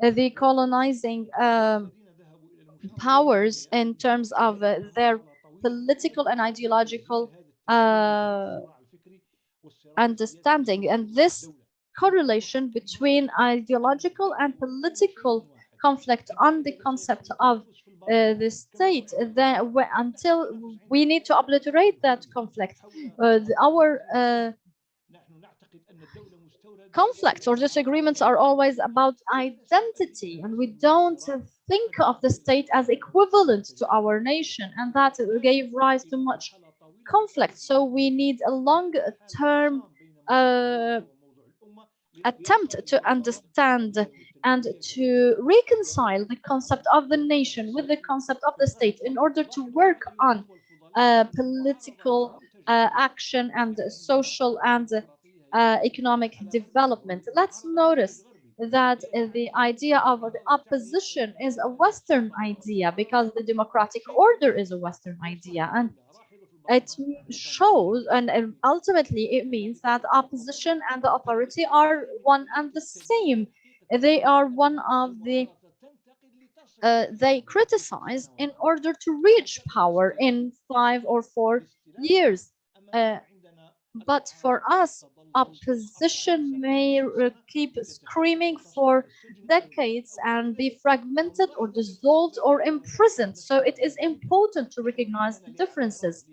the colonizing powers in terms of their political and ideological understanding, and this correlation between ideological and political conflict on the concept of the state, that until we need to obliterate that conflict, our conflicts or disagreements are always about identity, and we don't think of the state as equivalent to our nation, and that gave rise to much conflict. So we need a long-term attempt to understand and to reconcile the concept of the nation with the concept of the state in order to work on political action and social and economic development. Let's notice that the idea of the opposition is a Western idea because the democratic order is a Western idea, and it shows, and ultimately it means that opposition and the authority are one and the same. They are one of the they criticize in order to reach power in 5 or 4 years. But for us, opposition may keep screaming for decades and be fragmented or dissolved or imprisoned. So it is important to recognize the differences.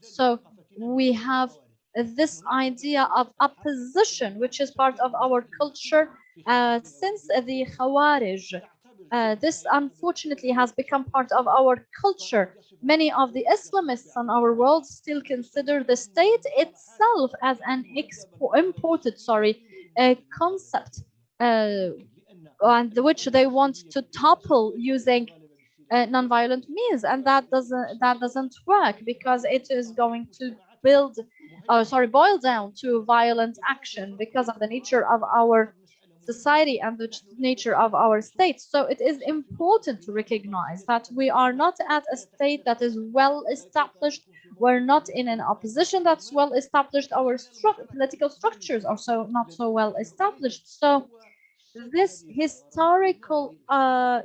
So we have this idea of opposition, which is part of our culture since the Khawarij. This unfortunately has become part of our culture. Many of the Islamists in our world still consider the state itself as an imported, concept, and which they want to topple using non-violent means, and that doesn't work because it is going to boil down to violent action because of the nature of our society and the nature of our state. So it is important to recognize that we are not at a state that is well established. We're not in an opposition that's well established. Our political structures are not so well established. So this historical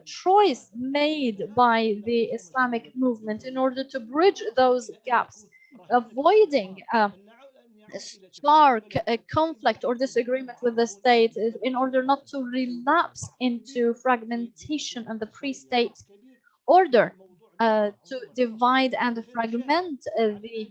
choice made by the Islamic movement in order to bridge those gaps, avoiding stark conflict or disagreement with the state in order not to relapse into fragmentation and the pre-state order, to divide and fragment the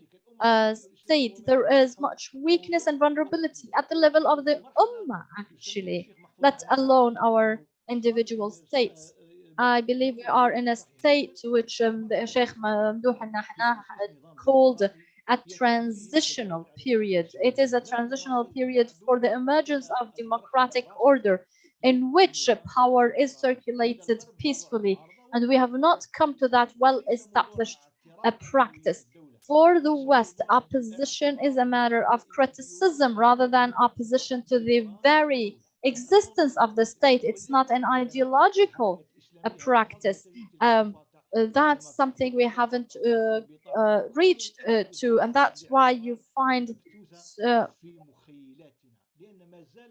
state. There is much weakness and vulnerability at the level of the Ummah, actually, let alone our individual states. I believe we are in a state which the Sheikh Mamdouh al-Nahnah called a transitional period. It is a transitional period for the emergence of democratic order in which power is circulated peacefully, and we have not come to that well-established practice. For the West, opposition is a matter of criticism rather than opposition to the very existence of the state. It's not an ideological practice. That's something we haven't reached to, and that's why you find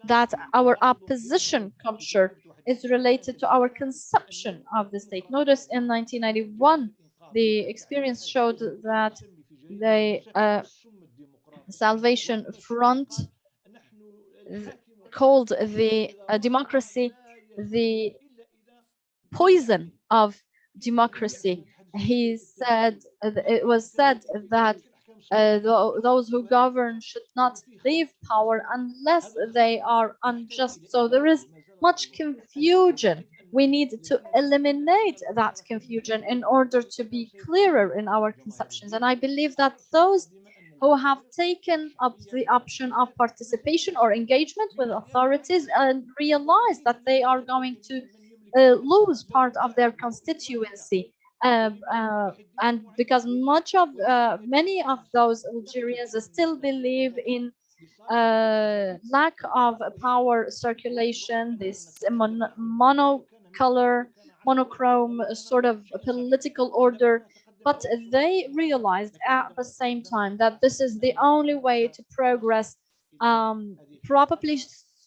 that our opposition culture is related to our conception of the state. Notice in 1991, the experience showed that the Salvation Front called the democracy the poison of democracy. He said, it was said that those who govern should not leave power unless they are unjust. So there is much confusion. We need to eliminate that confusion in order to be clearer in our conceptions. And I believe that those who have taken up the option of participation or engagement with authorities and realize that they are going to lose part of their constituency. And because many of those Algerians still believe in lack of power circulation, this monochrome sort of political order, but they realized at the same time that this is the only way to progress, probably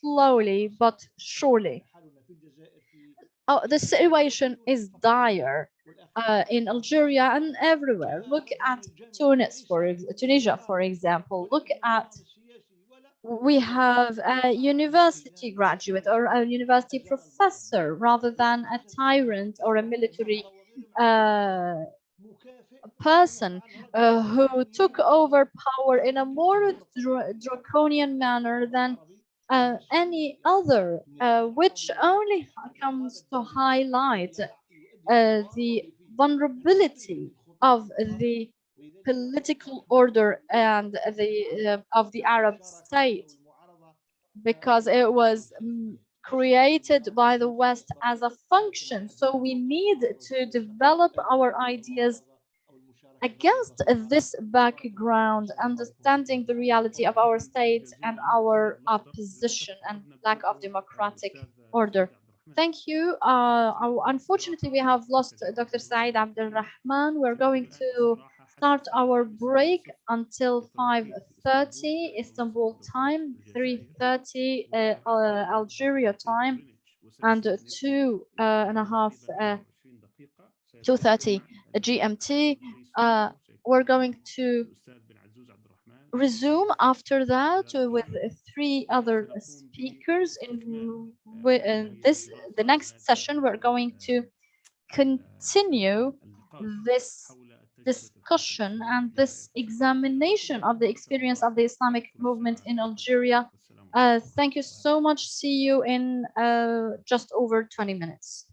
slowly but surely. Oh, the situation is dire in Algeria and everywhere. Look at Tunisia, for example. Look at, we have a university graduate or a university professor rather than a tyrant or a military person who took over power in a more draconian manner than any other, which only comes to highlight the vulnerability of the political order and of the Arab state, because it was created by the West as a function. So we need to develop our ideas against this background, understanding the reality of our state and our opposition and lack of democratic order. Thank you. Unfortunately, we have lost Dr. Saeed Abdelrahman. We're going to start our break until 5:30 Istanbul time, 3:30 Algeria time, and 2:30 GMT. We're going to resume after that with three other speakers. In the next session, we're going to continue this discussion and this examination of the experience of the Islamic movement in Algeria. Thank you so much. See you in just over 20 minutes.